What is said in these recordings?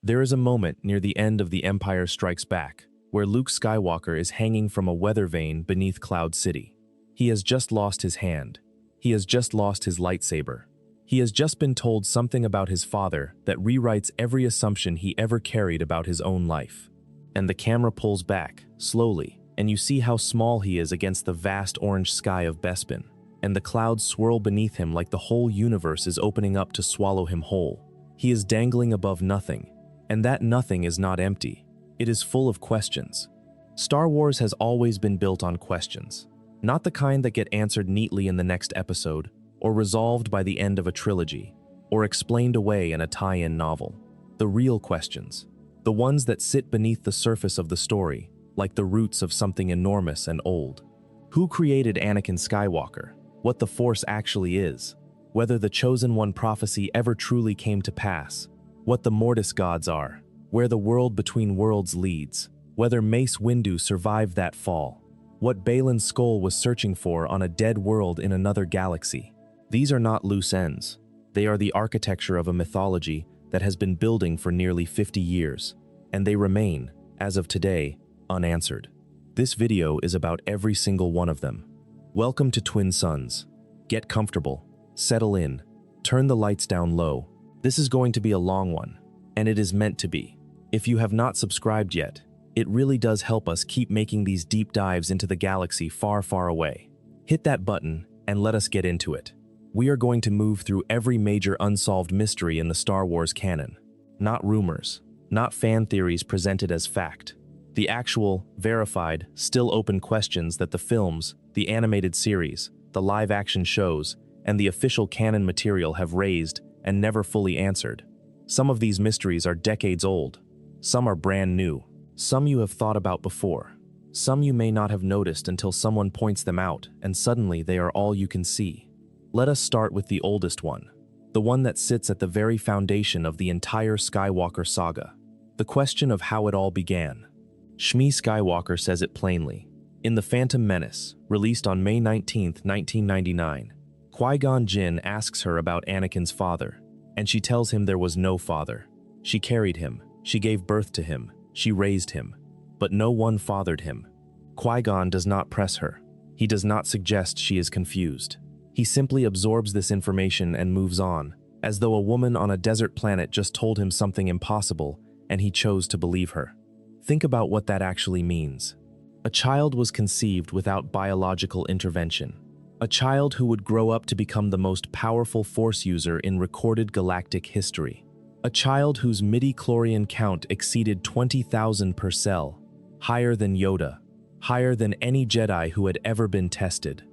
There is a moment near the end of The Empire Strikes Back where Luke Skywalker is hanging from a weather vane beneath Cloud City. He has just lost his hand. He has just lost his lightsaber. He has just been told something about his father that rewrites every assumption he ever carried about his own life. And the camera pulls back, slowly, and you see how small he is against the vast orange sky of Bespin, and the clouds swirl beneath him like the whole universe is opening up to swallow him whole. He is dangling above nothing. And that nothing is not empty. It is full of questions. Star Wars has always been built on questions. Not the kind that get answered neatly in the next episode, or resolved by the end of a trilogy, or explained away in a tie-in novel. The real questions. The ones that sit beneath the surface of the story, like the roots of something enormous and old. Who created Anakin Skywalker? What the Force actually is? Whether the Chosen One prophecy ever truly came to pass? What the Mortis gods are, where the world between worlds leads, whether Mace Windu survived that fall, what Baylan's Skoll was searching for on a dead world in another galaxy. These are not loose ends. They are the architecture of a mythology that has been building for nearly 50 years, and they remain, as of today, unanswered. This video is about every single one of them. Welcome to Twin Suns. Get comfortable, settle in, turn the lights down low. This is going to be a long one, and it is meant to be. If you have not subscribed yet, it really does help us keep making these deep dives into the galaxy far, far away. Hit that button and let us get into it. We are going to move through every major unsolved mystery in the Star Wars canon. Not rumors, not fan theories presented as fact. The actual, verified, still open questions that the films, the animated series, the live-action shows, and the official canon material have raised and never fully answered. Some of these mysteries are decades old. Some are brand new. Some you have thought about before. Some you may not have noticed until someone points them out, and suddenly they are all you can see. Let us start with the oldest one, the one that sits at the very foundation of the entire Skywalker saga. The question of how it all began. Shmi Skywalker says it plainly. In The Phantom Menace, released on May 19, 1999, Qui-Gon Jinn asks her about Anakin's father, and she tells him there was no father. She carried him, she gave birth to him, she raised him, but no one fathered him. Qui-Gon does not press her. He does not suggest she is confused. He simply absorbs this information and moves on, as though a woman on a desert planet just told him something impossible, and he chose to believe her. Think about what that actually means. A child was conceived without biological intervention. A child who would grow up to become the most powerful Force user in recorded galactic history. A child whose midi-chlorian count exceeded 20,000 per cell, higher than Yoda, higher than any Jedi who had ever been tested.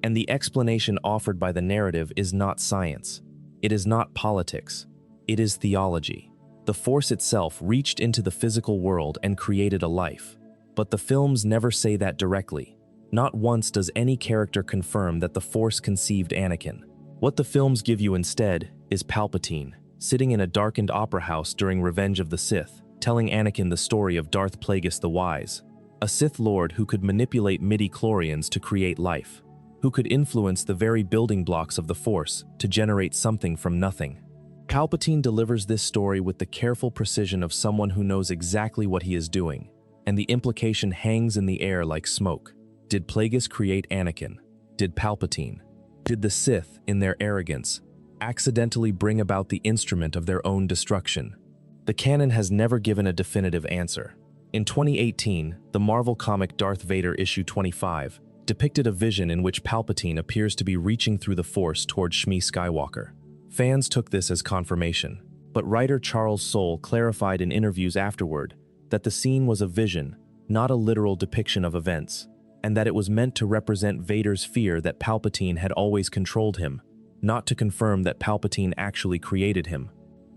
And the explanation offered by the narrative is not science. It is not politics. It is theology. The Force itself reached into the physical world and created a life. But the films never say that directly. Not once does any character confirm that the Force conceived Anakin. What the films give you instead is Palpatine, sitting in a darkened opera house during Revenge of the Sith, telling Anakin the story of Darth Plagueis the Wise, a Sith Lord who could manipulate midi-chlorians to create life, who could influence the very building blocks of the Force to generate something from nothing. Palpatine delivers this story with the careful precision of someone who knows exactly what he is doing, and the implication hangs in the air like smoke. Did Plagueis create Anakin? Did Palpatine? Did the Sith, in their arrogance, accidentally bring about the instrument of their own destruction? The canon has never given a definitive answer. In 2018, the Marvel comic Darth Vader issue 25 depicted a vision in which Palpatine appears to be reaching through the Force toward Shmi Skywalker. Fans took this as confirmation, but writer Charles Soule clarified in interviews afterward that the scene was a vision, not a literal depiction of events, and that it was meant to represent Vader's fear that Palpatine had always controlled him, not to confirm that Palpatine actually created him.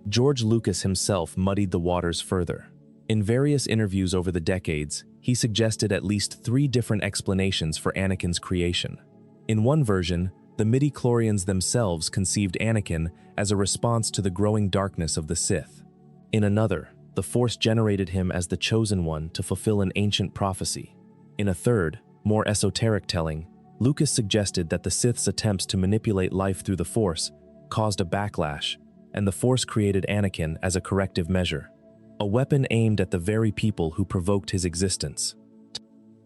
George Lucas himself muddied the waters further. In various interviews over the decades, he suggested at least 3 different explanations for Anakin's creation. In one version, the midi-chlorians themselves conceived Anakin as a response to the growing darkness of the Sith. In another, the Force generated him as the Chosen One to fulfill an ancient prophecy. In a third, more esoteric telling, Lucas suggested that the Sith's attempts to manipulate life through the Force caused a backlash, and the Force created Anakin as a corrective measure. a weapon aimed at the very people who provoked his existence.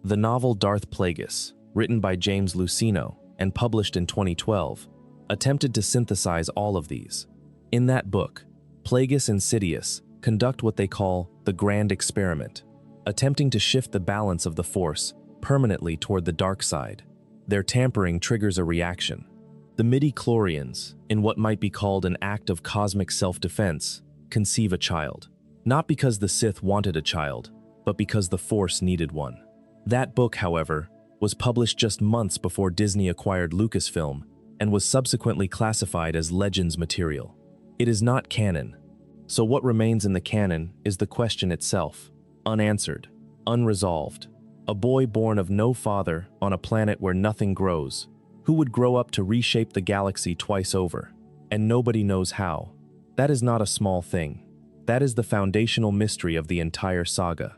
The novel Darth Plagueis, written by James Luceno and published in 2012, attempted to synthesize all of these. In that book, Plagueis and Sidious conduct what they call the Grand Experiment, attempting to shift the balance of the Force permanently toward the dark side. Their tampering triggers a reaction. The midi-chlorians, in what might be called an act of cosmic self-defense, conceive a child. Not because the Sith wanted a child, but because the Force needed one. That book, however, was published just months before Disney acquired Lucasfilm and was subsequently classified as Legends material. It is not canon. So what remains in the canon is the question itself, unanswered, unresolved. A boy born of no father on a planet where nothing grows, who would grow up to reshape the galaxy twice over, and nobody knows how. That is not a small thing. That is the foundational mystery of the entire saga.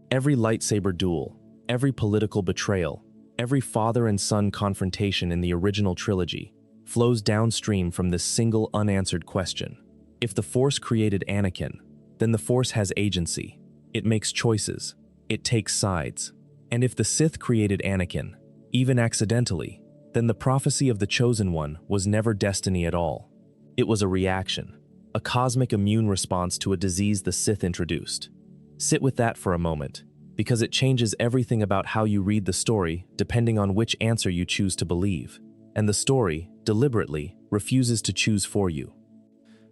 Every lightsaber duel, every political betrayal, every father and son confrontation in the original trilogy flows downstream from this single unanswered question. If the Force created Anakin, then the Force has agency. It makes choices. It takes sides. And if the Sith created Anakin, even accidentally, then the prophecy of the Chosen One was never destiny at all. It was a reaction, a cosmic immune response to a disease the Sith introduced. Sit with that for a moment, because it changes everything about how you read the story depending on which answer you choose to believe. And the story, deliberately, refuses to choose for you.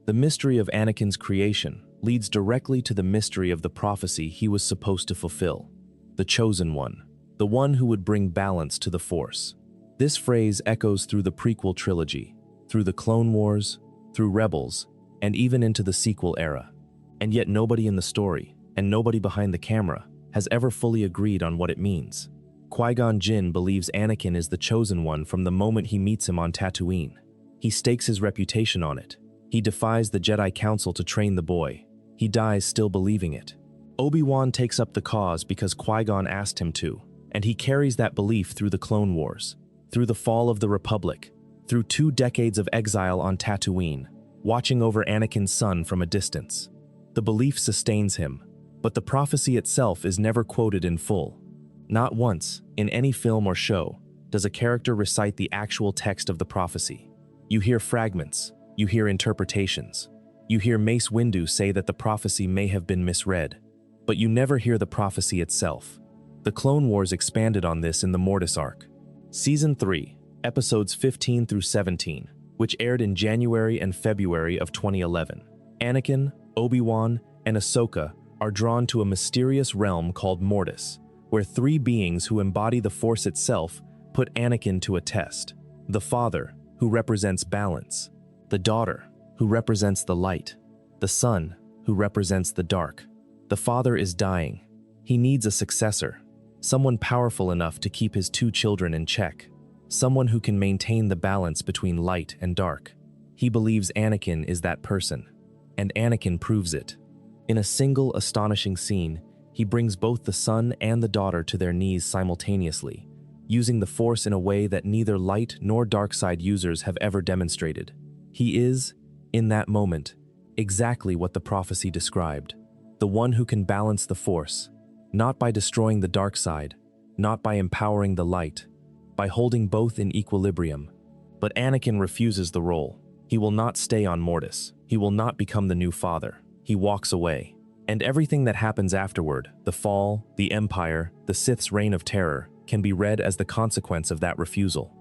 The mystery of Anakin's creation leads directly to the mystery of the prophecy he was supposed to fulfill. The Chosen One, the one who would bring balance to the Force. This phrase echoes through the prequel trilogy, through the Clone Wars, through Rebels, and even into the sequel era. And yet nobody in the story, and nobody behind the camera, has ever fully agreed on what it means. Qui-Gon Jinn believes Anakin is the Chosen One from the moment he meets him on Tatooine. He stakes his reputation on it. He defies the Jedi Council to train the boy. He dies still believing it. Obi-Wan takes up the cause because Qui-Gon asked him to, and he carries that belief through the Clone Wars, through the fall of the Republic, through 2 decades of exile on Tatooine, watching over Anakin's son from a distance. The belief sustains him, but the prophecy itself is never quoted in full. Not once, in any film or show, does a character recite the actual text of the prophecy. You hear fragments, you hear interpretations. You hear Mace Windu say that the prophecy may have been misread, but you never hear the prophecy itself. The Clone Wars expanded on this in the Mortis arc. Season 3, episodes 15 through 17, which aired in January and February of 2011. Anakin, Obi-Wan, and Ahsoka are drawn to a mysterious realm called Mortis, where 3 beings who embody the Force itself put Anakin to a test. The father, who represents balance. The daughter, who represents the light. The son, who represents the dark. The father is dying. He needs a successor, someone powerful enough to keep his 2 children in check, someone who can maintain the balance between light and dark. He believes Anakin is that person, and Anakin proves it. In a single astonishing scene, he brings both the son and the daughter to their knees simultaneously, using the Force in a way that neither light nor dark side users have ever demonstrated. He is, in that moment, exactly what the prophecy described. The one who can balance the Force, not by destroying the dark side, not by empowering the light, by holding both in equilibrium. But Anakin refuses the role. He will not stay on Mortis. He will not become the new father. He walks away. And everything that happens afterward, the fall, the Empire, the Sith's reign of terror, can be read as the consequence of that refusal.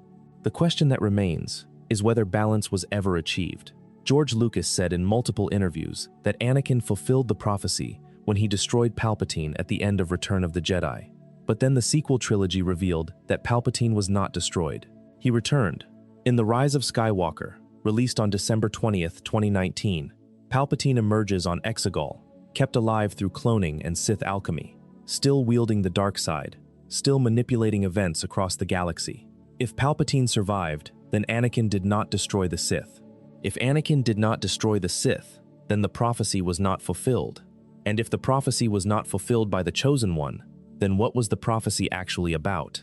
The question that remains is whether balance was ever achieved. George Lucas said in multiple interviews that Anakin fulfilled the prophecy when he destroyed Palpatine at the end of Return of the Jedi. But then the sequel trilogy revealed that Palpatine was not destroyed. He returned. In The Rise of Skywalker, released on December 20th, 2019, Palpatine emerges on Exegol, kept alive through cloning and Sith alchemy, still wielding the dark side, still manipulating events across the galaxy. If Palpatine survived, then Anakin did not destroy the Sith. If Anakin did not destroy the Sith, then the prophecy was not fulfilled. And if the prophecy was not fulfilled by the Chosen One, then what was the prophecy actually about?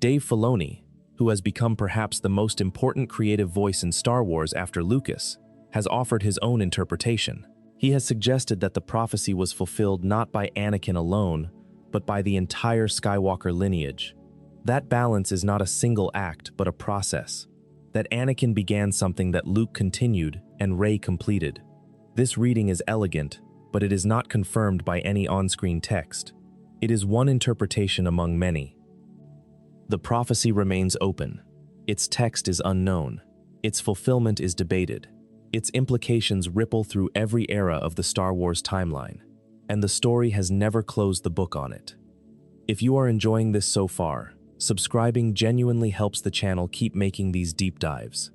Dave Filoni, who has become perhaps the most important creative voice in Star Wars after Lucas, has offered his own interpretation. He has suggested that the prophecy was fulfilled not by Anakin alone, but by the entire Skywalker lineage. That balance is not a single act, but a process. That Anakin began something that Luke continued and Rey completed. This reading is elegant, but it is not confirmed by any on-screen text. It is one interpretation among many. The prophecy remains open. Its text is unknown. Its fulfillment is debated. Its implications ripple through every era of the Star Wars timeline, and the story has never closed the book on it. If you are enjoying this so far, subscribing genuinely helps the channel keep making these deep dives.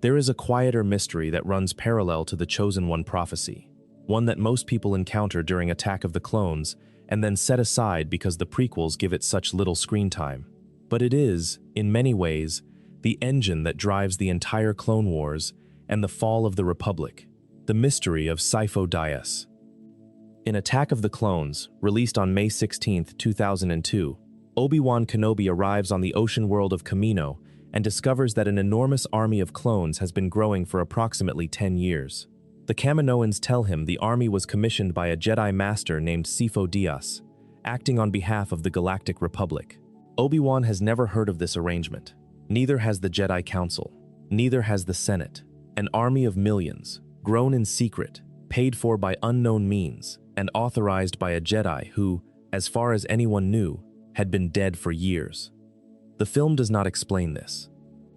There is a quieter mystery that runs parallel to the Chosen One prophecy, one that most people encounter during Attack of the Clones and then set aside because the prequels give it such little screen time. But it is, in many ways, the engine that drives the entire Clone Wars and the fall of the Republic, the mystery of Sifo-Dyas. In Attack of the Clones, released on May 16, 2002, Obi-Wan Kenobi arrives on the ocean world of Kamino and discovers that an enormous army of clones has been growing for approximately 10 years. The Kaminoans tell him the army was commissioned by a Jedi Master named Sifo-Dyas, acting on behalf of the Galactic Republic. Obi-Wan has never heard of this arrangement. Neither has the Jedi Council. Neither has the Senate. An army of millions, grown in secret, paid for by unknown means, and authorized by a Jedi who, as far as anyone knew, had been dead for years. The film does not explain this.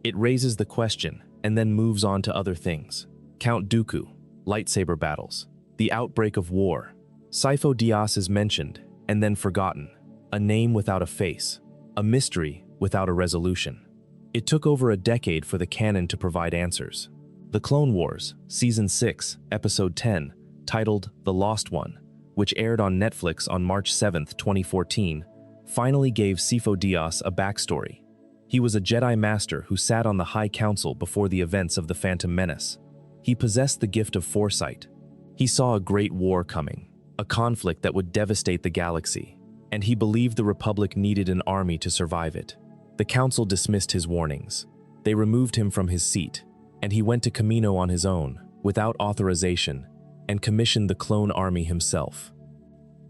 It raises the question and then moves on to other things. Count Dooku, lightsaber battles, the outbreak of war. Sifo-Dyas is mentioned and then forgotten, a name without a face, a mystery without a resolution. It took over a decade for the canon to provide answers. The Clone Wars, Season 6, Episode 10, titled The Lost One, which aired on Netflix on March 7, 2014, finally gave Sifo-Dyas a backstory. He was a Jedi Master who sat on the High Council before the events of the Phantom Menace. He possessed the gift of foresight. He saw a great war coming, a conflict that would devastate the galaxy, and he believed the Republic needed an army to survive it. The Council dismissed his warnings. They removed him from his seat, and he went to Kamino on his own, without authorization, and commissioned the clone army himself.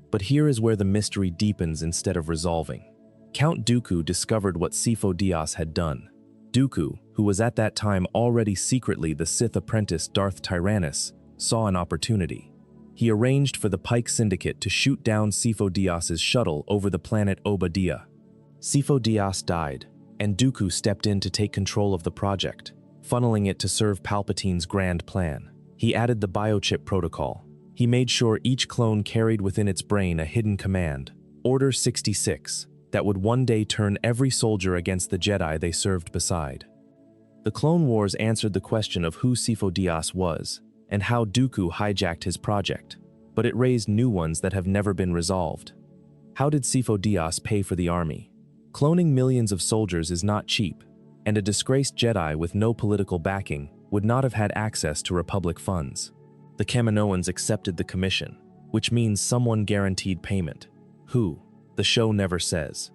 But here is where the mystery deepens instead of resolving. Count Dooku discovered what Sifo-Dyas had done. Dooku, who was at that time already secretly the Sith apprentice Darth Tyrannus, saw an opportunity. He arranged for the Pike Syndicate to shoot down Sifo-Dyas' shuttle over the planet Obadiah. Sifo-Dyas died, and Dooku stepped in to take control of the project, funneling it to serve Palpatine's grand plan. He added the biochip protocol. He made sure each clone carried within its brain a hidden command, Order 66, that would one day turn every soldier against the Jedi they served beside. The Clone Wars answered the question of who Sifo-Dyas was and how Dooku hijacked his project, but it raised new ones that have never been resolved. How did Sifo-Dyas pay for the army? Cloning millions of soldiers is not cheap, and a disgraced Jedi with no political backing would not have had access to Republic funds. The Kaminoans accepted the commission, which means someone guaranteed payment. Who? The show never says.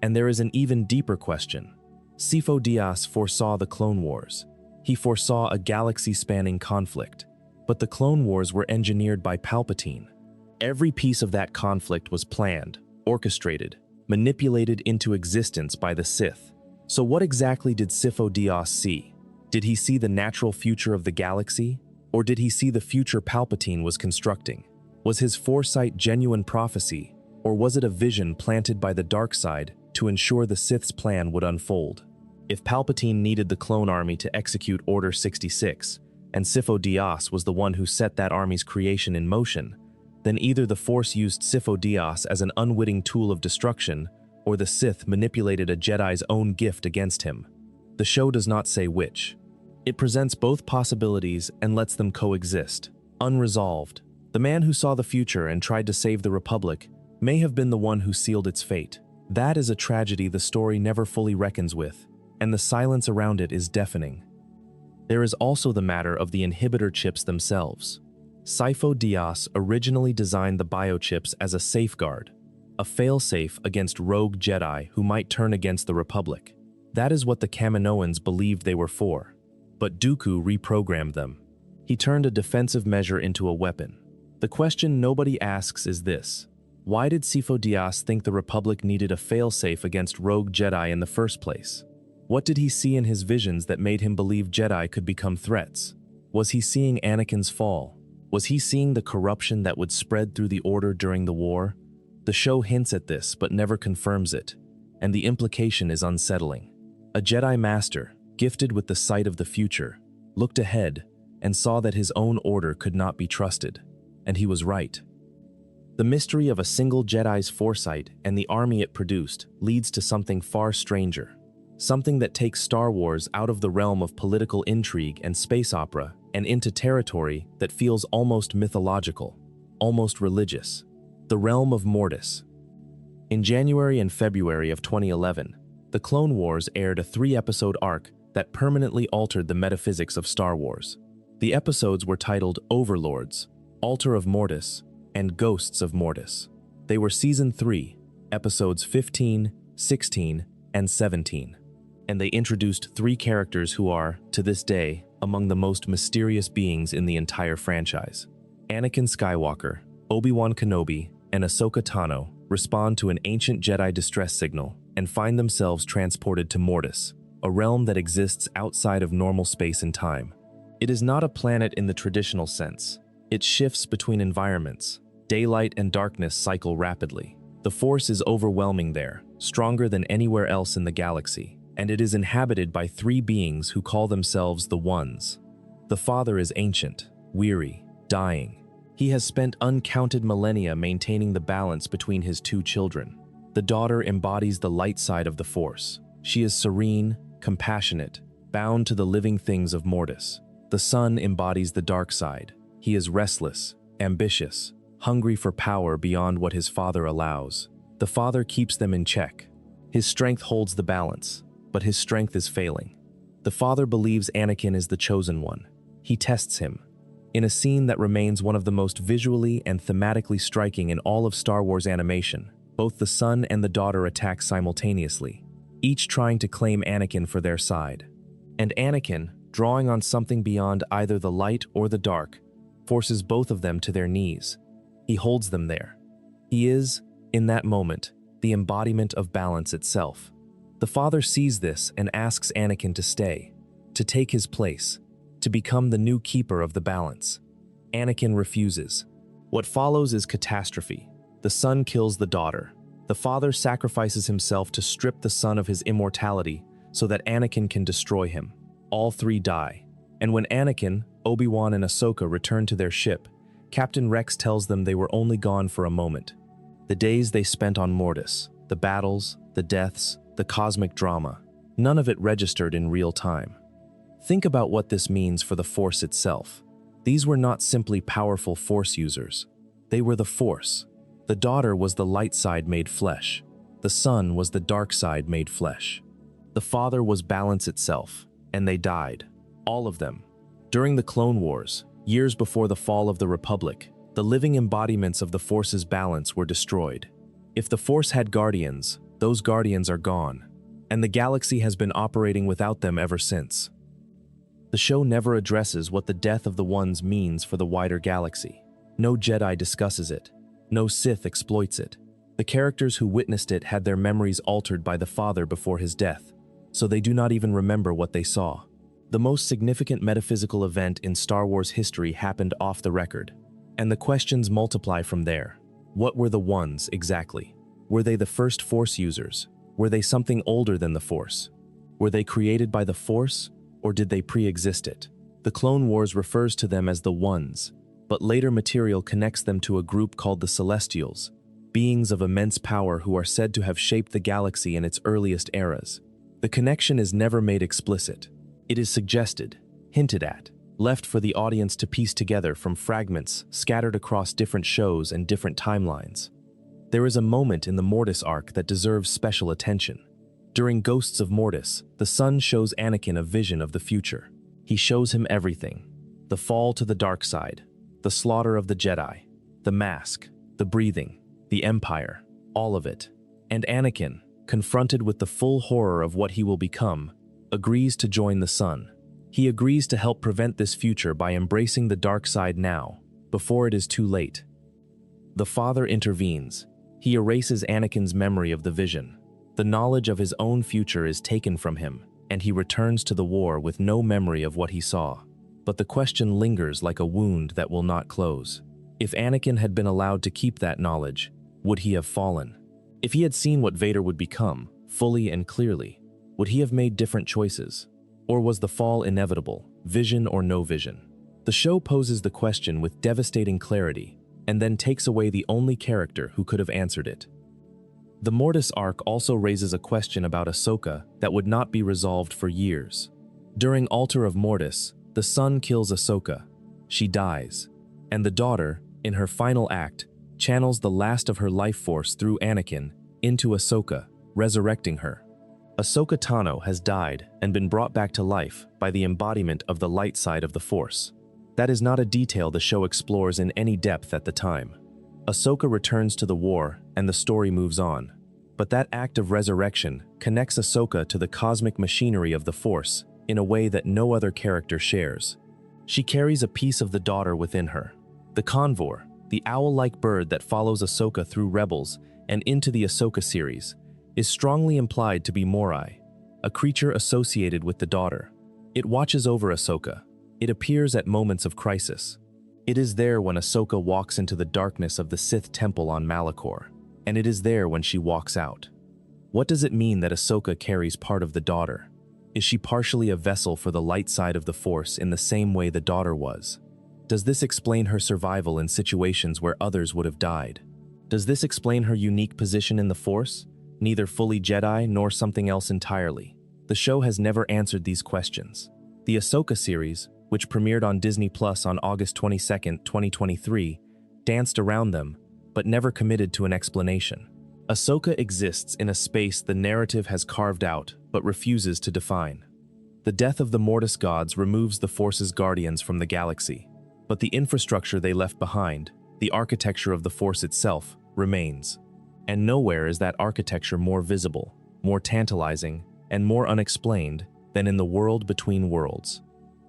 And there is an even deeper question. Sifo-Dyas foresaw the Clone Wars. He foresaw a galaxy-spanning conflict, but the Clone Wars were engineered by Palpatine. Every piece of that conflict was planned, orchestrated, manipulated into existence by the Sith. So what exactly did Sifo-Dyas see? Did he see the natural future of the galaxy? Or did he see the future Palpatine was constructing? Was his foresight genuine prophecy, or was it a vision planted by the dark side to ensure the Sith's plan would unfold? If Palpatine needed the clone army to execute Order 66, and Sifo-Dyas was the one who set that army's creation in motion, then either the Force used Sifo-Dyas as an unwitting tool of destruction, or the Sith manipulated a Jedi's own gift against him. The show does not say which. It presents both possibilities and lets them coexist. Unresolved. The man who saw the future and tried to save the Republic may have been the one who sealed its fate. That is a tragedy the story never fully reckons with, and the silence around it is deafening. There is also the matter of the inhibitor chips themselves. Sifo-Dyas originally designed the biochips as a safeguard, a failsafe against rogue Jedi who might turn against the Republic. That is what the Kaminoans believed they were for. But Dooku reprogrammed them. He turned a defensive measure into a weapon. The question nobody asks is this: why did Sifo-Dyas think the Republic needed a failsafe against rogue Jedi in the first place? What did he see in his visions that made him believe Jedi could become threats? Was he seeing Anakin's fall? Was he seeing the corruption that would spread through the Order during the war? The show hints at this but never confirms it, and the implication is unsettling. A Jedi Master, gifted with the sight of the future, looked ahead and saw that his own order could not be trusted, and he was right. The mystery of a single Jedi's foresight and the army it produced leads to something far stranger, something that takes Star Wars out of the realm of political intrigue and space opera and into territory that feels almost mythological, almost religious, the realm of Mortis. In January and February of 2011, The Clone Wars aired a 3-episode arc that permanently altered the metaphysics of Star Wars. The episodes were titled Overlords, Altar of Mortis, and Ghosts of Mortis. They were Season 3, Episodes 15, 16, and 17. And they introduced 3 characters who are, to this day, among the most mysterious beings in the entire franchise. Anakin Skywalker, Obi-Wan Kenobi, and Ahsoka Tano respond to an ancient Jedi distress signal and find themselves transported to Mortis, a realm that exists outside of normal space and time. It is not a planet in the traditional sense. It shifts between environments. Daylight and darkness cycle rapidly. The Force is overwhelming there, stronger than anywhere else in the galaxy, and it is inhabited by 3 beings who call themselves the Ones. The Father is ancient, weary, dying. He has spent uncounted millennia maintaining the balance between his 2 children. The daughter embodies the light side of the Force. She is serene, compassionate, bound to the living things of Mortis. The Son embodies the dark side. He is restless, ambitious, hungry for power beyond what his father allows. The Father keeps them in check. His strength holds the balance, but his strength is failing. The Father believes Anakin is the chosen one. He tests him. In a scene that remains one of the most visually and thematically striking in all of Star Wars animation, both the son and the daughter attack simultaneously, each trying to claim Anakin for their side. And Anakin, drawing on something beyond either the light or the dark, forces both of them to their knees. He holds them there. He is, in that moment, the embodiment of balance itself. The Father sees this and asks Anakin to stay, to take his place, to become the new keeper of the balance. Anakin refuses. What follows is catastrophe. The son kills the daughter. The Father sacrifices himself to strip the son of his immortality so that Anakin can destroy him. All 3 die. And when Anakin, Obi-Wan, and Ahsoka return to their ship, Captain Rex tells them they were only gone for a moment. The days they spent on Mortis, the battles, the deaths, the cosmic drama, none of it registered in real time. Think about what this means for the Force itself. These were not simply powerful Force users. They were the Force. The daughter was the light side made flesh. The son was the dark side made flesh. The Father was balance itself, and they died. All of them. During the Clone Wars, years before the fall of the Republic, the living embodiments of the Force's balance were destroyed. If the Force had guardians, those guardians are gone, and the galaxy has been operating without them ever since. The show never addresses what the death of the Ones means for the wider galaxy. No Jedi discusses it. No Sith exploits it. The characters who witnessed it had their memories altered by the Father before his death, so they do not even remember what they saw. The most significant metaphysical event in Star Wars history happened off the record, and the questions multiply from there. What were the Ones exactly? Were they the first Force users? Were they something older than the Force? Were they created by the Force, or did they pre-exist it? The Clone Wars refers to them as the Ones, but later material connects them to a group called the Celestials, beings of immense power who are said to have shaped the galaxy in its earliest eras. The connection is never made explicit. It is suggested, hinted at, left for the audience to piece together from fragments scattered across different shows and different timelines. There is a moment in the Mortis arc that deserves special attention. During Ghosts of Mortis, the Son shows Anakin a vision of the future. He shows him everything: the fall to the dark side, the slaughter of the Jedi, the mask, the breathing, the Empire, all of it. And Anakin, confronted with the full horror of what he will become, agrees to join the Son. He agrees to help prevent this future by embracing the dark side now, before it is too late. The father intervenes. He erases Anakin's memory of the vision. The knowledge of his own future is taken from him, and he returns to the war with no memory of what he saw. But the question lingers like a wound that will not close. If Anakin had been allowed to keep that knowledge, would he have fallen? If he had seen what Vader would become, fully and clearly, would he have made different choices? Or was the fall inevitable, vision or no vision? The show poses the question with devastating clarity, and then takes away the only character who could have answered it. The Mortis arc also raises a question about Ahsoka that would not be resolved for years. During Altar of Mortis, the son kills Ahsoka. She dies, and the daughter, in her final act, channels the last of her life force through Anakin into Ahsoka, resurrecting her. Ahsoka Tano has died and been brought back to life by the embodiment of the light side of the Force. That is not a detail the show explores in any depth at the time. Ahsoka returns to the war and the story moves on. But that act of resurrection connects Ahsoka to the cosmic machinery of the Force in a way that no other character shares. She carries a piece of the daughter within her. The Convor, the owl-like bird that follows Ahsoka through Rebels and into the Ahsoka series, is strongly implied to be Morai, a creature associated with the daughter. It watches over Ahsoka. It appears at moments of crisis. It is there when Ahsoka walks into the darkness of the Sith temple on Malachor, and it is there when she walks out. What does it mean that Ahsoka carries part of the daughter? Is she partially a vessel for the light side of the Force in the same way the daughter was? Does this explain her survival in situations where others would have died? Does this explain her unique position in the Force? Neither fully Jedi nor something else entirely. The show has never answered these questions. The Ahsoka series, which premiered on Disney Plus on August 22, 2023, danced around them, but never committed to an explanation. Ahsoka exists in a space the narrative has carved out, but refuses to define. The death of the Mortis gods removes the Force's guardians from the galaxy, but the infrastructure they left behind, the architecture of the Force itself, remains. And nowhere is that architecture more visible, more tantalizing, and more unexplained than in the world between worlds.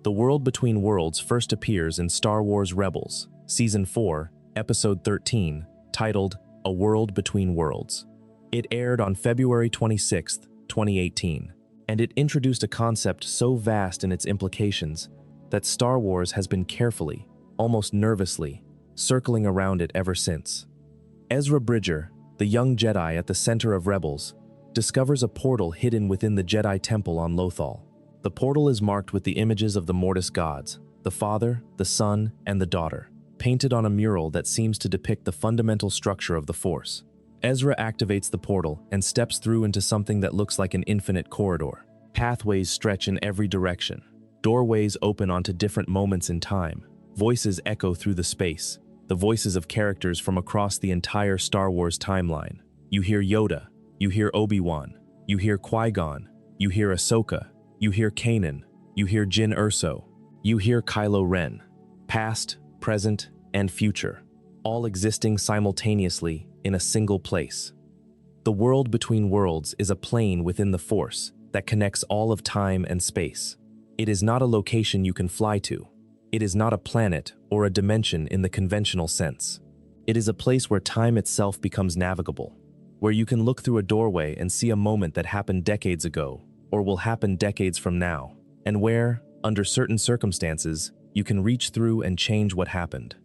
The world between worlds first appears in Star Wars Rebels, Season 4, Episode 13, titled A World Between Worlds. It aired on February 26, 2018, and it introduced a concept so vast in its implications that Star Wars has been carefully, almost nervously, circling around it ever since. Ezra Bridger, the young Jedi at the center of Rebels, discovers a portal hidden within the Jedi Temple on Lothal. The portal is marked with the images of the Mortis gods, the Father, the Son, and the Daughter, painted on a mural that seems to depict the fundamental structure of the Force. Ezra activates the portal and steps through into something that looks like an infinite corridor. Pathways stretch in every direction. Doorways open onto different moments in time. Voices echo through the space, the voices of characters from across the entire Star Wars timeline. You hear Yoda, you hear Obi-Wan, you hear Qui-Gon, you hear Ahsoka, you hear Kanan, you hear Jyn Erso, you hear Kylo Ren. Past, present, and future, all existing simultaneously in a single place. The world between worlds is a plane within the Force that connects all of time and space. It is not a location you can fly to. It is not a planet or a dimension in the conventional sense. It is a place where time itself becomes navigable, where you can look through a doorway and see a moment that happened decades ago or will happen decades from now, and where, under certain circumstances, you can reach through and change what happened.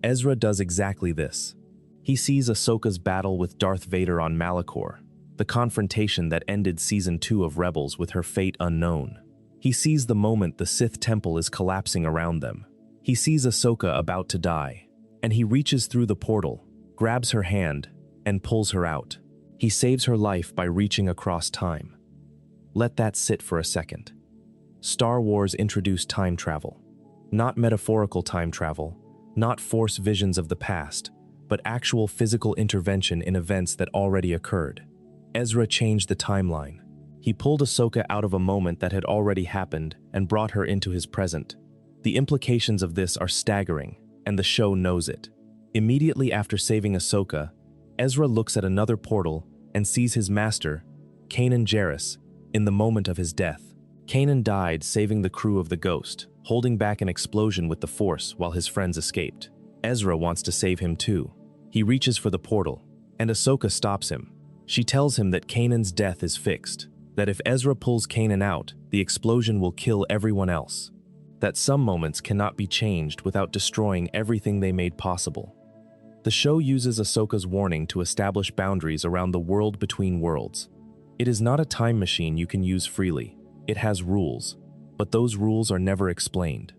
Ezra does exactly this. He sees Ahsoka's battle with Darth Vader on Malachor, the confrontation that ended Season 2 of Rebels with her fate unknown. He sees the moment the Sith temple is collapsing around them. He sees Ahsoka about to die, and he reaches through the portal, grabs her hand, and pulls her out. He saves her life by reaching across time. Let that sit for a second. Star Wars introduced time travel. Not metaphorical time travel, not Force visions of the past, but actual physical intervention in events that already occurred. Ezra changed the timeline. He pulled Ahsoka out of a moment that had already happened and brought her into his present. The implications of this are staggering, and the show knows it. Immediately after saving Ahsoka, Ezra looks at another portal and sees his master, Kanan Jarrus, in the moment of his death. Kanan died saving the crew of the Ghost, holding back an explosion with the Force while his friends escaped. Ezra wants to save him too. He reaches for the portal, and Ahsoka stops him. She tells him that Kanan's death is fixed, that if Ezra pulls Kanan out, the explosion will kill everyone else, that some moments cannot be changed without destroying everything they made possible. The show uses Ahsoka's warning to establish boundaries around the world between worlds. It is not a time machine you can use freely. It has rules, but those rules are never explained.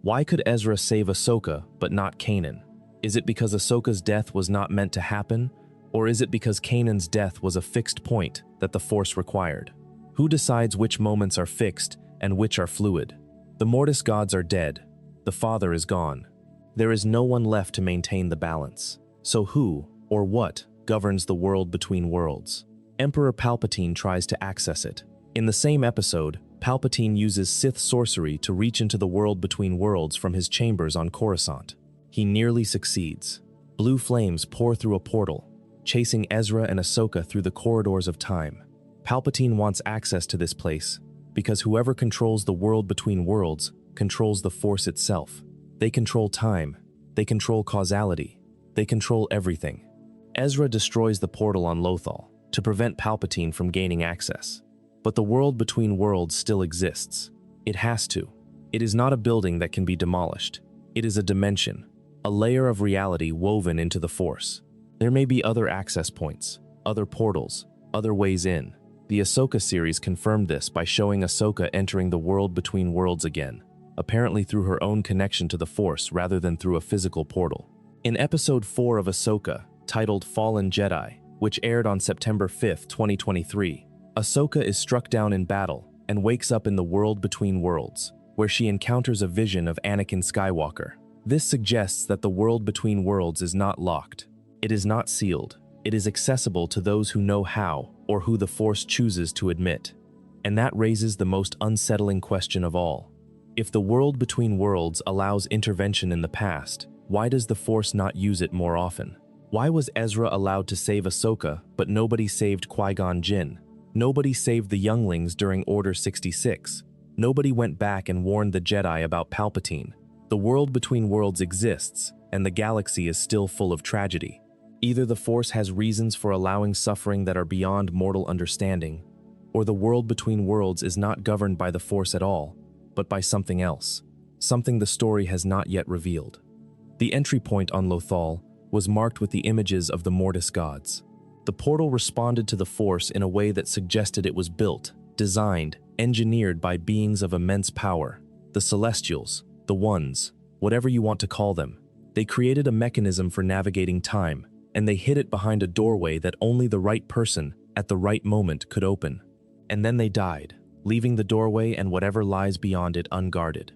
Why could Ezra save Ahsoka but not Kanan? Is it because Ahsoka's death was not meant to happen? Or is it because Kanan's death was a fixed point that the Force required? Who decides which moments are fixed and which are fluid? The Mortis gods are dead. The Father is gone. There is no one left to maintain the balance. So who, or what, governs the world between worlds? Emperor Palpatine tries to access it. In the same episode, Palpatine uses Sith sorcery to reach into the world between worlds from his chambers on Coruscant. He nearly succeeds. Blue flames pour through a portal, chasing Ezra and Ahsoka through the corridors of time. Palpatine wants access to this place because whoever controls the world between worlds controls the Force itself. They control time, they control causality, they control everything. Ezra destroys the portal on Lothal to prevent Palpatine from gaining access. But the world between worlds still exists. It has to. It is not a building that can be demolished. It is a dimension, a layer of reality woven into the Force. There may be other access points, other portals, other ways in. The Ahsoka series confirmed this by showing Ahsoka entering the world between worlds again, apparently through her own connection to the Force rather than through a physical portal. In Episode 4 of Ahsoka, titled Fallen Jedi, which aired on September 5, 2023, Ahsoka is struck down in battle and wakes up in the world between worlds, where she encounters a vision of Anakin Skywalker. This suggests that the world between worlds is not locked. It is not sealed. It is accessible to those who know how or who the Force chooses to admit. And that raises the most unsettling question of all. If the world between worlds allows intervention in the past, why does the Force not use it more often? Why was Ezra allowed to save Ahsoka, but nobody saved Qui-Gon Jinn? Nobody saved the younglings during Order 66. Nobody went back and warned the Jedi about Palpatine. The world between worlds exists, and the galaxy is still full of tragedy. Either the Force has reasons for allowing suffering that are beyond mortal understanding, or the world between worlds is not governed by the Force at all, but by something else, something the story has not yet revealed. The entry point on Lothal was marked with the images of the Mortis gods. The portal responded to the Force in a way that suggested it was built, designed, engineered by beings of immense power. The Celestials, the Ones, whatever you want to call them. They created a mechanism for navigating time, and they hid it behind a doorway that only the right person, at the right moment, could open. And then they died, leaving the doorway and whatever lies beyond it unguarded.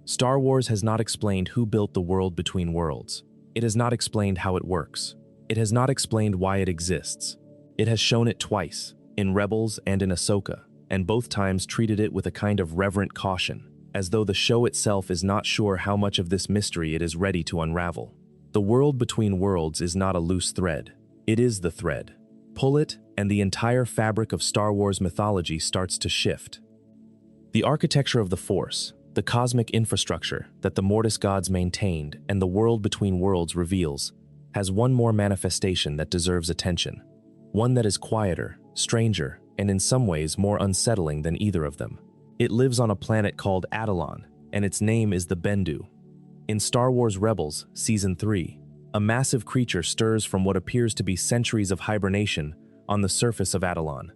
Star Wars has not explained who built the world between worlds. It has not explained how it works. It has not explained why it exists. It has shown it twice, in Rebels and in Ahsoka, and both times treated it with a kind of reverent caution, as though the show itself is not sure how much of this mystery it is ready to unravel. The world between worlds is not a loose thread. It is the thread. Pull it, and the entire fabric of Star Wars mythology starts to shift. The architecture of the Force, the cosmic infrastructure that the Mortis gods maintained and the world between worlds reveals, has one more manifestation that deserves attention. One that is quieter, stranger, and in some ways more unsettling than either of them. It lives on a planet called Atollon, and its name is the Bendu. In Star Wars Rebels, Season 3, a massive creature stirs from what appears to be centuries of hibernation on the surface of Atollon,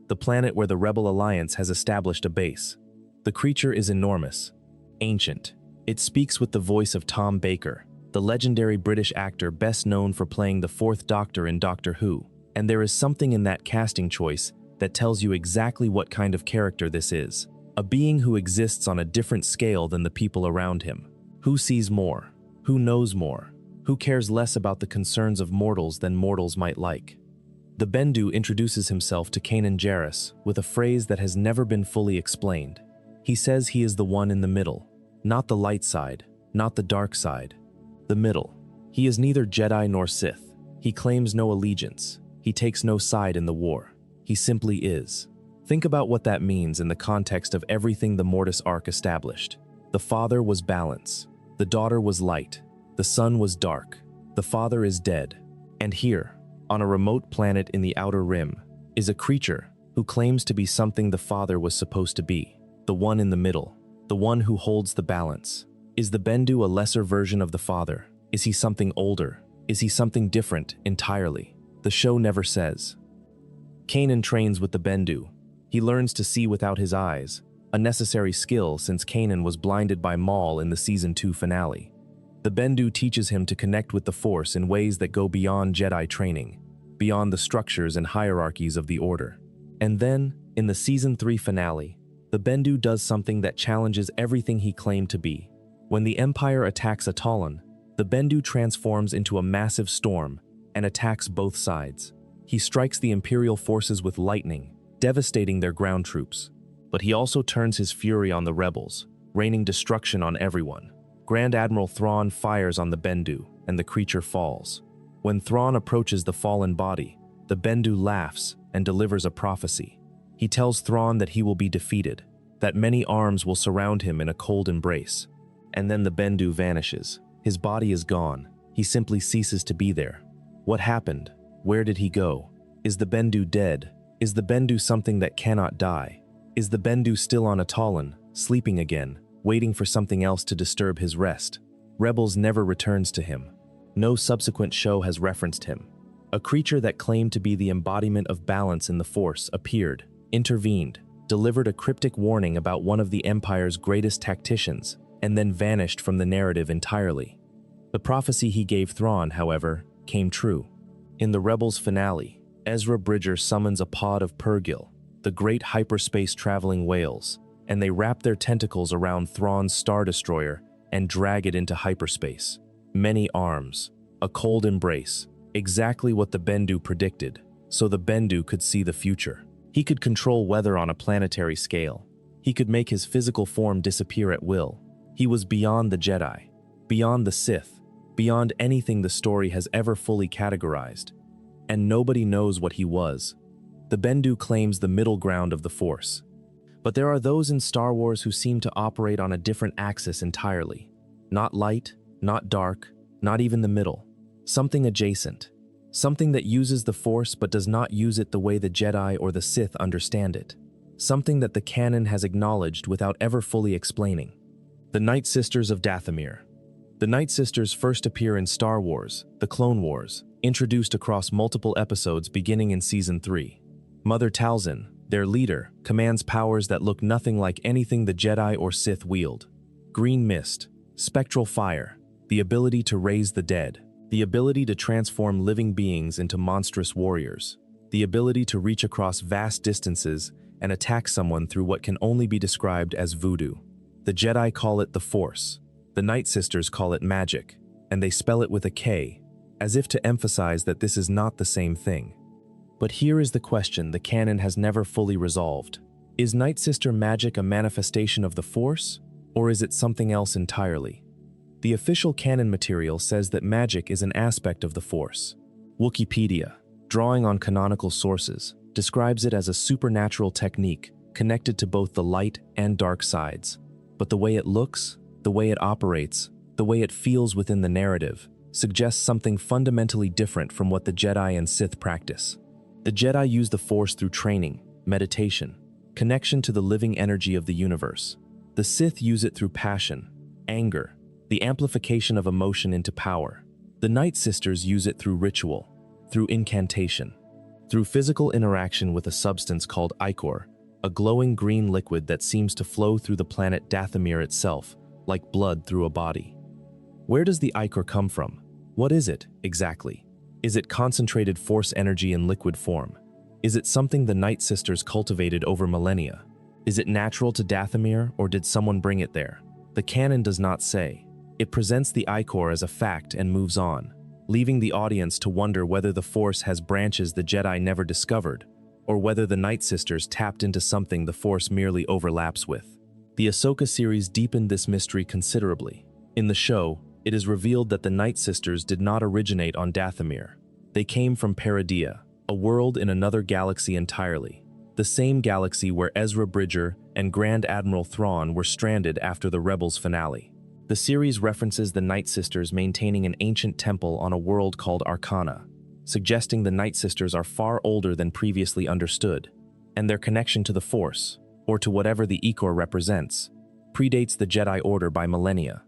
the planet where the Rebel Alliance has established a base. The creature is enormous, ancient. It speaks with the voice of Tom Baker, the legendary British actor best known for playing the Fourth Doctor in Doctor Who, and there is something in that casting choice that tells you exactly what kind of character this is. A being who exists on a different scale than the people around him. Who sees more? Who knows more? Who cares less about the concerns of mortals than mortals might like? The Bendu introduces himself to Kanan Jarrus with a phrase that has never been fully explained. He says he is the one in the middle, not the light side, not the dark side. The middle. He is neither Jedi nor Sith. He claims no allegiance. He takes no side in the war. He simply is. Think about what that means in the context of everything the Mortis arc established. The father was balance. The daughter was light. The son was dark. The father is dead. And here, on a remote planet in the Outer Rim, is a creature who claims to be something the father was supposed to be. The one in the middle. The one who holds the balance. Is the Bendu a lesser version of the father? Is he something older? Is he something different entirely? The show never says. Kanan trains with the Bendu. He learns to see without his eyes, a necessary skill since Kanan was blinded by Maul in the Season 2 finale. The Bendu teaches him to connect with the Force in ways that go beyond Jedi training, beyond the structures and hierarchies of the Order. And then, in the Season 3 finale, the Bendu does something that challenges everything he claimed to be. When the Empire attacks Atollon, the Bendu transforms into a massive storm and attacks both sides. He strikes the Imperial forces with lightning, devastating their ground troops. But he also turns his fury on the rebels, raining destruction on everyone. Grand Admiral Thrawn fires on the Bendu, and the creature falls. When Thrawn approaches the fallen body, the Bendu laughs and delivers a prophecy. He tells Thrawn that he will be defeated, that many arms will surround him in a cold embrace. And then the Bendu vanishes. His body is gone. He simply ceases to be there. What happened? Where did he go? Is the Bendu dead? Is the Bendu something that cannot die? Is the Bendu still on Atollon, sleeping again, waiting for something else to disturb his rest? Rebels never returns to him. No subsequent show has referenced him. A creature that claimed to be the embodiment of balance in the Force appeared, intervened, delivered a cryptic warning about one of the Empire's greatest tacticians, and then vanished from the narrative entirely. The prophecy he gave Thrawn, however, came true. In the Rebels finale, Ezra Bridger summons a pod of Purrgil, the great hyperspace-traveling whales, and they wrap their tentacles around Thrawn's Star Destroyer and drag it into hyperspace. Many arms, a cold embrace, exactly what the Bendu predicted, so the Bendu could see the future. He could control weather on a planetary scale. He could make his physical form disappear at will. He was beyond the Jedi, beyond the Sith, beyond anything the story has ever fully categorized. And nobody knows what he was. The Bendu claims the middle ground of the Force. But there are those in Star Wars who seem to operate on a different axis entirely. Not light, not dark, not even the middle. Something adjacent. Something that uses the Force but does not use it the way the Jedi or the Sith understand it. Something that the canon has acknowledged without ever fully explaining. The Nightsisters of Dathomir. The Nightsisters first appear in Star Wars, The Clone Wars, introduced across multiple episodes beginning in Season 3. Mother Talzin, their leader, commands powers that look nothing like anything the Jedi or Sith wield. Green mist, spectral fire, the ability to raise the dead, the ability to transform living beings into monstrous warriors, the ability to reach across vast distances and attack someone through what can only be described as voodoo. The Jedi call it the Force. The Nightsisters call it Magick, and they spell it with a K, as if to emphasize that this is not the same thing. But here is the question the canon has never fully resolved. Is Nightsister Magick a manifestation of the Force, or is it something else entirely? The official canon material says that Magick is an aspect of the Force. Wikipedia, drawing on canonical sources, describes it as a supernatural technique connected to both the light and dark sides. But the way it looks, the way it operates, the way it feels within the narrative, suggests something fundamentally different from what the Jedi and Sith practice. The Jedi use the Force through training, meditation, connection to the living energy of the universe. The Sith use it through passion, anger, the amplification of emotion into power. The Nightsisters use it through ritual, through incantation, through physical interaction with a substance called ichor, a glowing green liquid that seems to flow through the planet Dathomir itself, like blood through a body. Where does the ichor come from? What is it, exactly? Is it concentrated Force energy in liquid form? Is it something the Nightsisters cultivated over millennia? Is it natural to Dathomir, or did someone bring it there? The canon does not say. It presents the ichor as a fact and moves on, leaving the audience to wonder whether the Force has branches the Jedi never discovered, or whether the Nightsisters tapped into something the Force merely overlaps with. The Ahsoka series deepened this mystery considerably. In the show, it is revealed that the Nightsisters did not originate on Dathomir. They came from Peridea, a world in another galaxy entirely. the same galaxy where Ezra Bridger and Grand Admiral Thrawn were stranded after the Rebels finale. The series references the Nightsisters maintaining an ancient temple on a world called Arcana, suggesting the Nightsisters are far older than previously understood, and their connection to the Force, or to whatever the Ichor represents, predates the Jedi Order by millennia.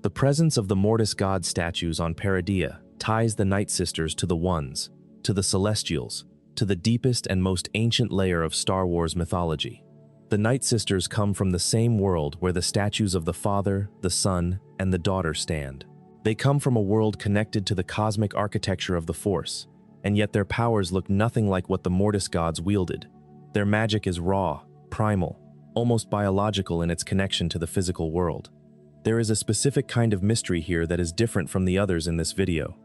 The presence of the Mortis god statues on Peridea ties the Nightsisters to the Ones, to the Celestials, to the deepest and most ancient layer of Star Wars mythology. The Nightsisters come from the same world where the statues of the Father, the Son, and the Daughter stand. They come from a world connected to the cosmic architecture of the Force, and yet their powers look nothing like what the Mortis gods wielded. Their magic is raw, primal, almost biological in its connection to the physical world. There is a specific kind of mystery here that is different from the others in this video.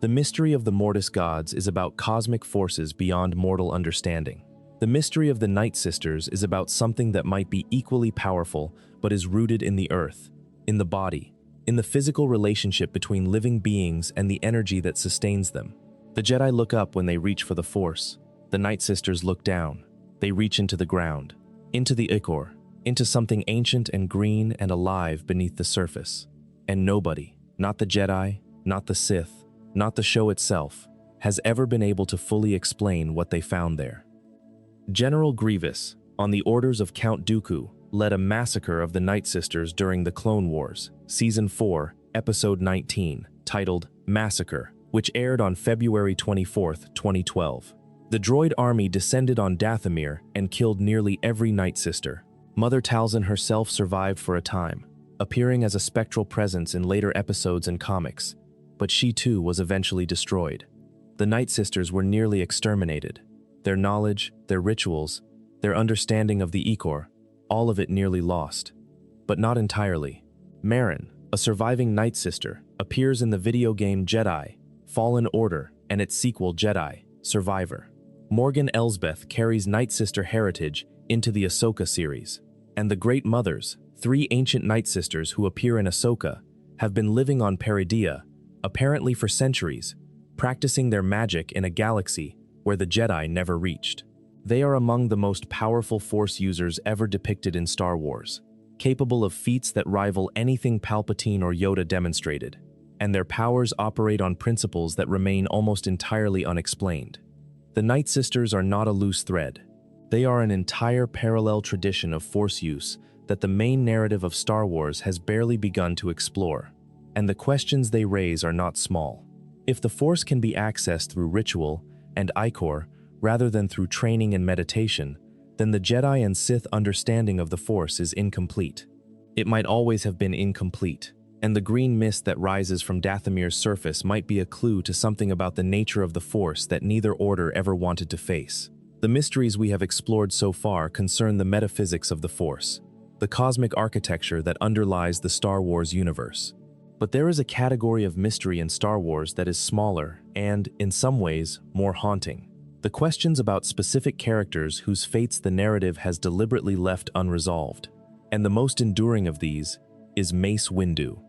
The mystery of the Mortis gods is about cosmic forces beyond mortal understanding. The mystery of the Nightsisters is about something that might be equally powerful, but is rooted in the earth, in the body, in the physical relationship between living beings and the energy that sustains them. The Jedi look up when they reach for the Force. The Nightsisters look down. They reach into the ground, into the Ichor, into something ancient and green and alive beneath the surface. And nobody, not the Jedi, not the Sith, not the show itself, has ever been able to fully explain what they found there. General Grievous, on the orders of Count Dooku, led a massacre of the Nightsisters during the Clone Wars, Season 4, Episode 19, titled Massacre, which aired on February 24, 2012. The droid army descended on Dathomir and killed nearly every Nightsister. Mother Talzin herself survived for a time, appearing as a spectral presence in later episodes and comics, but she too was eventually destroyed. The Nightsisters were nearly exterminated. Their knowledge, their rituals, their understanding of the Ichor, all of it nearly lost. But not entirely. Merrin, a surviving Nightsister, appears in the video game Jedi, Fallen Order, and its sequel Jedi, Survivor. Morgan Elsbeth carries Nightsister heritage into the Ahsoka series. And the Great Mothers, 3 ancient Nightsisters who appear in Ahsoka, have been living on Peridea, apparently for centuries, practicing their magic in a galaxy where the Jedi never reached. They are among the most powerful Force users ever depicted in Star Wars, capable of feats that rival anything Palpatine or Yoda demonstrated, and their powers operate on principles that remain almost entirely unexplained. The Nightsisters are not a loose thread. They are an entire parallel tradition of Force use that the main narrative of Star Wars has barely begun to explore, and the questions they raise are not small. If the Force can be accessed through ritual and Ichor rather than through training and meditation, then the Jedi and Sith understanding of the Force is incomplete. It might always have been incomplete, and the green mist that rises from Dathomir's surface might be a clue to something about the nature of the Force that neither order ever wanted to face. The mysteries we have explored so far concern the metaphysics of the Force, the cosmic architecture that underlies the Star Wars universe. But there is a category of mystery in Star Wars that is smaller and, in some ways, more haunting. The questions about specific characters whose fates the narrative has deliberately left unresolved. And the most enduring of these is Mace Windu.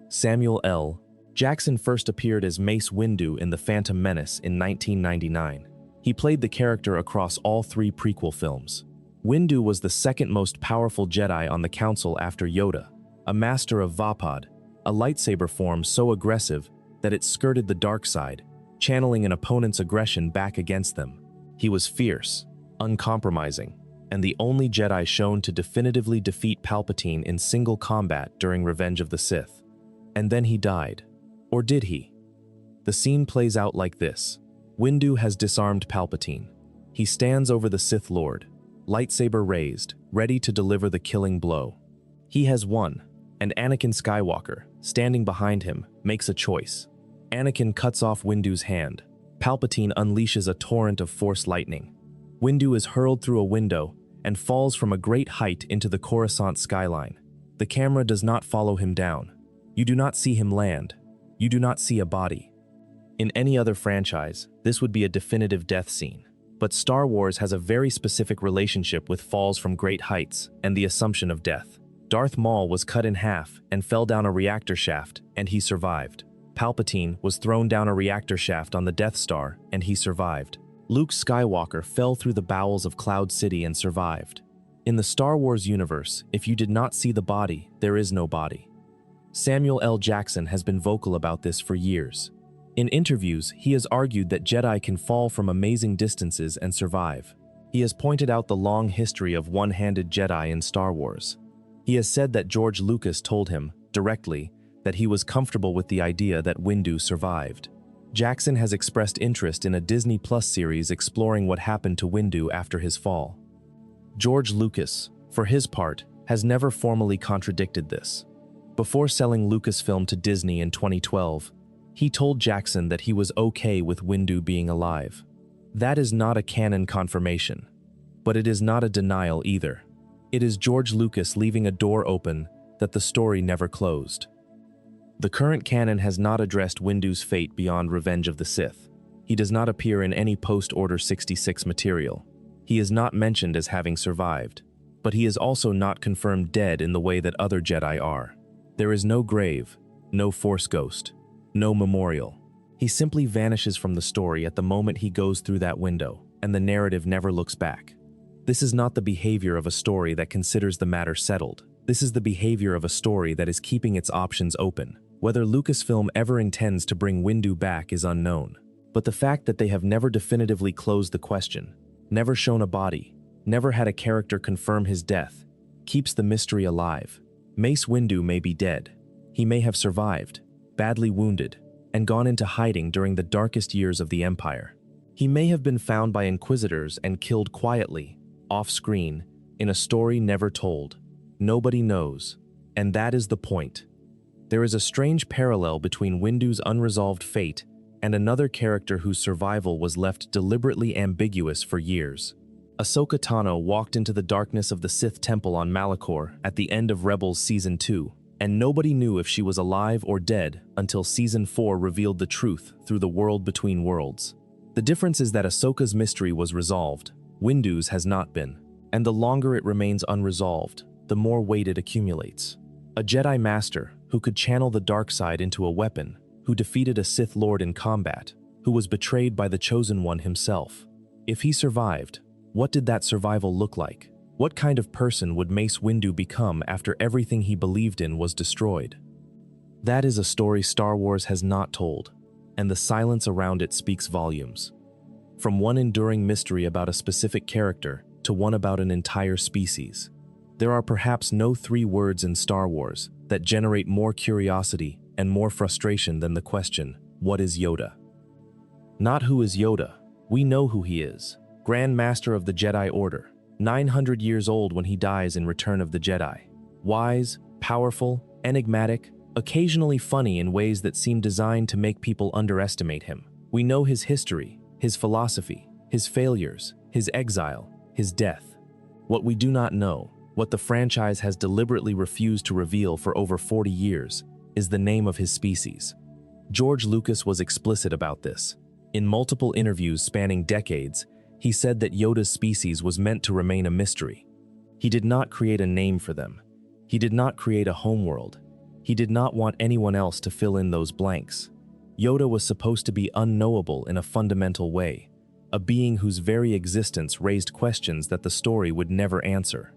Samuel L. Jackson first appeared as Mace Windu in The Phantom Menace in 1999. He played the character across all 3 prequel films. Windu was the second most powerful Jedi on the Council after Yoda, a master of Vapad, a lightsaber form so aggressive that it skirted the dark side, channeling an opponent's aggression back against them. He was fierce, uncompromising, and the only Jedi shown to definitively defeat Palpatine in single combat during Revenge of the Sith. And then he died. Or did he? The scene plays out like this. Windu has disarmed Palpatine. He stands over the Sith Lord, lightsaber raised, ready to deliver the killing blow. He has won, and Anakin Skywalker, standing behind him, makes a choice. Anakin cuts off Windu's hand. Palpatine unleashes a torrent of Force lightning. Windu is hurled through a window and falls from a great height into the Coruscant skyline. The camera does not follow him down. You do not see him land. You do not see a body. In any other franchise, this would be a definitive death scene. But Star Wars has a very specific relationship with falls from great heights and the assumption of death. Darth Maul was cut in half and fell down a reactor shaft, and he survived. Palpatine was thrown down a reactor shaft on the Death Star, and he survived. Luke Skywalker fell through the bowels of Cloud City and survived. In the Star Wars universe, if you did not see the body, there is no body. Samuel L. Jackson has been vocal about this for years. In interviews, he has argued that Jedi can fall from amazing distances and survive. He has pointed out the long history of one-handed Jedi in Star Wars. He has said that George Lucas told him, directly, that he was comfortable with the idea that Windu survived. Jackson has expressed interest in a Disney Plus series exploring what happened to Windu after his fall. George Lucas, for his part, has never formally contradicted this. Before selling Lucasfilm to Disney in 2012, he told Jackson that he was okay with Windu being alive. That is not a canon confirmation, but it is not a denial either. It is George Lucas leaving a door open that the story never closed. The current canon has not addressed Windu's fate beyond Revenge of the Sith. He does not appear in any post-Order 66 material. He is not mentioned as having survived, but he is also not confirmed dead in the way that other Jedi are. There is no grave, no Force ghost, no memorial. He simply vanishes from the story at the moment he goes through that window, and the narrative never looks back. This is not the behavior of a story that considers the matter settled. This is the behavior of a story that is keeping its options open. Whether Lucasfilm ever intends to bring Windu back is unknown, but the fact that they have never definitively closed the question, never shown a body, never had a character confirm his death, keeps the mystery alive. Mace Windu may be dead. He may have survived, badly wounded, and gone into hiding during the darkest years of the Empire. He may have been found by Inquisitors and killed quietly, off-screen, in a story never told. Nobody knows, and that is the point. There is a strange parallel between Windu's unresolved fate and another character whose survival was left deliberately ambiguous for years. Ahsoka Tano walked into the darkness of the Sith Temple on Malachor at the end of Rebels Season 2, and nobody knew if she was alive or dead until Season 4 revealed the truth through the world between worlds. The difference is that Ahsoka's mystery was resolved, Windu's has not been, and the longer it remains unresolved, the more weight it accumulates. A Jedi Master who could channel the dark side into a weapon, who defeated a Sith Lord in combat, who was betrayed by the Chosen One himself. If he survived, what did that survival look like? What kind of person would Mace Windu become after everything he believed in was destroyed? That is a story Star Wars has not told, and the silence around it speaks volumes. From one enduring mystery about a specific character to one about an entire species. There are perhaps no three words in Star Wars that generate more curiosity and more frustration than the question, what is Yoda? Not who is Yoda, we know who he is. Grand Master of the Jedi Order, 900 years old when he dies in Return of the Jedi. Wise, powerful, enigmatic, occasionally funny in ways that seem designed to make people underestimate him. We know his history, his philosophy, his failures, his exile, his death. What we do not know, what the franchise has deliberately refused to reveal for over 40 years, is the name of his species. George Lucas was explicit about this. In multiple interviews spanning decades, he said that Yoda's species was meant to remain a mystery. He did not create a name for them. He did not create a homeworld. He did not want anyone else to fill in those blanks. Yoda was supposed to be unknowable in a fundamental way, a being whose very existence raised questions that the story would never answer.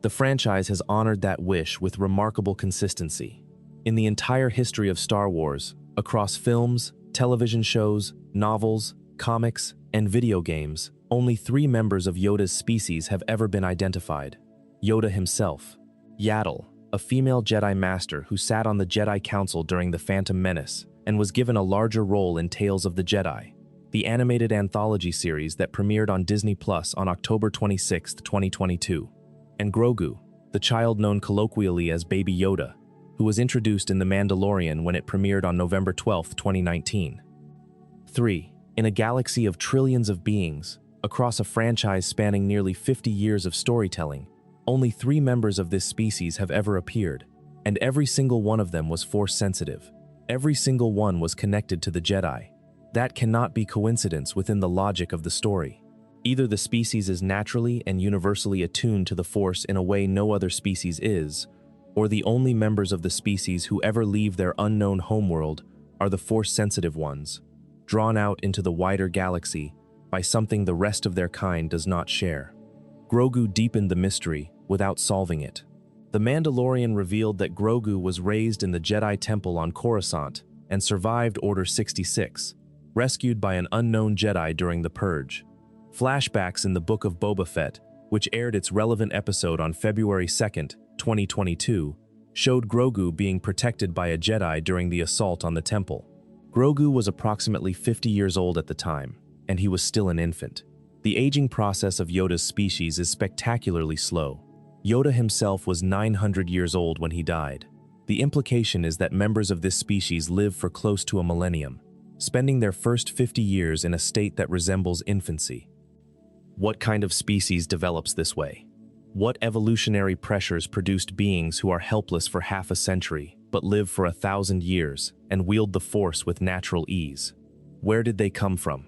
The franchise has honored that wish with remarkable consistency. In the entire history of Star Wars, across films, television shows, novels, comics, and video games, only 3 members of Yoda's species have ever been identified. Yoda himself, Yaddle, a female Jedi Master who sat on the Jedi Council during The Phantom Menace and was given a larger role in Tales of the Jedi, the animated anthology series that premiered on Disney Plus on October 26, 2022. And Grogu, the child known colloquially as Baby Yoda, who was introduced in The Mandalorian when it premiered on November 12, 2019. 3. In a galaxy of trillions of beings, across a franchise spanning nearly 50 years of storytelling, only 3 members of this species have ever appeared, and every single one of them was Force-sensitive. Every single one was connected to the Jedi. That cannot be coincidence within the logic of the story. Either the species is naturally and universally attuned to the Force in a way no other species is, or the only members of the species who ever leave their unknown homeworld are the Force-sensitive ones, drawn out into the wider galaxy by something the rest of their kind does not share. Grogu deepened the mystery without solving it. The Mandalorian revealed that Grogu was raised in the Jedi Temple on Coruscant and survived Order 66, rescued by an unknown Jedi during the Purge. Flashbacks in the Book of Boba Fett, which aired its relevant episode on February 2nd, 2022, showed Grogu being protected by a Jedi during the assault on the temple. Grogu was approximately 50 years old at the time, and he was still an infant. The aging process of Yoda's species is spectacularly slow. Yoda himself was 900 years old when he died. The implication is that members of this species live for close to a millennium, spending their first 50 years in a state that resembles infancy. What kind of species develops this way? What evolutionary pressures produced beings who are helpless for half a century, but live for 1,000 years and wield the Force with natural ease? Where did they come from?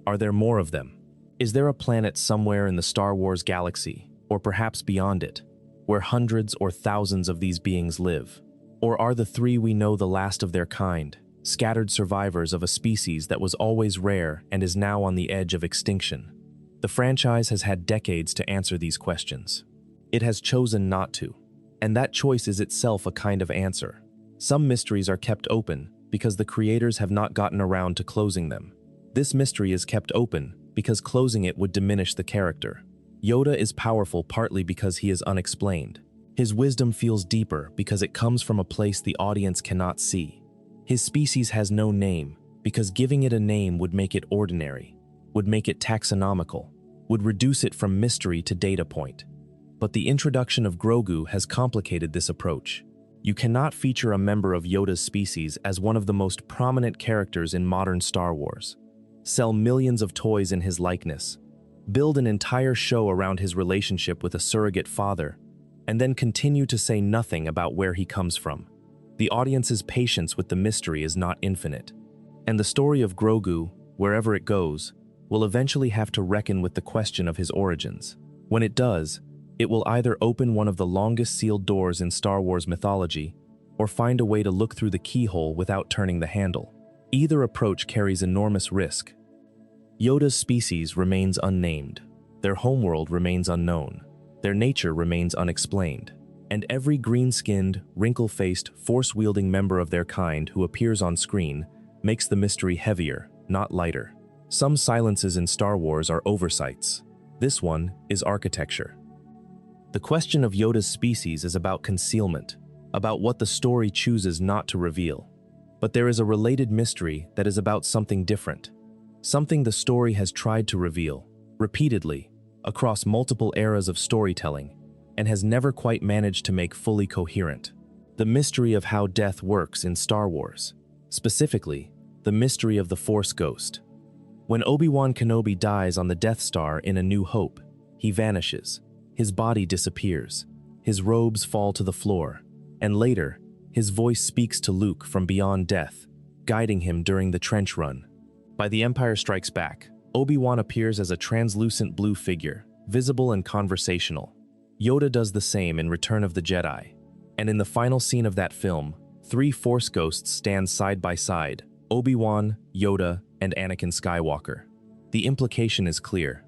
Are there more of them? Is there a planet somewhere in the Star Wars galaxy, or perhaps beyond it, where hundreds or thousands of these beings live? Or are the three we know the last of their kind, scattered survivors of a species that was always rare and is now on the edge of extinction? The franchise has had decades to answer these questions. It has chosen not to, and that choice is itself a kind of answer. Some mysteries are kept open because the creators have not gotten around to closing them. This mystery is kept open because closing it would diminish the character. Yoda is powerful partly because he is unexplained. His wisdom feels deeper because it comes from a place the audience cannot see. His species has no name because giving it a name would make it ordinary, would make it taxonomical, would reduce it from mystery to data point. But the introduction of Grogu has complicated this approach. You cannot feature a member of Yoda's species as one of the most prominent characters in modern Star Wars, sell millions of toys in his likeness, build an entire show around his relationship with a surrogate father, and then continue to say nothing about where he comes from. The audience's patience with the mystery is not infinite, and the story of Grogu, wherever it goes, will eventually have to reckon with the question of his origins. When it does, it will either open one of the longest sealed doors in Star Wars mythology, or find a way to look through the keyhole without turning the handle. Either approach carries enormous risk. Yoda's species remains unnamed, their homeworld remains unknown, their nature remains unexplained, and every green-skinned, wrinkle-faced, force-wielding member of their kind who appears on screen makes the mystery heavier, not lighter. Some silences in Star Wars are oversights. This one is architecture. The question of Yoda's species is about concealment, about what the story chooses not to reveal. But there is a related mystery that is about something different, something the story has tried to reveal, repeatedly, across multiple eras of storytelling, and has never quite managed to make fully coherent. The mystery of how death works in Star Wars, specifically, the mystery of the Force Ghost. When Obi-Wan Kenobi dies on the Death Star in A New Hope, he vanishes. His body disappears, his robes fall to the floor, and later, his voice speaks to Luke from beyond death, guiding him during the trench run. By The Empire Strikes Back, Obi-Wan appears as a translucent blue figure, visible and conversational. Yoda does the same in Return of the Jedi, and in the final scene of that film, three Force ghosts stand side by side, Obi-Wan, Yoda, and Anakin Skywalker. The implication is clear.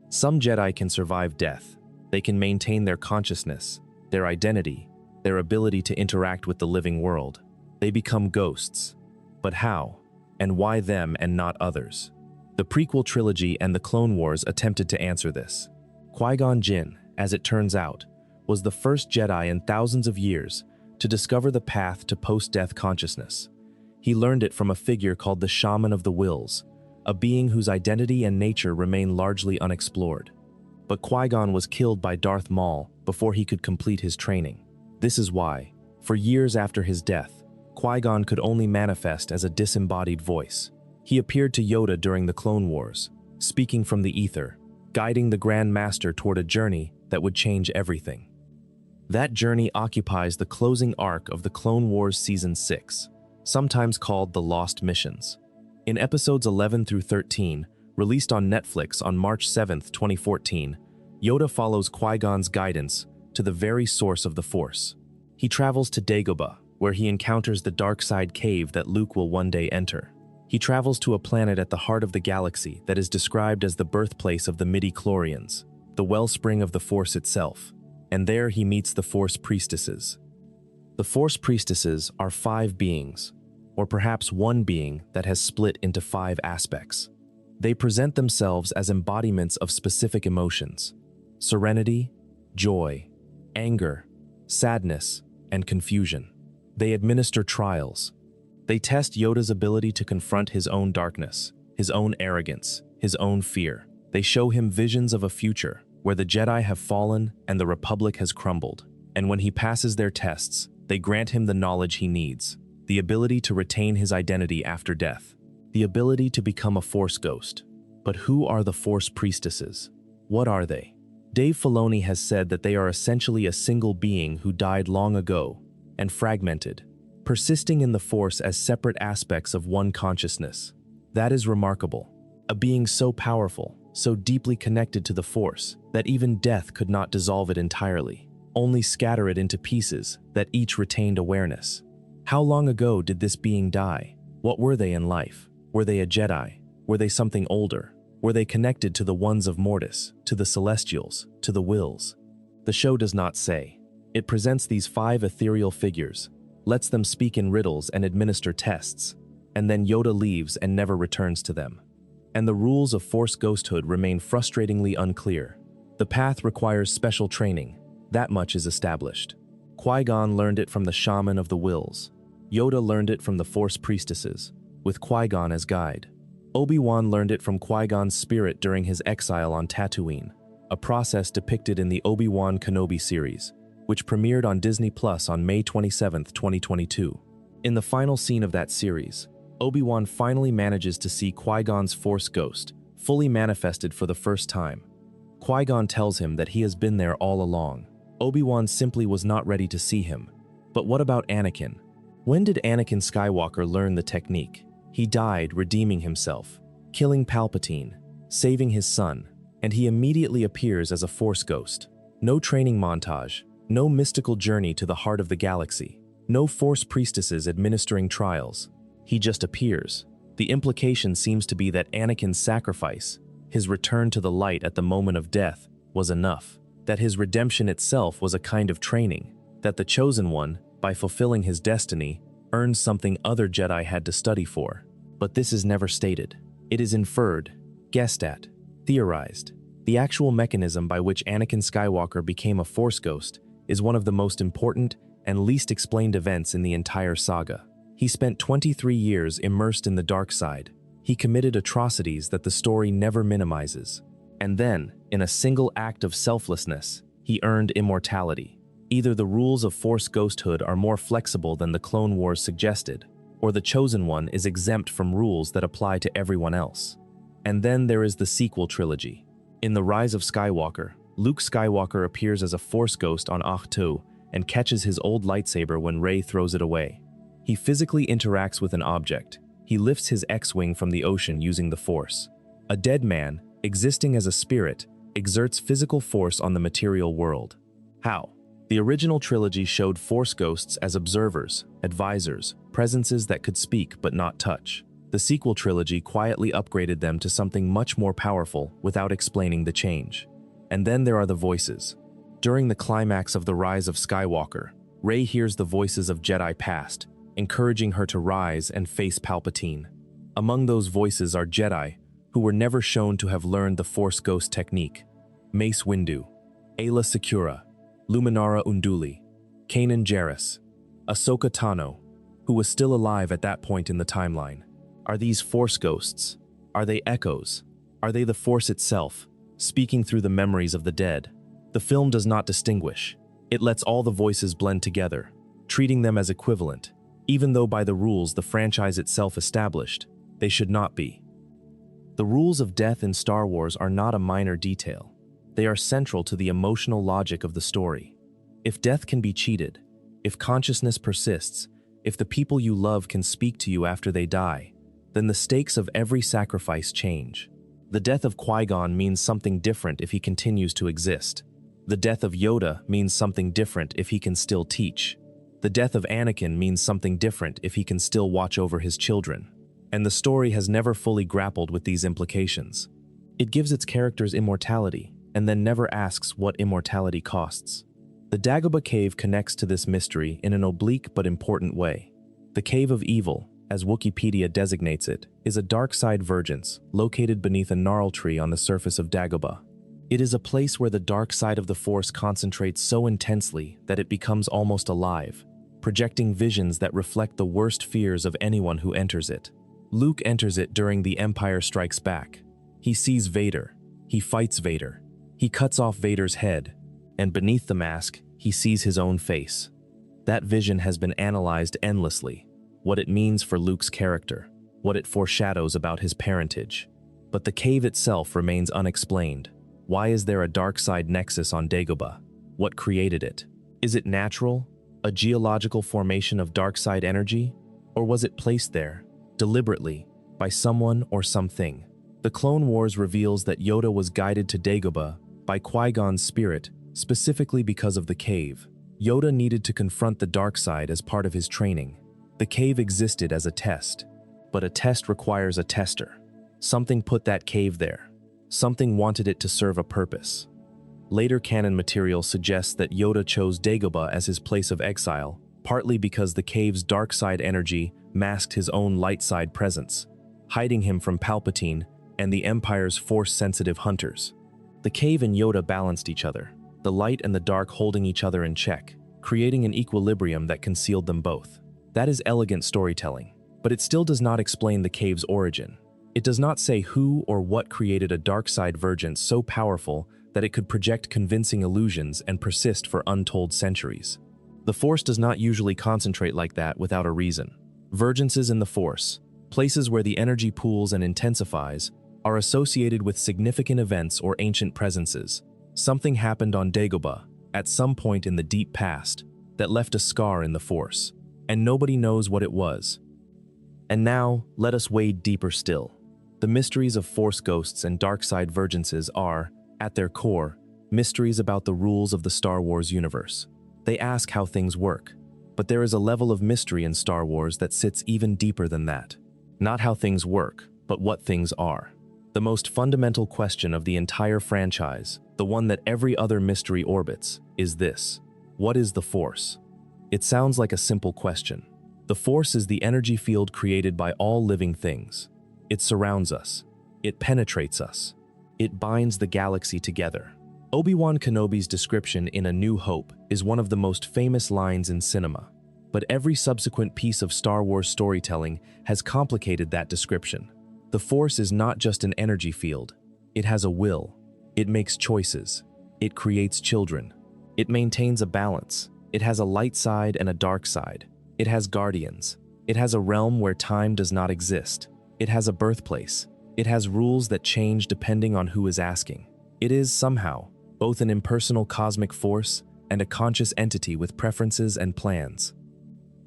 Some Jedi can survive death. They can maintain their consciousness, their identity, their ability to interact with the living world. They become ghosts. But how? And why them and not others? The prequel trilogy and the Clone Wars attempted to answer this. Qui-Gon Jinn, as it turns out, was the first Jedi in thousands of years to discover the path to post-death consciousness. He learned it from a figure called the Shaman of the Wills, a being whose identity and nature remain largely unexplored. But Qui-Gon was killed by Darth Maul before he could complete his training. This is why, for years after his death, Qui-Gon could only manifest as a disembodied voice. He appeared to Yoda during the Clone Wars, speaking from the ether, guiding the Grand Master toward a journey that would change everything. That journey occupies the closing arc of the Clone Wars Season 6, sometimes called the Lost Missions. In episodes 11 through 13, released on Netflix on March 7, 2014, Yoda follows Qui-Gon's guidance to the very source of the Force. He travels to Dagobah, where he encounters the dark side cave that Luke will one day enter. He travels to a planet at the heart of the galaxy that is described as the birthplace of the midi-chlorians, the wellspring of the Force itself, and there he meets the Force priestesses. The Force priestesses are 5 beings, or perhaps one being that has split into 5 aspects. They present themselves as embodiments of specific emotions: serenity, joy, anger, sadness, and confusion. They administer trials. They test Yoda's ability to confront his own darkness, his own arrogance, his own fear. They show him visions of a future where the Jedi have fallen and the Republic has crumbled. And when he passes their tests, they grant him the knowledge he needs, the ability to retain his identity after death, the ability to become a Force ghost. But who are the Force priestesses? What are they? Dave Filoni has said that they are essentially a single being who died long ago and fragmented, persisting in the Force as separate aspects of one consciousness. That is remarkable. A being so powerful, so deeply connected to the Force, that even death could not dissolve it entirely, only scatter it into pieces that each retained awareness. How long ago did this being die? What were they in life? Were they a Jedi? Were they something older? Were they connected to the ones of Mortis, to the Celestials, to the Wills? The show does not say. It presents these 5 ethereal figures, lets them speak in riddles and administer tests, and then Yoda leaves and never returns to them. And the rules of Force ghosthood remain frustratingly unclear. The path requires special training. That much is established. Qui-Gon learned it from the shaman of the Wills. Yoda learned it from the Force priestesses, with Qui-Gon as guide. Obi-Wan learned it from Qui-Gon's spirit during his exile on Tatooine, a process depicted in the Obi-Wan Kenobi series, which premiered on Disney Plus on May 27, 2022. In the final scene of that series, Obi-Wan finally manages to see Qui-Gon's Force ghost, fully manifested for the first time. Qui-Gon tells him that he has been there all along. Obi-Wan simply was not ready to see him. But what about Anakin? When did Anakin Skywalker learn the technique? He died redeeming himself, killing Palpatine, saving his son, and he immediately appears as a Force ghost. No training montage, no mystical journey to the heart of the galaxy, no Force priestesses administering trials. He just appears. The implication seems to be that Anakin's sacrifice, his return to the light at the moment of death, was enough, that his redemption itself was a kind of training, that the Chosen One, by fulfilling his destiny, earned something other Jedi had to study for. But this is never stated. It is inferred, guessed at, theorized. The actual mechanism by which Anakin Skywalker became a Force ghost is one of the most important and least explained events in the entire saga. He spent 23 years immersed in the dark side. He committed atrocities that the story never minimizes. And then, in a single act of selflessness, he earned immortality. Either the rules of Force ghosthood are more flexible than the Clone Wars suggested, or the Chosen One is exempt from rules that apply to everyone else. And then there is the sequel trilogy. In The Rise of Skywalker, Luke Skywalker appears as a Force ghost on Ahch-To and catches his old lightsaber when Rey throws it away. He physically interacts with an object. He lifts his X-Wing from the ocean using the Force. A dead man, existing as a spirit, exerts physical force on the material world. How? The original trilogy showed Force ghosts as observers, advisors, presences that could speak but not touch. The sequel trilogy quietly upgraded them to something much more powerful without explaining the change. And then there are the voices. During the climax of The Rise of Skywalker, Rey hears the voices of Jedi past, encouraging her to rise and face Palpatine. Among those voices are Jedi who were never shown to have learned the Force ghost technique: Mace Windu, Aayla Secura, Luminara Unduli, Kanan Jarrus, Ahsoka Tano, who was still alive at that point in the timeline. Are these Force ghosts? Are they echoes? Are they the Force itself, speaking through the memories of the dead? The film does not distinguish. It lets all the voices blend together, treating them as equivalent, even though by the rules the franchise itself established, they should not be. The rules of death in Star Wars are not a minor detail. They are central to the emotional logic of the story. If death can be cheated, if consciousness persists, if the people you love can speak to you after they die, then the stakes of every sacrifice change. The death of Qui-Gon means something different if he continues to exist. The death of Yoda means something different if he can still teach. The death of Anakin means something different if he can still watch over his children. and the story has never fully grappled with these implications. It gives its characters immortality, and then never asks what immortality costs. The Dagobah Cave connects to this mystery in an oblique but important way. The Cave of Evil, as Wikipedia designates it, is a dark side vergence located beneath a gnarl tree on the surface of Dagobah. It is a place where the dark side of the Force concentrates so intensely that it becomes almost alive, projecting visions that reflect the worst fears of anyone who enters it. Luke enters it during The Empire Strikes Back. He sees Vader. He fights Vader. He cuts off Vader's head, and beneath the mask, he sees his own face. That vision has been analyzed endlessly, what it means for Luke's character, what it foreshadows about his parentage. But the cave itself remains unexplained. Why is there a dark side nexus on Dagobah? What created it? Is it natural, a geological formation of dark side energy? Or was it placed there, deliberately, by someone or something? The Clone Wars reveals that Yoda was guided to Dagobah by Qui-Gon's spirit, specifically because of the cave. Yoda needed to confront the dark side as part of his training. The cave existed as a test, but a test requires a tester. Something put that cave there. Something wanted it to serve a purpose. Later canon material suggests that Yoda chose Dagobah as his place of exile, partly because the cave's dark side energy masked his own light side presence, hiding him from Palpatine and the Empire's Force-sensitive hunters. The cave and Yoda balanced each other, the light and the dark holding each other in check, creating an equilibrium that concealed them both. That is elegant storytelling, but it still does not explain the cave's origin. It does not say who or what created a dark side vergence so powerful that it could project convincing illusions and persist for untold centuries. The Force does not usually concentrate like that without a reason. Vergences in the Force, places where the energy pools and intensifies, are associated with significant events or ancient presences. Something happened on Dagobah, at some point in the deep past, that left a scar in the Force, and nobody knows what it was. And now, let us wade deeper still. The mysteries of Force ghosts and dark side vergences are, at their core, mysteries about the rules of the Star Wars universe. They ask how things work, but there is a level of mystery in Star Wars that sits even deeper than that. Not how things work, but what things are. The most fundamental question of the entire franchise, the one that every other mystery orbits, is this: what is the Force? It sounds like a simple question. The Force is the energy field created by all living things. It surrounds us. It penetrates us. It binds the galaxy together. Obi-Wan Kenobi's description in A New Hope is one of the most famous lines in cinema, but every subsequent piece of Star Wars storytelling has complicated that description. The Force is not just an energy field. It has a will. It makes choices. It creates children. It maintains a balance. It has a light side and a dark side. It has guardians. It has a realm where time does not exist. It has a birthplace. It has rules that change depending on who is asking. It is, somehow, both an impersonal cosmic force and a conscious entity with preferences and plans.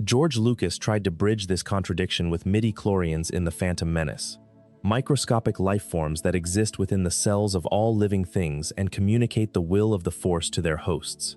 George Lucas tried to bridge this contradiction with midi-chlorians in The Phantom Menace, microscopic life forms that exist within the cells of all living things and communicate the will of the Force to their hosts.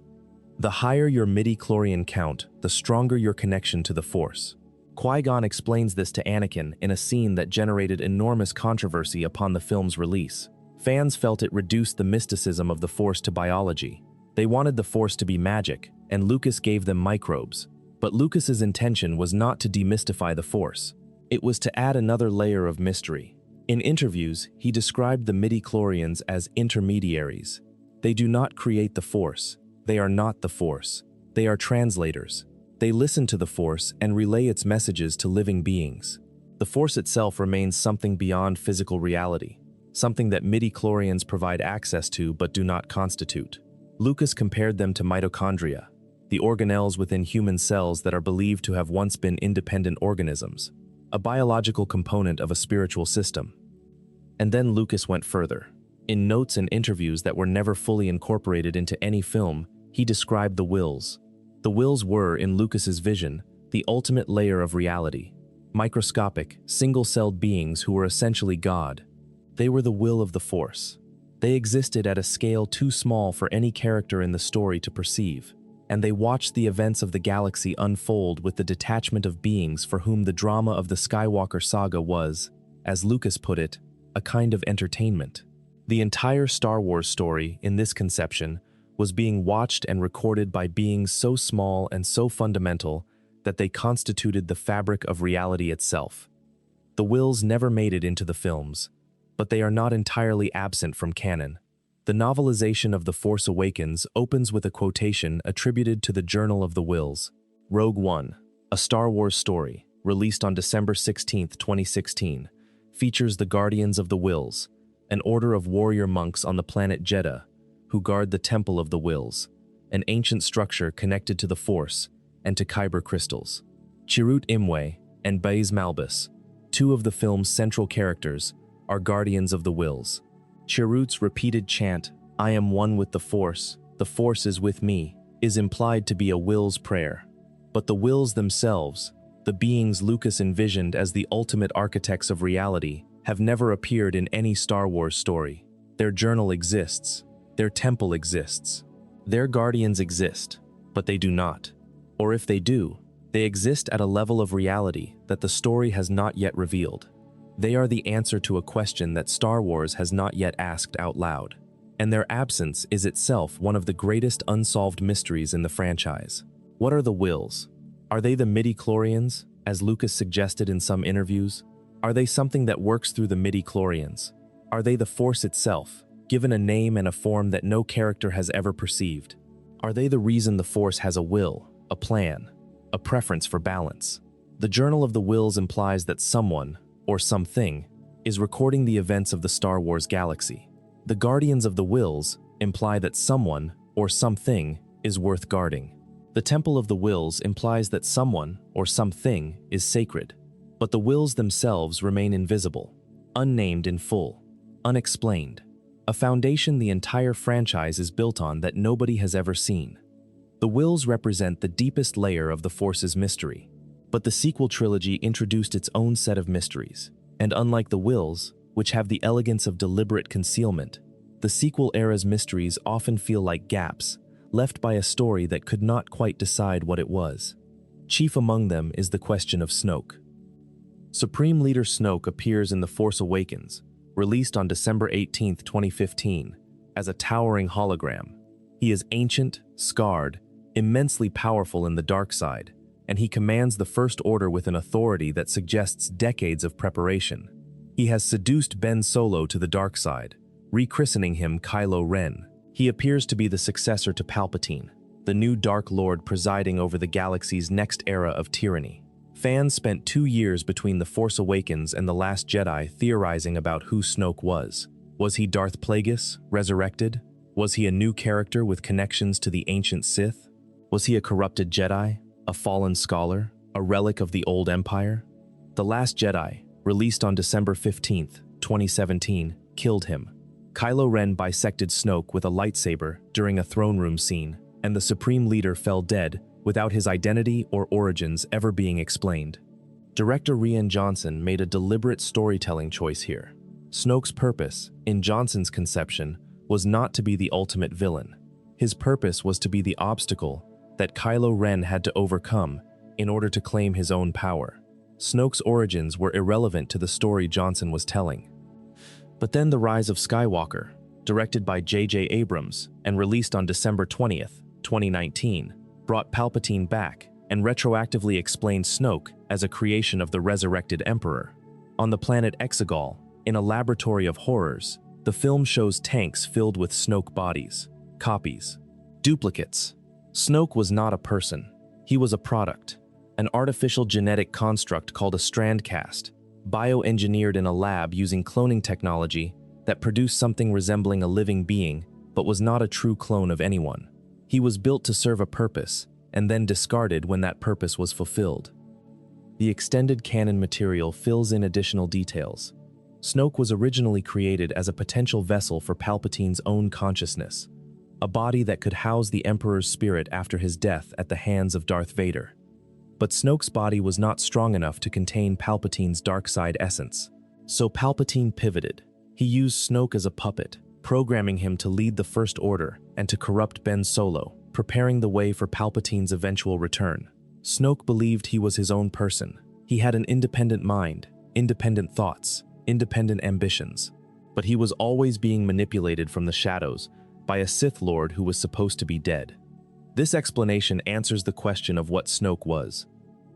The higher your midi-chlorian count, the stronger your connection to the Force. Qui-Gon explains this to Anakin in a scene that generated enormous controversy upon the film's release. Fans felt it reduced the mysticism of the Force to biology. They wanted the Force to be magic, and Lucas gave them microbes. But Lucas's intention was not to demystify the Force. It was to add another layer of mystery. In interviews, he described the midi-chlorians as intermediaries. They do not create the Force. They are not the Force. They are translators. They listen to the Force and relay its messages to living beings. The Force itself remains something beyond physical reality, something that midi-chlorians provide access to but do not constitute. Lucas compared them to mitochondria, the organelles within human cells that are believed to have once been independent organisms, a biological component of a spiritual system. And then Lucas went further. In notes and interviews that were never fully incorporated into any film, he described the wills. The wills were, in Lucas's vision, the ultimate layer of reality. Microscopic, single-celled beings who were essentially God. They were the will of the Force. They existed at a scale too small for any character in the story to perceive. and they watched the events of the galaxy unfold with the detachment of beings for whom the drama of the Skywalker saga was, as Lucas put it, a kind of entertainment. The entire Star Wars story, in this conception, was being watched and recorded by beings so small and so fundamental that they constituted the fabric of reality itself. The Whills never made it into the films, but they are not entirely absent from canon. The novelization of The Force Awakens opens with a quotation attributed to the Journal of the Whills. Rogue One, a Star Wars story, released on December 16, 2016, features the Guardians of the Whills, an order of warrior monks on the planet Jedha, who guard the Temple of the Whills, an ancient structure connected to the Force and to Kyber crystals. Chirrut Imwe and Baze Malbus, two of the film's central characters, are guardians of the Whills. Chirrut's repeated chant, "I am one with the Force is with me," is implied to be a Whill's prayer. But the Whills themselves, the beings Lucas envisioned as the ultimate architects of reality, have never appeared in any Star Wars story. Their journal exists. Their temple exists. Their guardians exist, but they do not. Or if they do, they exist at a level of reality that the story has not yet revealed. They are the answer to a question that Star Wars has not yet asked out loud. And their absence is itself one of the greatest unsolved mysteries in the franchise. What are the Whills? Are they the midi-chlorians, as Lucas suggested in some interviews? Are they something that works through the midi-chlorians? Are they the Force itself, given a name and a form that no character has ever perceived? Are they the reason the Force has a will, a plan, a preference for balance? The Journal of the Whills implies that someone, or something, is recording the events of the Star Wars galaxy. The Guardians of the Whills imply that someone, or something, is worth guarding. The Temple of the Whills implies that someone, or something, is sacred. But the Whills themselves remain invisible, unnamed in full, unexplained. A foundation the entire franchise is built on that nobody has ever seen. The Whills represent the deepest layer of the Force's mystery. But the sequel trilogy introduced its own set of mysteries. And unlike the Whills, which have the elegance of deliberate concealment, the sequel era's mysteries often feel like gaps, left by a story that could not quite decide what it was. Chief among them is the question of Snoke. Supreme Leader Snoke appears in The Force Awakens, released on December 18, 2015, as a towering hologram. He is ancient, scarred, immensely powerful in the dark side, and he commands the First Order with an authority that suggests decades of preparation. He has seduced Ben Solo to the dark side, rechristening him Kylo Ren. He appears to be the successor to Palpatine, the new Dark Lord presiding over the galaxy's next era of tyranny. Fans spent 2 years between The Force Awakens and The Last Jedi theorizing about who Snoke was. Was he Darth Plagueis, resurrected? Was he a new character with connections to the ancient Sith? Was he a corrupted Jedi, a fallen scholar, a relic of the old Empire? The Last Jedi, released on December 15, 2017, killed him. Kylo Ren bisected Snoke with a lightsaber during a throne room scene, and the Supreme Leader fell dead without his identity or origins ever being explained. Director Rian Johnson made a deliberate storytelling choice here. Snoke's purpose, in Johnson's conception, was not to be the ultimate villain. His purpose was to be the obstacle that Kylo Ren had to overcome in order to claim his own power. Snoke's origins were irrelevant to the story Johnson was telling. But then The Rise of Skywalker, directed by J.J. Abrams and released on December 20, 2019, brought Palpatine back and retroactively explained Snoke as a creation of the resurrected Emperor. On the planet Exegol, in a laboratory of horrors, the film shows tanks filled with Snoke bodies, copies, duplicates. Snoke was not a person. He was a product, an artificial genetic construct called a strandcast, bioengineered in a lab using cloning technology that produced something resembling a living being but was not a true clone of anyone. He was built to serve a purpose, and then discarded when that purpose was fulfilled. The extended canon material fills in additional details. Snoke was originally created as a potential vessel for Palpatine's own consciousness, a body that could house the Emperor's spirit after his death at the hands of Darth Vader. But Snoke's body was not strong enough to contain Palpatine's dark side essence. So Palpatine pivoted. He used Snoke as a puppet, programming him to lead the First Order and to corrupt Ben Solo, preparing the way for Palpatine's eventual return. Snoke believed he was his own person. He had an independent mind, independent thoughts, independent ambitions. But he was always being manipulated from the shadows by a Sith Lord who was supposed to be dead. This explanation answers the question of what Snoke was,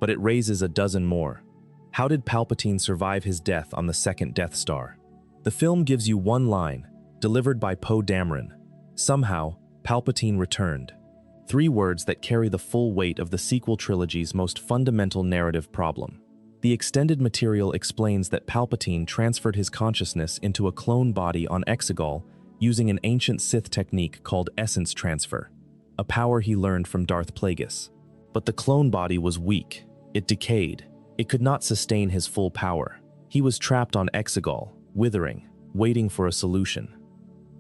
but it raises a dozen more. How did Palpatine survive his death on the second Death Star? The film gives you one line, delivered by Poe Dameron. Somehow, Palpatine returned. 3 words that carry the full weight of the sequel trilogy's most fundamental narrative problem. The extended material explains that Palpatine transferred his consciousness into a clone body on Exegol using an ancient Sith technique called essence transfer, a power he learned from Darth Plagueis. But the clone body was weak. It decayed. It could not sustain his full power. He was trapped on Exegol, withering, waiting for a solution.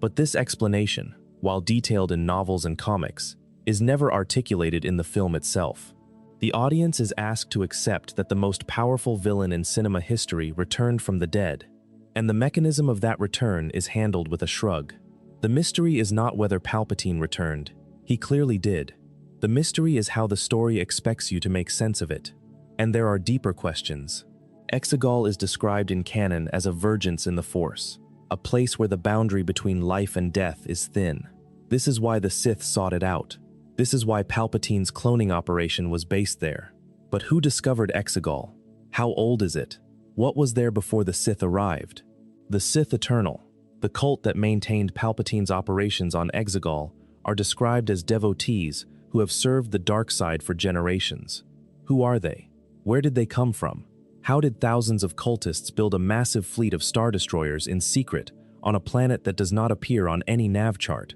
But this explanation, while detailed in novels and comics, is never articulated in the film itself. The audience is asked to accept that the most powerful villain in cinema history returned from the dead, and the mechanism of that return is handled with a shrug. The mystery is not whether Palpatine returned. He clearly did. The mystery is how the story expects you to make sense of it. And there are deeper questions. Exegol is described in canon as a vergence in the Force, a place where the boundary between life and death is thin. This is why the Sith sought it out. This is why Palpatine's cloning operation was based there. But who discovered Exegol? How old is it? What was there before the Sith arrived? The Sith Eternal, the cult that maintained Palpatine's operations on Exegol, are described as devotees who have served the dark side for generations. Who are they? Where did they come from? How did thousands of cultists build a massive fleet of Star Destroyers in secret on a planet that does not appear on any nav chart?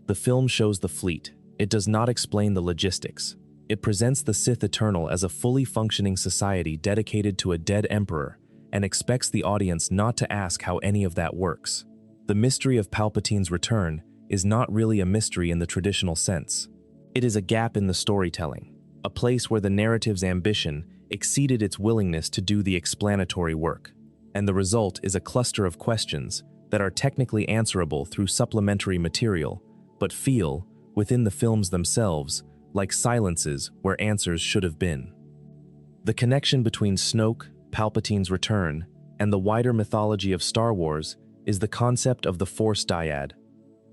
The film shows the fleet. It does not explain the logistics. It presents the Sith Eternal as a fully functioning society dedicated to a dead emperor and expects the audience not to ask how any of that works. The mystery of Palpatine's return is not really a mystery in the traditional sense. It is a gap in the storytelling, a place where the narrative's ambition exceeded its willingness to do the explanatory work, and the result is a cluster of questions that are technically answerable through supplementary material, but feel, within the films themselves, like silences where answers should have been. The connection between Snoke, Palpatine's return, and the wider mythology of Star Wars is the concept of the Force Dyad.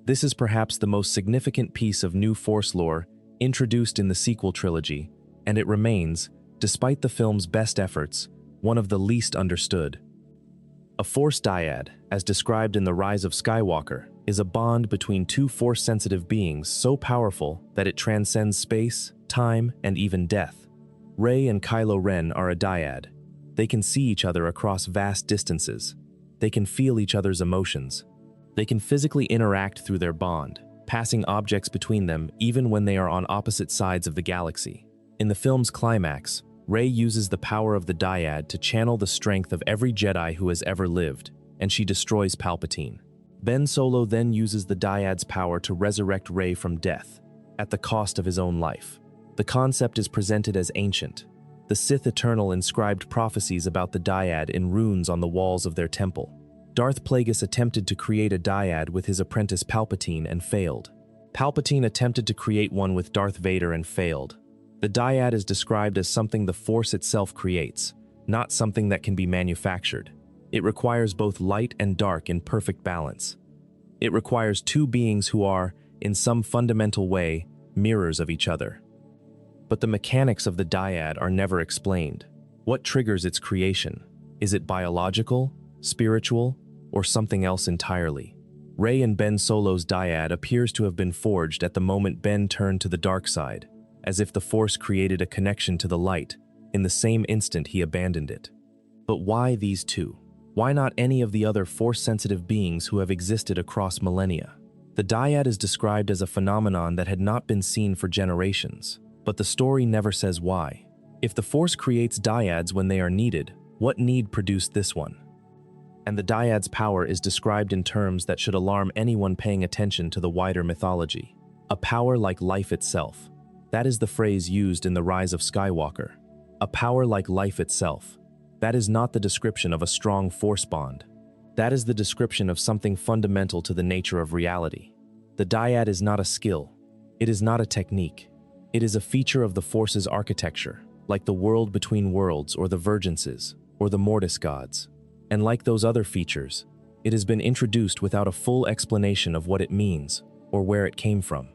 This is perhaps the most significant piece of new Force lore introduced in the sequel trilogy, and it remains, despite the film's best efforts, one of the least understood. A Force Dyad, as described in The Rise of Skywalker, is a bond between 2 Force-sensitive beings so powerful that it transcends space, time, and even death. Rey and Kylo Ren are a dyad. They can see each other across vast distances. They can feel each other's emotions. They can physically interact through their bond, passing objects between them even when they are on opposite sides of the galaxy. In the film's climax, Rey uses the power of the dyad to channel the strength of every Jedi who has ever lived, and she destroys Palpatine. Ben Solo then uses the dyad's power to resurrect Rey from death, at the cost of his own life. The concept is presented as ancient. The Sith Eternal inscribed prophecies about the dyad in runes on the walls of their temple. Darth Plagueis attempted to create a dyad with his apprentice Palpatine and failed. Palpatine attempted to create one with Darth Vader and failed. The dyad is described as something the Force itself creates, not something that can be manufactured. It requires both light and dark in perfect balance. It requires 2 beings who are, in some fundamental way, mirrors of each other. But the mechanics of the dyad are never explained. What triggers its creation? Is it biological, spiritual, or something else entirely? Rey and Ben Solo's dyad appears to have been forged at the moment Ben turned to the dark side, as if the Force created a connection to the light, in the same instant he abandoned it. But why these 2? Why not any of the other Force-sensitive beings who have existed across millennia? The dyad is described as a phenomenon that had not been seen for generations, but the story never says why. If the Force creates dyads when they are needed, what need produced this one? And the dyad's power is described in terms that should alarm anyone paying attention to the wider mythology. A power like life itself. That is the phrase used in The Rise of Skywalker. A power like life itself. That is not the description of a strong Force bond. That is the description of something fundamental to the nature of reality. The dyad is not a skill. It is not a technique. It is a feature of the Force's architecture, like the world between worlds or the Vergences, or the Mortis gods. And like those other features, it has been introduced without a full explanation of what it means or where it came from.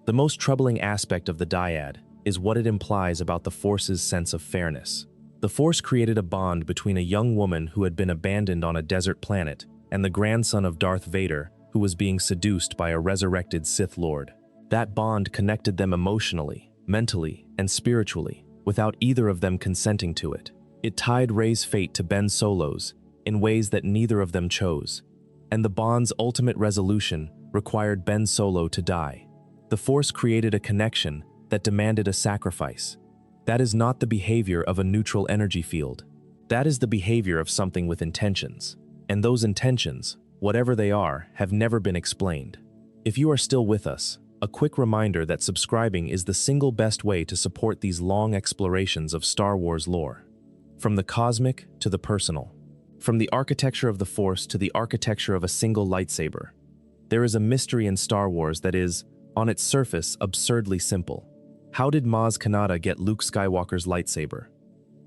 The most troubling aspect of the Dyad is what it implies about the Force's sense of fairness. The Force created a bond between a young woman who had been abandoned on a desert planet and the grandson of Darth Vader, who was being seduced by a resurrected Sith Lord. That bond connected them emotionally, mentally, and spiritually, without either of them consenting to it. It tied Rey's fate to Ben Solo's in ways that neither of them chose, and the bond's ultimate resolution required Ben Solo to die. The Force created a connection that demanded a sacrifice. That is not the behavior of a neutral energy field. That is the behavior of something with intentions. And those intentions, whatever they are, have never been explained. If you are still with us, a quick reminder that subscribing is the single best way to support these long explorations of Star Wars lore. From the cosmic to the personal. From the architecture of the Force to the architecture of a single lightsaber. There is a mystery in Star Wars that is, on its surface, absurdly simple. How did Maz Kanata get Luke Skywalker's lightsaber?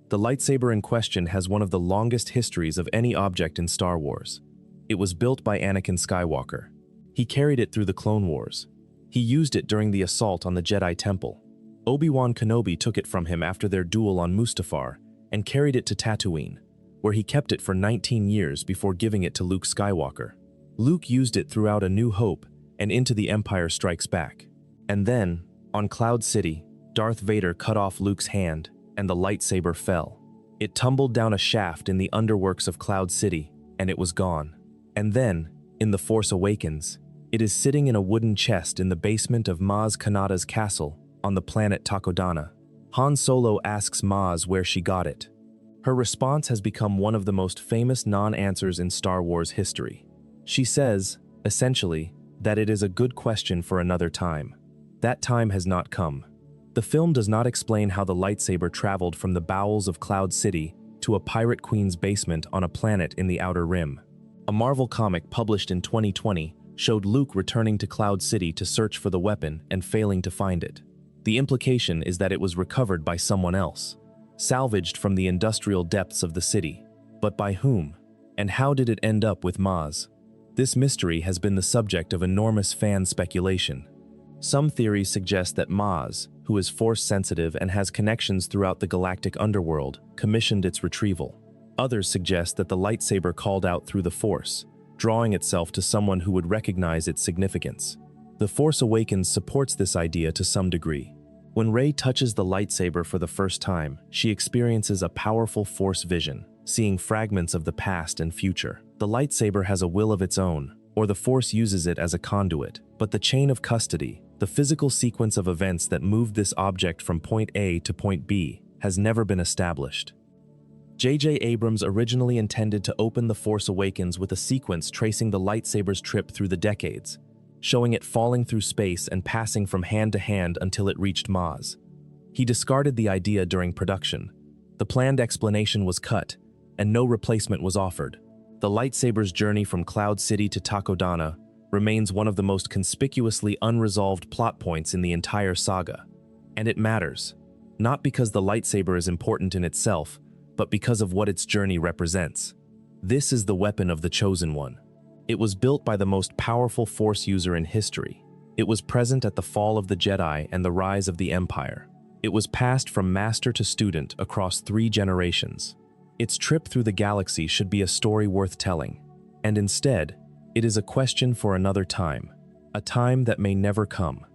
The lightsaber in question has one of the longest histories of any object in Star Wars. It was built by Anakin Skywalker. He carried it through the Clone Wars. He used it during the assault on the Jedi Temple. Obi-Wan Kenobi took it from him after their duel on Mustafar and carried it to Tatooine, where he kept it for 19 years before giving it to Luke Skywalker. Luke used it throughout A New Hope and into The Empire Strikes Back. And then, on Cloud City, Darth Vader cut off Luke's hand, and the lightsaber fell. It tumbled down a shaft in the underworks of Cloud City, and it was gone. And then, in The Force Awakens, it is sitting in a wooden chest in the basement of Maz Kanata's castle on the planet Takodana. Han Solo asks Maz where she got it. Her response has become one of the most famous non-answers in Star Wars history. She says, essentially, that it is a good question for another time. That time has not come. The film does not explain how the lightsaber traveled from the bowels of Cloud City to a pirate queen's basement on a planet in the Outer Rim. A Marvel comic published in 2020 showed Luke returning to Cloud City to search for the weapon and failing to find it. The implication is that it was recovered by someone else, salvaged from the industrial depths of the city. But by whom? And how did it end up with Maz? This mystery has been the subject of enormous fan speculation. Some theories suggest that Maz, who is Force-sensitive and has connections throughout the galactic underworld, commissioned its retrieval. Others suggest that the lightsaber called out through the Force, drawing itself to someone who would recognize its significance. The Force Awakens supports this idea to some degree. When Rey touches the lightsaber for the first time, she experiences a powerful Force vision, seeing fragments of the past and future. The lightsaber has a will of its own, or the Force uses it as a conduit, but the chain of custody, the physical sequence of events that moved this object from point A to point B, has never been established. J.J. Abrams originally intended to open The Force Awakens with a sequence tracing the lightsaber's trip through the decades, showing it falling through space and passing from hand to hand until it reached Maz. He discarded the idea during production. The planned explanation was cut, and no replacement was offered. The lightsaber's journey from Cloud City to Takodana remains one of the most conspicuously unresolved plot points in the entire saga. And it matters, not because the lightsaber is important in itself, but because of what its journey represents. This is the weapon of the Chosen One. It was built by the most powerful Force user in history. It was present at the fall of the Jedi and the rise of the Empire. It was passed from master to student across 3 generations. Its trip through the galaxy should be a story worth telling. And instead, it is a question for another time, a time that may never come.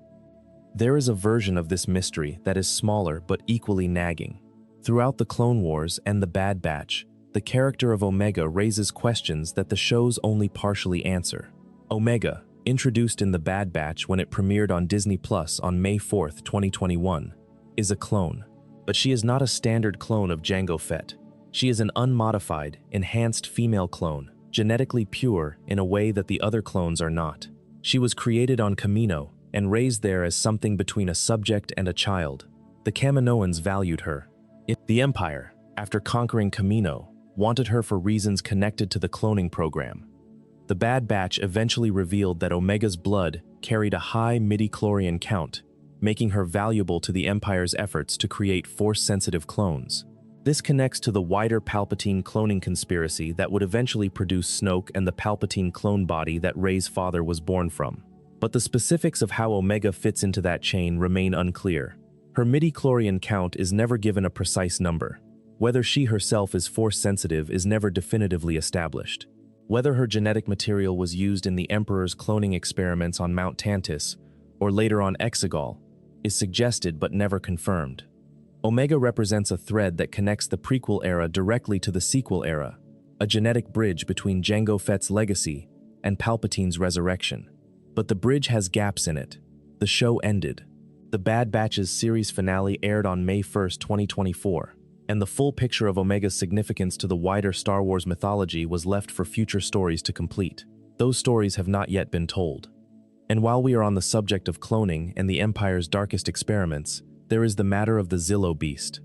There is a version of this mystery that is smaller but equally nagging. Throughout the Clone Wars and the Bad Batch, the character of Omega raises questions that the shows only partially answer. Omega, introduced in the Bad Batch when it premiered on Disney Plus on May 4, 2021, is a clone. But she is not a standard clone of Jango Fett. She is an unmodified, enhanced female clone, genetically pure in a way that the other clones are not. She was created on Kamino and raised there as something between a subject and a child. The Kaminoans valued her. The Empire, after conquering Kamino, wanted her for reasons connected to the cloning program. The Bad Batch eventually revealed that Omega's blood carried a high midi-chlorian count, making her valuable to the Empire's efforts to create Force-sensitive clones. This connects to the wider Palpatine cloning conspiracy that would eventually produce Snoke and the Palpatine clone body that Rey's father was born from. But the specifics of how Omega fits into that chain remain unclear. Her midi-chlorian count is never given a precise number. Whether she herself is Force-sensitive is never definitively established. Whether her genetic material was used in the Emperor's cloning experiments on Mount Tantiss or later on Exegol is suggested but never confirmed. Omega represents a thread that connects the prequel era directly to the sequel era, a genetic bridge between Jango Fett's legacy and Palpatine's resurrection. But the bridge has gaps in it. The show ended. The Bad Batch's series finale aired on May 1, 2024, and the full picture of Omega's significance to the wider Star Wars mythology was left for future stories to complete. Those stories have not yet been told. And while we are on the subject of cloning and the Empire's darkest experiments, there is the matter of the Zillo Beast.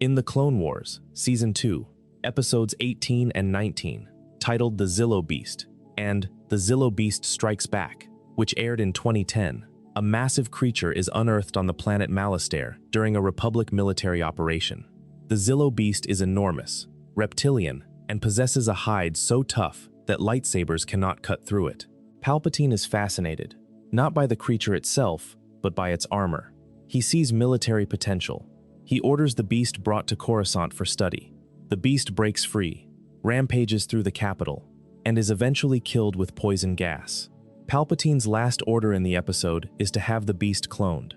In the Clone Wars, Season 2, Episodes 18 and 19, titled The Zillo Beast and The Zillo Beast Strikes Back, which aired in 2010, a massive creature is unearthed on the planet Malastare during a Republic military operation. The Zillo Beast is enormous, reptilian, and possesses a hide so tough that lightsabers cannot cut through it. Palpatine is fascinated, not by the creature itself, but by its armor. He sees military potential. He orders the beast brought to Coruscant for study. The beast breaks free, rampages through the capital, and is eventually killed with poison gas. Palpatine's last order in the episode is to have the beast cloned.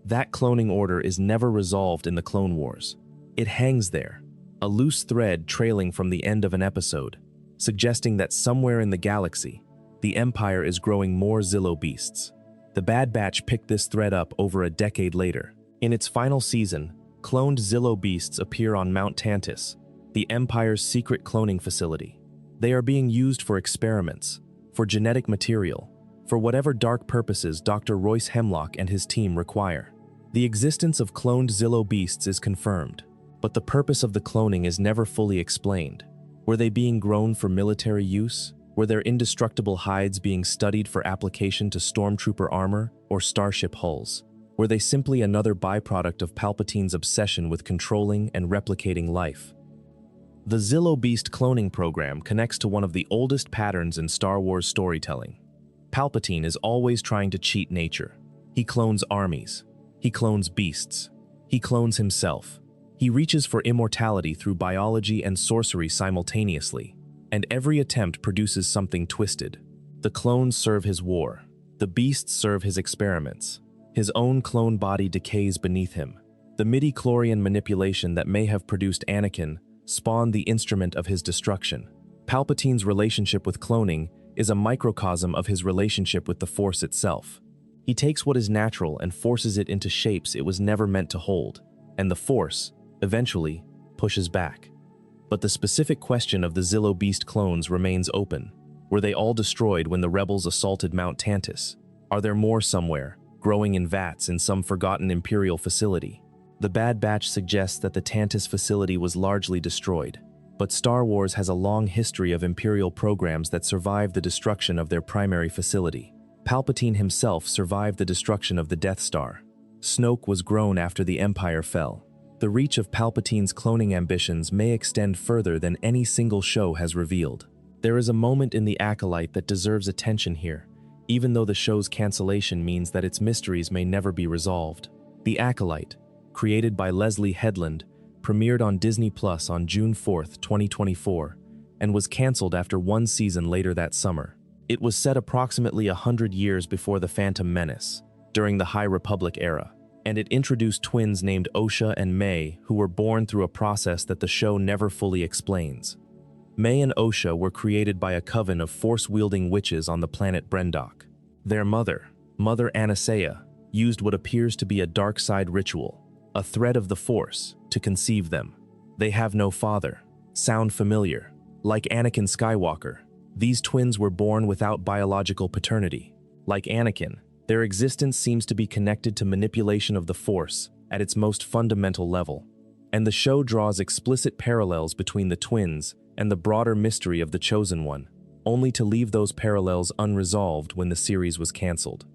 That cloning order is never resolved in the Clone Wars. It hangs there, a loose thread trailing from the end of an episode, suggesting that somewhere in the galaxy, the Empire is growing more Zillo beasts. The Bad Batch picked this thread up over a decade later. In its final season, cloned Zillo beasts appear on Mount Tantiss, the Empire's secret cloning facility. They are being used for experiments, for genetic material, for whatever dark purposes Dr. Royce Hemlock and his team require. The existence of cloned Zillo beasts is confirmed, but the purpose of the cloning is never fully explained. Were they being grown for military use? Were their indestructible hides being studied for application to stormtrooper armor or starship hulls? Were they simply another byproduct of Palpatine's obsession with controlling and replicating life? The Zillo Beast cloning program connects to one of the oldest patterns in Star Wars storytelling. Palpatine is always trying to cheat nature. He clones armies. He clones beasts. He clones himself. He reaches for immortality through biology and sorcery simultaneously, and every attempt produces something twisted. The clones serve his war. The beasts serve his experiments. His own clone body decays beneath him. The midi-chlorian manipulation that may have produced Anakin spawned the instrument of his destruction. Palpatine's relationship with cloning is a microcosm of his relationship with the Force itself. He takes what is natural and forces it into shapes it was never meant to hold, and the Force, eventually, pushes back. But the specific question of the Zillo Beast clones remains open. Were they all destroyed when the rebels assaulted Mount Tantiss? Are there more somewhere, growing in vats in some forgotten Imperial facility? The Bad Batch suggests that the Tantiss facility was largely destroyed, but Star Wars has a long history of Imperial programs that survived the destruction of their primary facility. Palpatine himself survived the destruction of the Death Star. Snoke was grown after the Empire fell. The reach of Palpatine's cloning ambitions may extend further than any single show has revealed. There is a moment in The Acolyte that deserves attention here, even though the show's cancellation means that its mysteries may never be resolved. The Acolyte, created by Leslie Headland, premiered on Disney Plus on June 4, 2024, and was cancelled after one season later that summer. It was set approximately 100 years before The Phantom Menace, during the High Republic era, and it introduced twins named Osha and May who were born through a process that the show never fully explains. May and Osha were created by a coven of Force-wielding witches on the planet Brendok. Their mother, Mother Anastasia, used what appears to be a dark side ritual, a thread of the Force, to conceive them. They have no father. Sound familiar? Like Anakin Skywalker, these twins were born without biological paternity. Like Anakin, their existence seems to be connected to manipulation of the Force at its most fundamental level, and the show draws explicit parallels between the twins and the broader mystery of the Chosen One, only to leave those parallels unresolved when the series was cancelled.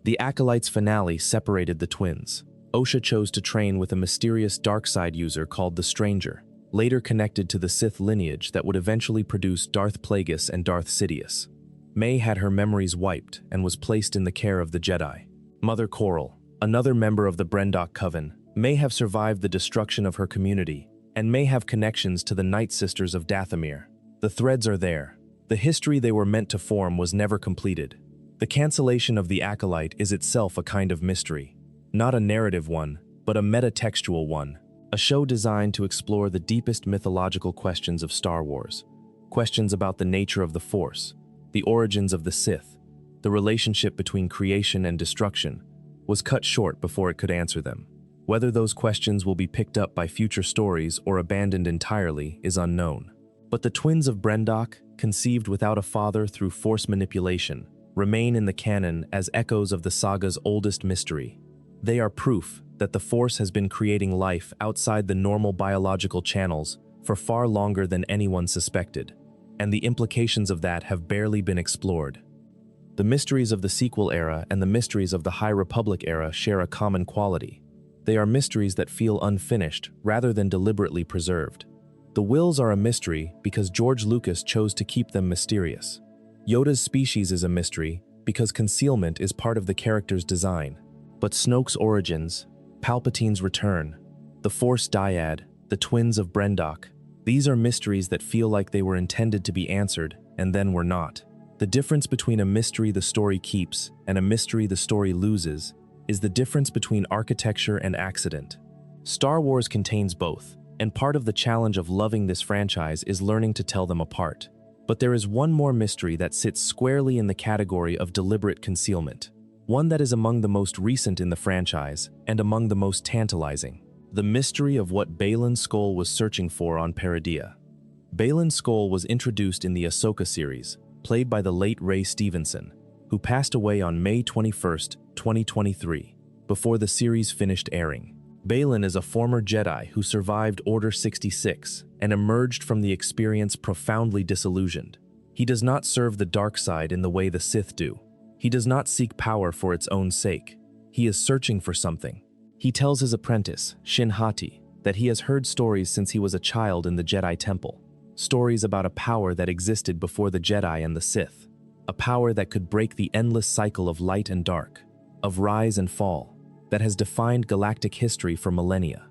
The Acolyte's finale separated the twins. Osha chose to train with a mysterious dark side user called the Stranger, later connected to the Sith lineage that would eventually produce Darth Plagueis and Darth Sidious. May had her memories wiped and was placed in the care of the Jedi. Mother Coral, another member of the Brendok Coven, may have survived the destruction of her community and may have connections to the Nightsisters of Dathomir. The threads are there. The history they were meant to form was never completed. The cancellation of the Acolyte is itself a kind of mystery. Not a narrative one, but a metatextual one. A show designed to explore the deepest mythological questions of Star Wars. Questions about the nature of the Force, the origins of the Sith, the relationship between creation and destruction, was cut short before it could answer them. Whether those questions will be picked up by future stories or abandoned entirely is unknown. But the twins of Brendok, conceived without a father through Force manipulation, remain in the canon as echoes of the saga's oldest mystery. They are proof that the Force has been creating life outside the normal biological channels for far longer than anyone suspected, and the implications of that have barely been explored. The mysteries of the sequel era and the mysteries of the High Republic era share a common quality. They are mysteries that feel unfinished rather than deliberately preserved. The Wills are a mystery because George Lucas chose to keep them mysterious. Yoda's species is a mystery because concealment is part of the character's design. But Snoke's origins, Palpatine's return, the Force Dyad, the twins of Brendok, these are mysteries that feel like they were intended to be answered and then were not. The difference between a mystery the story keeps and a mystery the story loses is the difference between architecture and accident. Star Wars contains both, and part of the challenge of loving this franchise is learning to tell them apart. But there is one more mystery that sits squarely in the category of deliberate concealment. One that is among the most recent in the franchise and among the most tantalizing. The mystery of what Baylan Skoll was searching for on Peridea. Baylan Skoll was introduced in the Ahsoka series, played by the late Ray Stevenson, who passed away on May 21, 2023, before the series finished airing. Baylan is a former Jedi who survived Order 66 and emerged from the experience profoundly disillusioned. He does not serve the dark side in the way the Sith do. He does not seek power for its own sake. He is searching for something. He tells his apprentice, Shin Hati, that he has heard stories since he was a child in the Jedi Temple. Stories about a power that existed before the Jedi and the Sith. A power that could break the endless cycle of light and dark, of rise and fall, that has defined galactic history for millennia.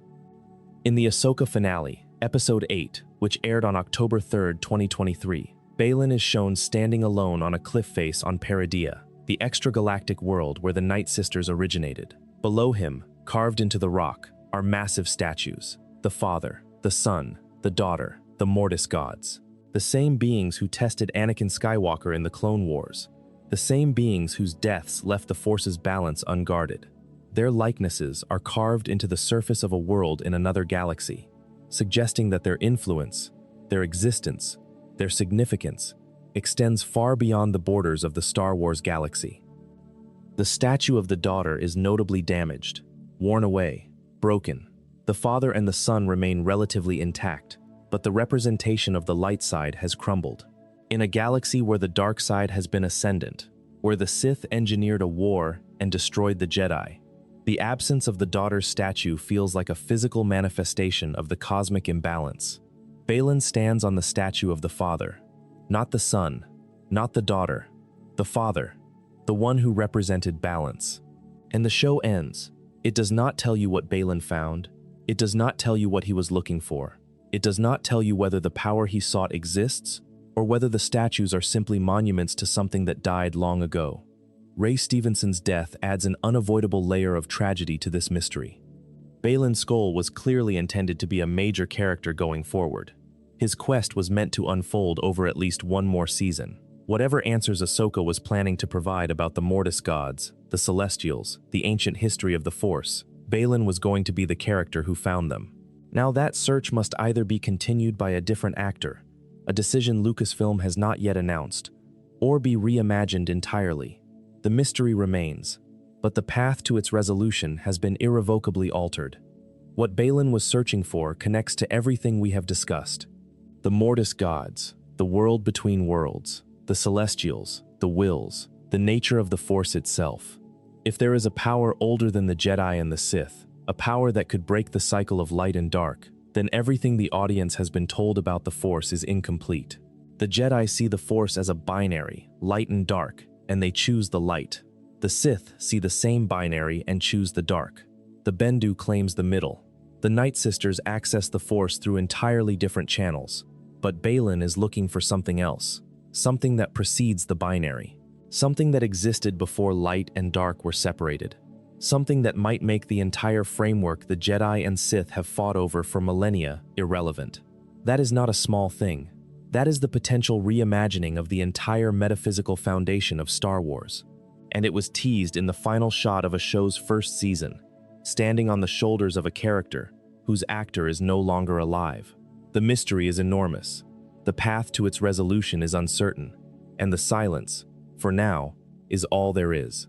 In the Ahsoka finale, Episode 8, which aired on October 3, 2023, Baylan is shown standing alone on a cliff face on Peridea, the extragalactic world where the Nightsisters originated. Below him, carved into the rock, are massive statues: the Father, the Son, the Daughter, the Mortis gods. The same beings who tested Anakin Skywalker in the Clone Wars. The same beings whose deaths left the Force's balance unguarded. Their likenesses are carved into the surface of a world in another galaxy, suggesting that their influence, their existence, their significance extends far beyond the borders of the Star Wars galaxy. The statue of the Daughter is notably damaged, worn away, broken. The Father and the Son remain relatively intact, but the representation of the light side has crumbled. In a galaxy where the dark side has been ascendant, where the Sith engineered a war and destroyed the Jedi, the absence of the Daughter's statue feels like a physical manifestation of the cosmic imbalance. Baylan stands on the statue of the Father, not the Son, not the Daughter, the Father, the one who represented balance. And the show ends. It does not tell you what Baylan found. It does not tell you what he was looking for. It does not tell you whether the power he sought exists, or whether the statues are simply monuments to something that died long ago. Ray Stevenson's death adds an unavoidable layer of tragedy to this mystery. Baylan Skoll was clearly intended to be a major character going forward. His quest was meant to unfold over at least one more season. Whatever answers Ahsoka was planning to provide about the Mortis gods, the Celestials, the ancient history of the Force, Baylan was going to be the character who found them. Now that search must either be continued by a different actor, a decision Lucasfilm has not yet announced, or be reimagined entirely. The mystery remains, but the path to its resolution has been irrevocably altered. What Baylan was searching for connects to everything we have discussed. The Mortis gods, the world between worlds, the Celestials, the Wills, the nature of the Force itself. If there is a power older than the Jedi and the Sith, a power that could break the cycle of light and dark, then everything the audience has been told about the Force is incomplete. The Jedi see the Force as a binary, light and dark, and they choose the light. The Sith see the same binary and choose the dark. The Bendu claims the middle. The Nightsisters access the Force through entirely different channels, but Baylan is looking for something else, something that precedes the binary, something that existed before light and dark were separated, something that might make the entire framework the Jedi and Sith have fought over for millennia irrelevant. That is not a small thing. That is the potential reimagining of the entire metaphysical foundation of Star Wars. And it was teased in the final shot of a show's first season, standing on the shoulders of a character whose actor is no longer alive. The mystery is enormous. The path to its resolution is uncertain, and the silence, for now, is all there is.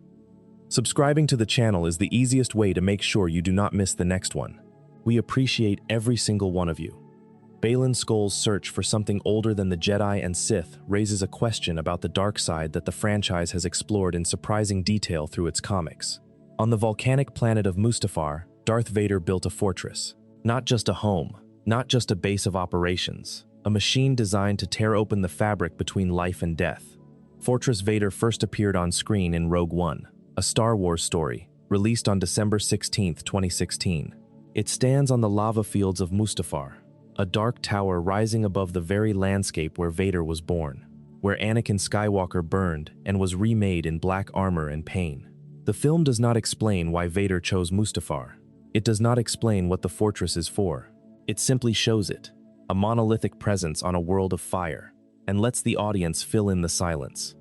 Subscribing to the channel is the easiest way to make sure you do not miss the next one. We appreciate every single one of you. Baylan Skoll's search for something older than the Jedi and Sith raises a question about the dark side that the franchise has explored in surprising detail through its comics. On the volcanic planet of Mustafar, Darth Vader built a fortress. Not just a home, not just a base of operations, a machine designed to tear open the fabric between life and death. Fortress Vader first appeared on screen in Rogue One, a Star Wars story, released on December 16, 2016. It stands on the lava fields of Mustafar, a dark tower rising above the very landscape where Vader was born, where Anakin Skywalker burned and was remade in black armor and pain. The film does not explain why Vader chose Mustafar. It does not explain what the fortress is for. It simply shows it, a monolithic presence on a world of fire, and lets the audience fill in the silence.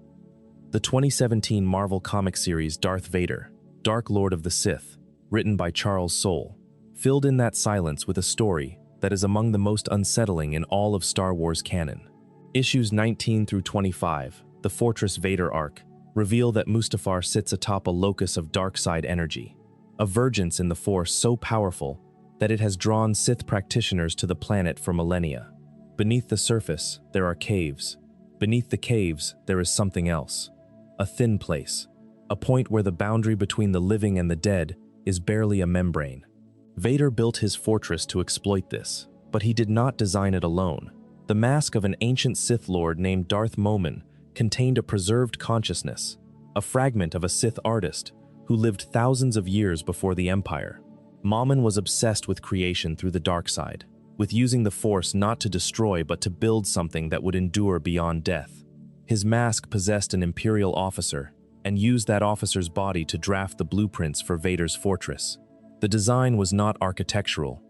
The 2017 Marvel comic series Darth Vader, Dark Lord of the Sith, written by Charles Soule, filled in that silence with a story that is among the most unsettling in all of Star Wars canon. Issues 19 through 25, the Fortress Vader arc, reveal that Mustafar sits atop a locus of dark side energy, a vergence in the Force so powerful that it has drawn Sith practitioners to the planet for millennia. Beneath the surface, there are caves. Beneath the caves, there is something else. A thin place, a point where the boundary between the living and the dead is barely a membrane. Vader built his fortress to exploit this, but he did not design it alone. The mask of an ancient Sith Lord named Darth Momin contained a preserved consciousness, a fragment of a Sith artist who lived thousands of years before the Empire. Momin was obsessed with creation through the dark side, with using the Force not to destroy but to build something that would endure beyond death. His mask possessed an Imperial officer, and used that officer's body to draft the blueprints for Vader's fortress. The design was not architectural,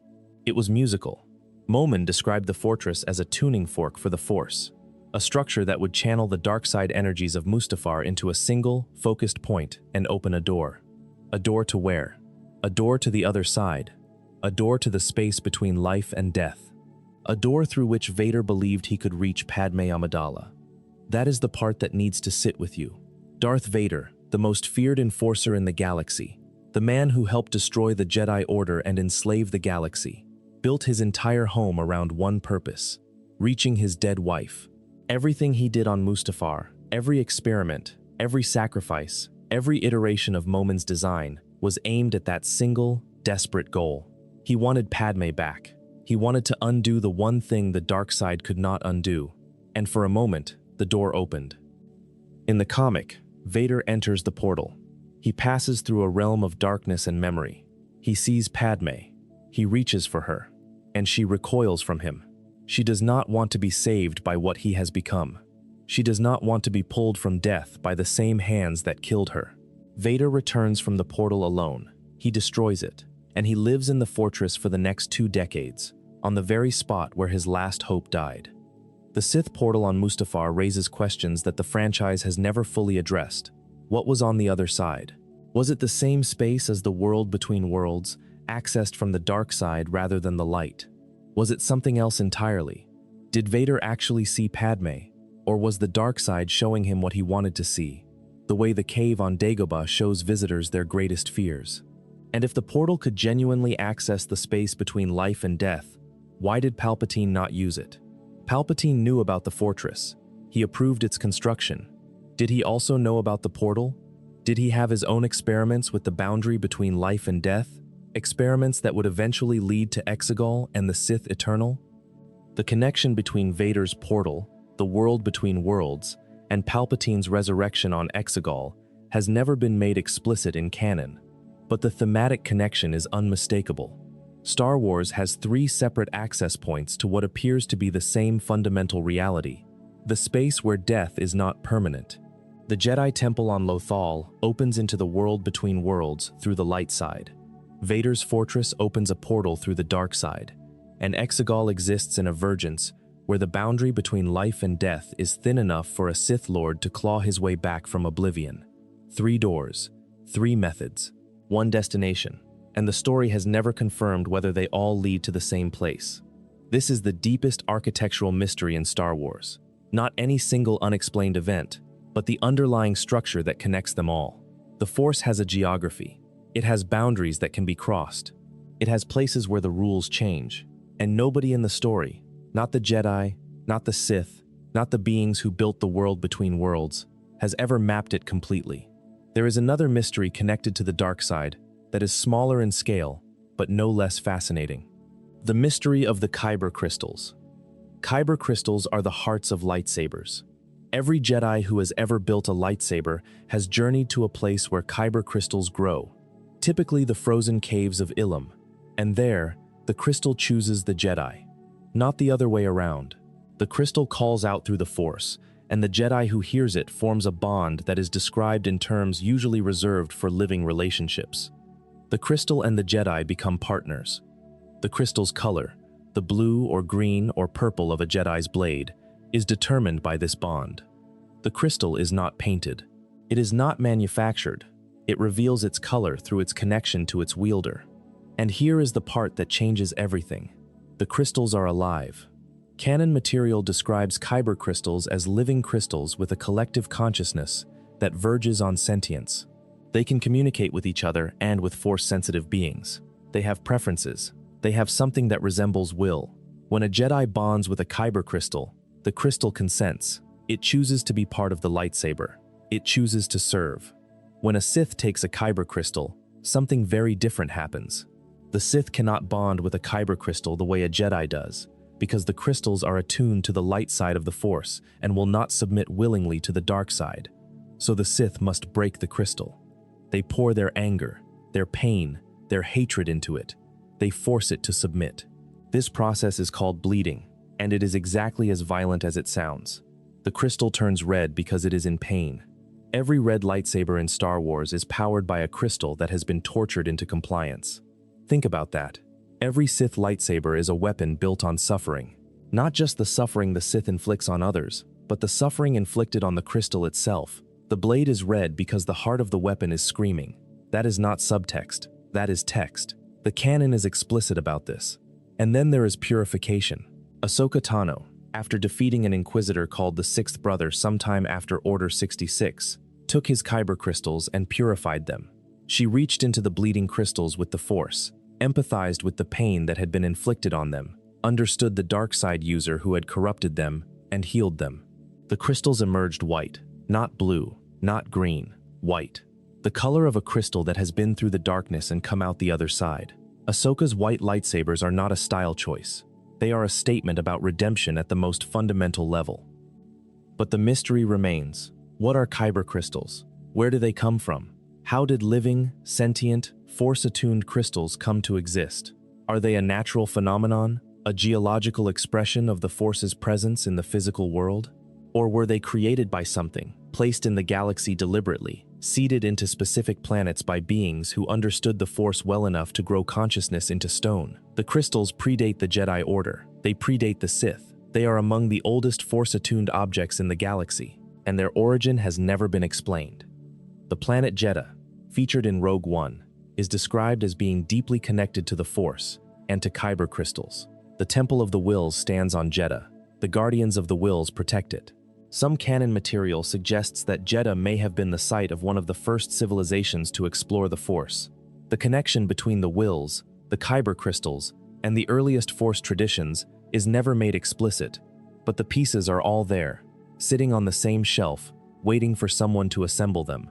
it was musical. Momin described the fortress as a tuning fork for the Force, a structure that would channel the dark side energies of Mustafar into a single, focused point and open a door. A door to where? A door to the other side. A door to the space between life and death. A door through which Vader believed he could reach Padme Amidala. That is the part that needs to sit with you. Darth Vader, the most feared enforcer in the galaxy, the man who helped destroy the Jedi Order and enslave the galaxy, built his entire home around one purpose: reaching his dead wife. Everything he did on Mustafar, every experiment, every sacrifice, every iteration of Momin's design was aimed at that single, desperate goal. He wanted Padme back. He wanted to undo the one thing the dark side could not undo. And for a moment, the door opened. In the comic, Vader enters the portal. He passes through a realm of darkness and memory. He sees Padme. He reaches for her, and she recoils from him. She does not want to be saved by what he has become. She does not want to be pulled from death by the same hands that killed her. Vader returns from the portal alone. He destroys it, and he lives in the fortress for the next 2 decades, on the very spot where his last hope died. The Sith portal on Mustafar raises questions that the franchise has never fully addressed. What was on the other side? Was it the same space as the world between worlds, accessed from the dark side rather than the light? Was it something else entirely? Did Vader actually see Padme, or was the dark side showing him what he wanted to see, the way the cave on Dagobah shows visitors their greatest fears? And if the portal could genuinely access the space between life and death, why did Palpatine not use it? Palpatine knew about the fortress. He approved its construction. Did he also know about the portal? Did he have his own experiments with the boundary between life and death? Experiments that would eventually lead to Exegol and the Sith Eternal? The connection between Vader's portal, the world between worlds, and Palpatine's resurrection on Exegol has never been made explicit in canon, but the thematic connection is unmistakable. Star Wars has 3 separate access points to what appears to be the same fundamental reality, the space where death is not permanent. The Jedi Temple on Lothal opens into the world between worlds through the light side. Vader's fortress opens a portal through the dark side, and Exegol exists in a vergence where the boundary between life and death is thin enough for a Sith Lord to claw his way back from oblivion. 3 doors, 3 methods, 1 destination, and the story has never confirmed whether they all lead to the same place. This is the deepest architectural mystery in Star Wars. Not any single unexplained event, but the underlying structure that connects them all. The Force has a geography. It has boundaries that can be crossed. It has places where the rules change. And nobody in the story, not the Jedi, not the Sith, not the beings who built the world between worlds, has ever mapped it completely. There is another mystery connected to the dark side that is smaller in scale, but no less fascinating. The mystery of the Kyber crystals. Kyber crystals are the hearts of lightsabers. Every Jedi who has ever built a lightsaber has journeyed to a place where Kyber crystals grow, typically the frozen caves of Ilum, and there, the crystal chooses the Jedi, not the other way around. The crystal calls out through the Force, and the Jedi who hears it forms a bond that is described in terms usually reserved for living relationships. The crystal and the Jedi become partners. The crystal's color, the blue or green or purple of a Jedi's blade, is determined by this bond. The crystal is not painted. It is not manufactured. It reveals its color through its connection to its wielder. And here is the part that changes everything. The crystals are alive. Canon material describes Kyber crystals as living crystals with a collective consciousness that verges on sentience. They can communicate with each other and with Force-sensitive beings. They have preferences. They have something that resembles will. When a Jedi bonds with a Kyber crystal, the crystal consents. It chooses to be part of the lightsaber. It chooses to serve. When a Sith takes a Kyber crystal, something very different happens. The Sith cannot bond with a Kyber crystal the way a Jedi does, because the crystals are attuned to the light side of the Force and will not submit willingly to the dark side. So the Sith must break the crystal. They pour their anger, their pain, their hatred into it. They force it to submit. This process is called bleeding, and it is exactly as violent as it sounds. The crystal turns red because it is in pain. Every red lightsaber in Star Wars is powered by a crystal that has been tortured into compliance. Think about that. Every Sith lightsaber is a weapon built on suffering. Not just the suffering the Sith inflicts on others, but the suffering inflicted on the crystal itself. The blade is red because the heart of the weapon is screaming. That is not subtext. That is text. The canon is explicit about this. And then there is purification. Ahsoka Tano, after defeating an Inquisitor called the Sixth Brother sometime after Order 66, took his Kyber crystals and purified them. She reached into the bleeding crystals with the Force, empathized with the pain that had been inflicted on them, understood the dark side user who had corrupted them, and healed them. The crystals emerged white, not blue, not green, white. The color of a crystal that has been through the darkness and come out the other side. Ahsoka's white lightsabers are not a style choice. They are a statement about redemption at the most fundamental level. But the mystery remains. What are Kyber crystals? Where do they come from? How did living, sentient, Force-attuned crystals come to exist? Are they a natural phenomenon, a geological expression of the Force's presence in the physical world? Or were they created by something, placed in the galaxy deliberately, seeded into specific planets by beings who understood the Force well enough to grow consciousness into stone? The crystals predate the Jedi Order. They predate the Sith. They are among the oldest Force-attuned objects in the galaxy, and their origin has never been explained. The planet Jedha, featured in Rogue One, is described as being deeply connected to the Force and to Kyber crystals. The Temple of the Wills stands on Jedha. The Guardians of the Wills protect it. Some canon material suggests that Jedha may have been the site of one of the first civilizations to explore the Force. The connection between the Wills, the Kyber crystals, and the earliest Force traditions is never made explicit, but the pieces are all there, sitting on the same shelf, waiting for someone to assemble them.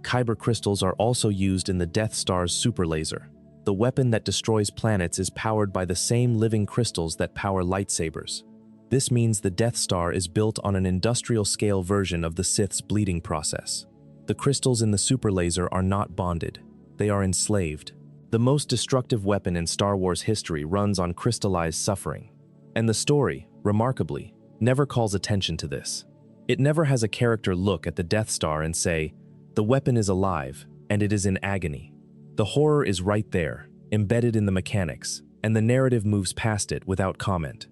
Kyber crystals are also used in the Death Star's super laser. The weapon that destroys planets is powered by the same living crystals that power lightsabers. This means the Death Star is built on an industrial-scale version of the Sith's bleeding process. The crystals in the super laser are not bonded. They are enslaved. The most destructive weapon in Star Wars history runs on crystallized suffering. And the story, remarkably, never calls attention to this. It never has a character look at the Death Star and say, "The weapon is alive, and it is in agony." The horror is right there, embedded in the mechanics, and the narrative moves past it without comment.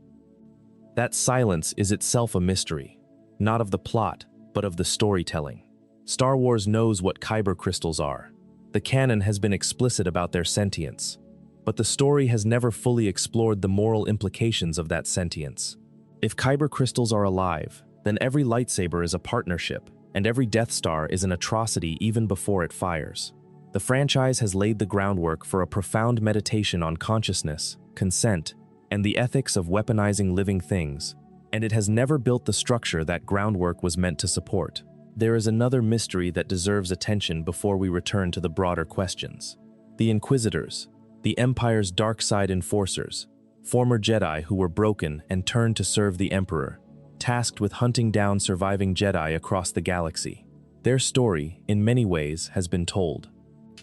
That silence is itself a mystery, not of the plot, but of the storytelling. Star Wars knows what Kyber crystals are. The canon has been explicit about their sentience, but the story has never fully explored the moral implications of that sentience. If Kyber crystals are alive, then every lightsaber is a partnership, and every Death Star is an atrocity even before it fires. The franchise has laid the groundwork for a profound meditation on consciousness, consent, and the ethics of weaponizing living things, and it has never built the structure that groundwork was meant to support. There is another mystery that deserves attention before we return to the broader questions. The Inquisitors, the Empire's dark side enforcers, former Jedi who were broken and turned to serve the Emperor, tasked with hunting down surviving Jedi across the galaxy. Their story, in many ways, has been told.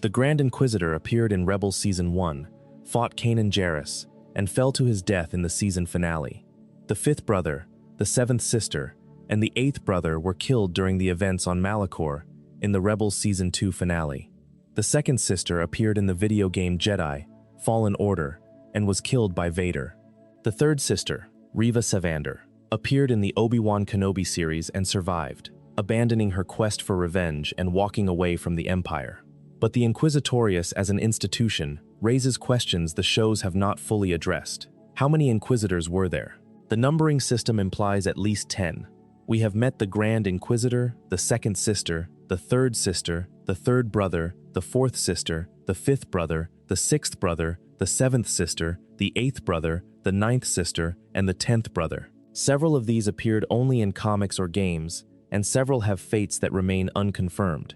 The Grand Inquisitor appeared in Rebels Season 1, fought Kanan Jarrus, and fell to his death in the season finale. The fifth brother, the seventh sister, and the eighth brother were killed during the events on Malachor in the Rebels Season 2 finale. The second sister appeared in the video game Jedi, Fallen Order, and was killed by Vader. The third sister, Reva Savander, appeared in the Obi-Wan Kenobi series and survived, abandoning her quest for revenge and walking away from the Empire. But the Inquisitorius as an institution raises questions the shows have not fully addressed. How many Inquisitors were there? The numbering system implies at least 10. We have met the Grand Inquisitor, the second sister, the third brother, the fourth sister, the fifth brother, the sixth brother, the seventh sister, the eighth brother, the ninth sister, and the 10th brother. Several of these appeared only in comics or games, and several have fates that remain unconfirmed.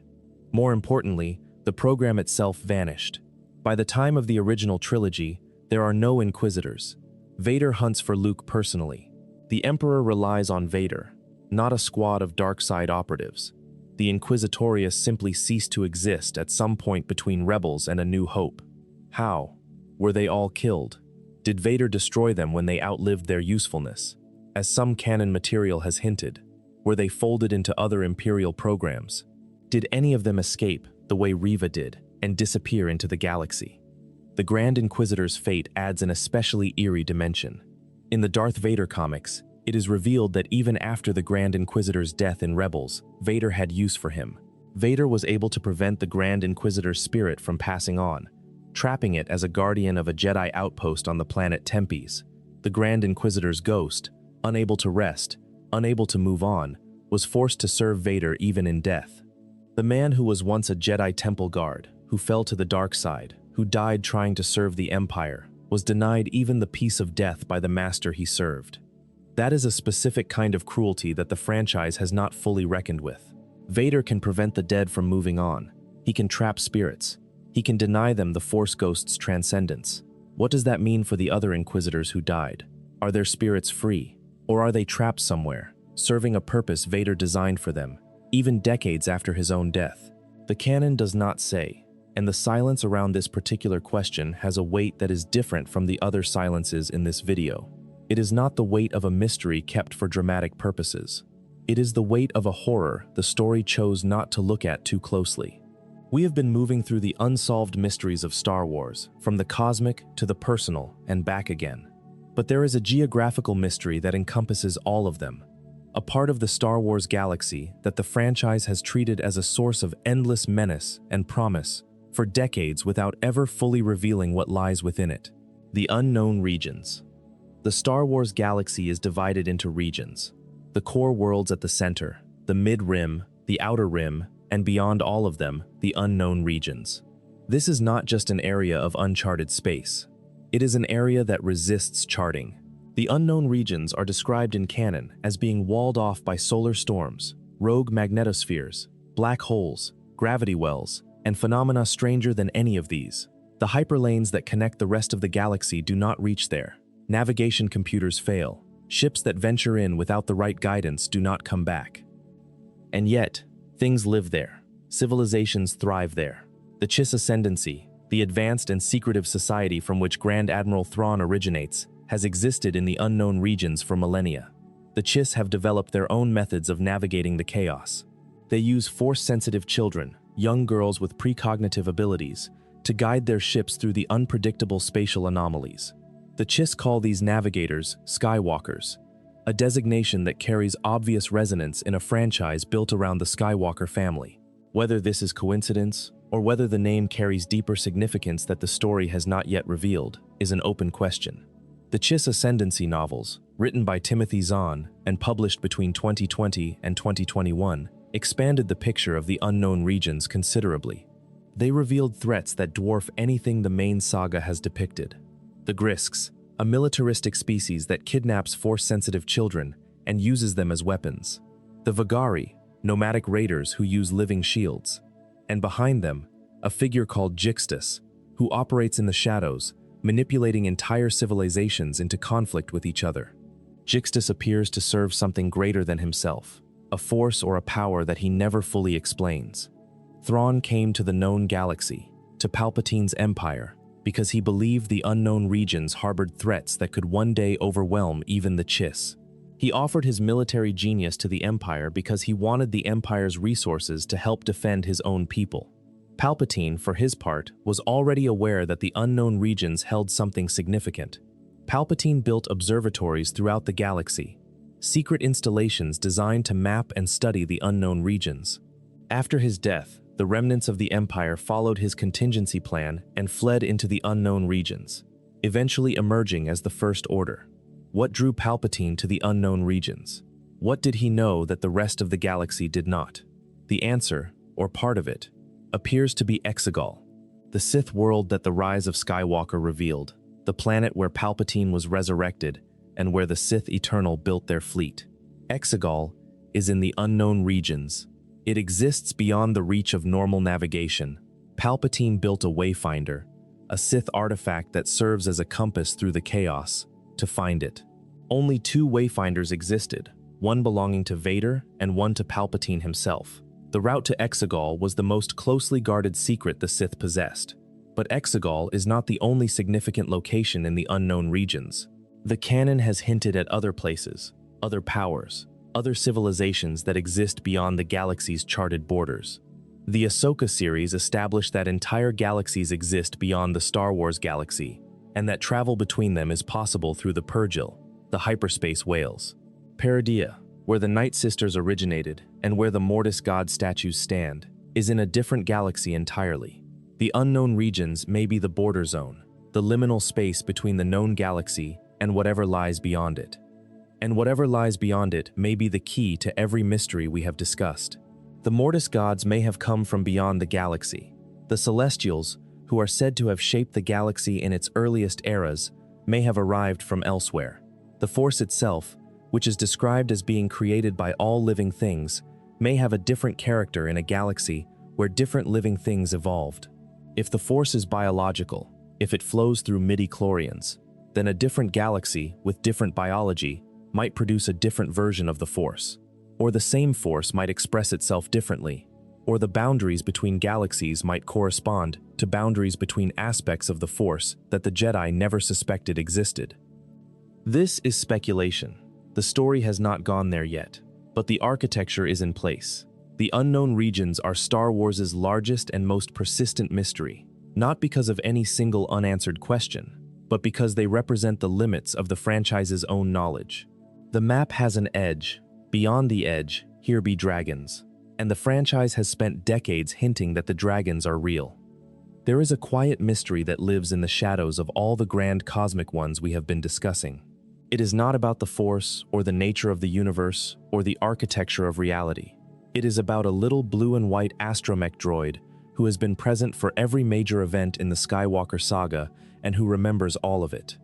More importantly, the program itself vanished. By the time of the original trilogy, there are no Inquisitors. Vader hunts for Luke personally. The Emperor relies on Vader, not a squad of dark side operatives. The Inquisitorius simply ceased to exist at some point between Rebels and A New Hope. How? Were they all killed? Did Vader destroy them when they outlived their usefulness? As some canon material has hinted, were they folded into other Imperial programs? Did any of them escape, the way Reva did, and disappear into the galaxy? The Grand Inquisitor's fate adds an especially eerie dimension. In the Darth Vader comics, it is revealed that even after the Grand Inquisitor's death in Rebels, Vader had use for him. Vader was able to prevent the Grand Inquisitor's spirit from passing on, trapping it as a guardian of a Jedi outpost on the planet Tempes. The Grand Inquisitor's ghost, unable to rest, unable to move on, was forced to serve Vader even in death. The man who was once a Jedi temple guard, who fell to the dark side, who died trying to serve the Empire, was denied even the peace of death by the master he served. That is a specific kind of cruelty that the franchise has not fully reckoned with. Vader can prevent the dead from moving on. He can trap spirits. He can deny them the Force Ghost's transcendence. What does that mean for the other Inquisitors who died? Are their spirits free? Or are they trapped somewhere, serving a purpose Vader designed for them, even decades after his own death? The canon does not say, and the silence around this particular question has a weight that is different from the other silences in this video. It is not the weight of a mystery kept for dramatic purposes. It is the weight of a horror the story chose not to look at too closely. We have been moving through the unsolved mysteries of Star Wars, from the cosmic to the personal and back again. But there is a geographical mystery that encompasses all of them, a part of the Star Wars galaxy that the franchise has treated as a source of endless menace and promise for decades without ever fully revealing what lies within it. The unknown regions. The Star Wars galaxy is divided into regions. The core worlds at the center, the mid-rim, the outer rim, and beyond all of them, the unknown regions. This is not just an area of uncharted space. It is an area that resists charting. The unknown regions are described in canon as being walled off by solar storms, rogue magnetospheres, black holes, gravity wells, and phenomena stranger than any of these. The hyperlanes that connect the rest of the galaxy do not reach there. Navigation computers fail. Ships that venture in without the right guidance do not come back. And yet, things live there. Civilizations thrive there. The Chiss Ascendancy, the advanced and secretive society from which Grand Admiral Thrawn originates, has existed in the unknown regions for millennia. The Chiss have developed their own methods of navigating the chaos. They use Force-sensitive children, young girls with precognitive abilities, to guide their ships through the unpredictable spatial anomalies. The Chiss call these navigators Skywalkers, a designation that carries obvious resonance in a franchise built around the Skywalker family. Whether this is coincidence, or whether the name carries deeper significance that the story has not yet revealed, is an open question. The Chiss Ascendancy novels, written by Timothy Zahn and published between 2020 and 2021, expanded the picture of the unknown regions considerably. They revealed threats that dwarf anything the main saga has depicted. The Grisks, a militaristic species that kidnaps Force-sensitive children and uses them as weapons. The Vagari, nomadic raiders who use living shields. And behind them, a figure called Jixtus, who operates in the shadows, manipulating entire civilizations into conflict with each other. Jixtus appears to serve something greater than himself, a force or a power that he never fully explains. Thrawn came to the known galaxy, to Palpatine's empire, because he believed the unknown regions harbored threats that could one day overwhelm even the Chiss. He offered his military genius to the Empire because he wanted the Empire's resources to help defend his own people. Palpatine, for his part, was already aware that the unknown regions held something significant. Palpatine built observatories throughout the galaxy, secret installations designed to map and study the unknown regions. After his death, the remnants of the Empire followed his contingency plan and fled into the unknown regions, eventually emerging as the First Order. What drew Palpatine to the unknown regions? What did he know that the rest of the galaxy did not? The answer, or part of it, appears to be Exegol, the Sith world that the rise of Skywalker revealed, the planet where Palpatine was resurrected and where the Sith Eternal built their fleet. Exegol is in the unknown regions. It exists beyond the reach of normal navigation. Palpatine built a Wayfinder, a Sith artifact that serves as a compass through the chaos, to find it. Only two Wayfinders existed, one belonging to Vader and one to Palpatine himself. The route to Exegol was the most closely guarded secret the Sith possessed. But Exegol is not the only significant location in the unknown regions. The canon has hinted at other places, other powers, other civilizations that exist beyond the galaxy's charted borders. The Ahsoka series established that entire galaxies exist beyond the Star Wars galaxy, and that travel between them is possible through the Purgil, the hyperspace whales. Peridea, where the Nightsisters originated and where the Mortis god statues stand, is in a different galaxy entirely. The unknown regions may be the border zone, the liminal space between the known galaxy and whatever lies beyond it. And whatever lies beyond it may be the key to every mystery we have discussed. The Mortis gods may have come from beyond the galaxy. The Celestials, who are said to have shaped the galaxy in its earliest eras, may have arrived from elsewhere. The Force itself, which is described as being created by all living things, may have a different character in a galaxy where different living things evolved. If the Force is biological, if it flows through midi-chlorians, then a different galaxy with different biology might produce a different version of the Force. Or the same Force might express itself differently. Or the boundaries between galaxies might correspond to boundaries between aspects of the Force that the Jedi never suspected existed. This is speculation. The story has not gone there yet, but the architecture is in place. The unknown regions are Star Wars' largest and most persistent mystery, not because of any single unanswered question, but because they represent the limits of the franchise's own knowledge. The map has an edge. Beyond the edge, here be dragons. And the franchise has spent decades hinting that the dragons are real. There is a quiet mystery that lives in the shadows of all the grand cosmic ones we have been discussing. It is not about the Force, or the nature of the universe, or the architecture of reality. It is about a little blue and white astromech droid who has been present for every major event in the Skywalker saga and who remembers all of it.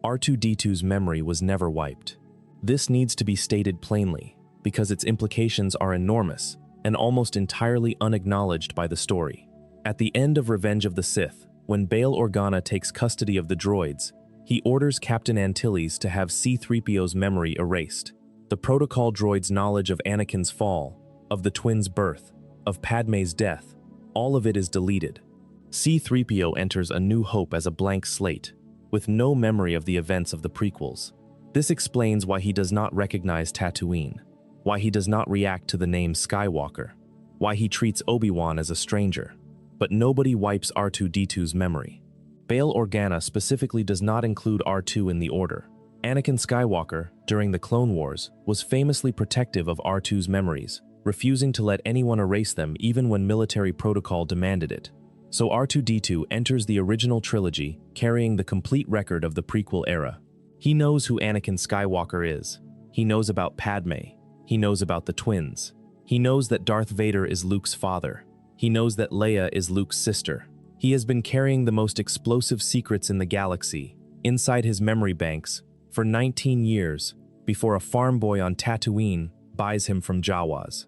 R2-D2's memory was never wiped. This needs to be stated plainly, because its implications are enormous, and almost entirely unacknowledged by the story. At the end of Revenge of the Sith, when Bail Organa takes custody of the droids, he orders Captain Antilles to have C-3PO's memory erased. The protocol droid's knowledge of Anakin's fall, of the twins' birth, of Padmé's death, all of it is deleted. C-3PO enters A New Hope as a blank slate, with no memory of the events of the prequels. This explains why he does not recognize Tatooine, why he does not react to the name Skywalker, why he treats Obi-Wan as a stranger. But nobody wipes R2-D2's memory. Bail Organa specifically does not include R2 in the order. Anakin Skywalker, during the Clone Wars, was famously protective of R2's memories, refusing to let anyone erase them even when military protocol demanded it. So R2-D2 enters the original trilogy, carrying the complete record of the prequel era. He knows who Anakin Skywalker is. He knows about Padmé. He knows about the twins. He knows that Darth Vader is Luke's father. He knows that Leia is Luke's sister. He has been carrying the most explosive secrets in the galaxy, inside his memory banks, for 19 years, before a farm boy on Tatooine buys him from Jawas.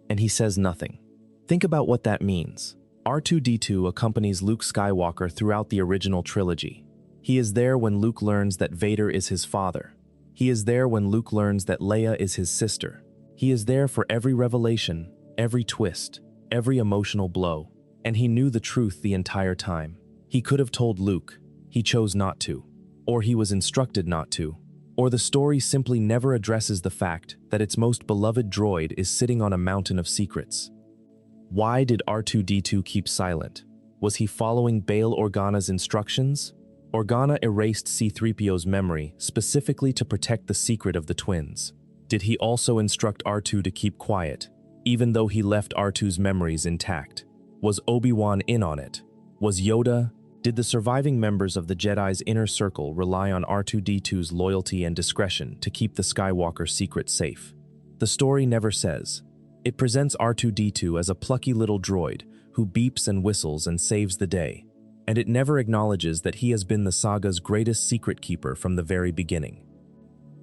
And he says nothing. Think about what that means. R2-D2 accompanies Luke Skywalker throughout the original trilogy. He is there when Luke learns that Vader is his father. He is there when Luke learns that Leia is his sister. He is there for every revelation, every twist, every emotional blow. And he knew the truth the entire time. He could have told Luke. He chose not to. Or he was instructed not to. Or the story simply never addresses the fact that its most beloved droid is sitting on a mountain of secrets. Why did R2-D2 keep silent? Was he following Bail Organa's instructions? Organa erased C-3PO's memory specifically to protect the secret of the twins. Did he also instruct R2 to keep quiet, even though he left R2's memories intact? Was Obi-Wan in on it? Was Yoda? Did the surviving members of the Jedi's inner circle rely on R2-D2's loyalty and discretion to keep the Skywalker secret safe? The story never says. It presents R2-D2 as a plucky little droid who beeps and whistles and saves the day, and it never acknowledges that he has been the saga's greatest secret keeper from the very beginning.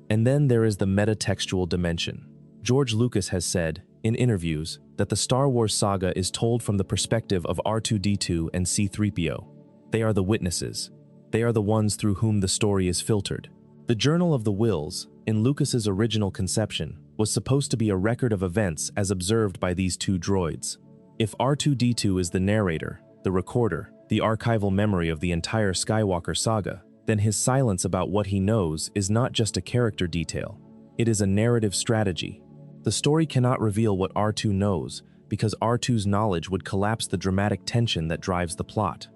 And then there is the metatextual dimension. George Lucas has said, in interviews, that the Star Wars saga is told from the perspective of R2-D2 and C-3PO. They are the witnesses. They are the ones through whom the story is filtered. The Journal of the Wills, in Lucas's original conception, was supposed to be a record of events as observed by these two droids. If R2-D2 is the narrator, the recorder, the archival memory of the entire Skywalker saga, then his silence about what he knows is not just a character detail. It is a narrative strategy. The story cannot reveal what R2 knows because R2's knowledge would collapse the dramatic tension that drives the plot.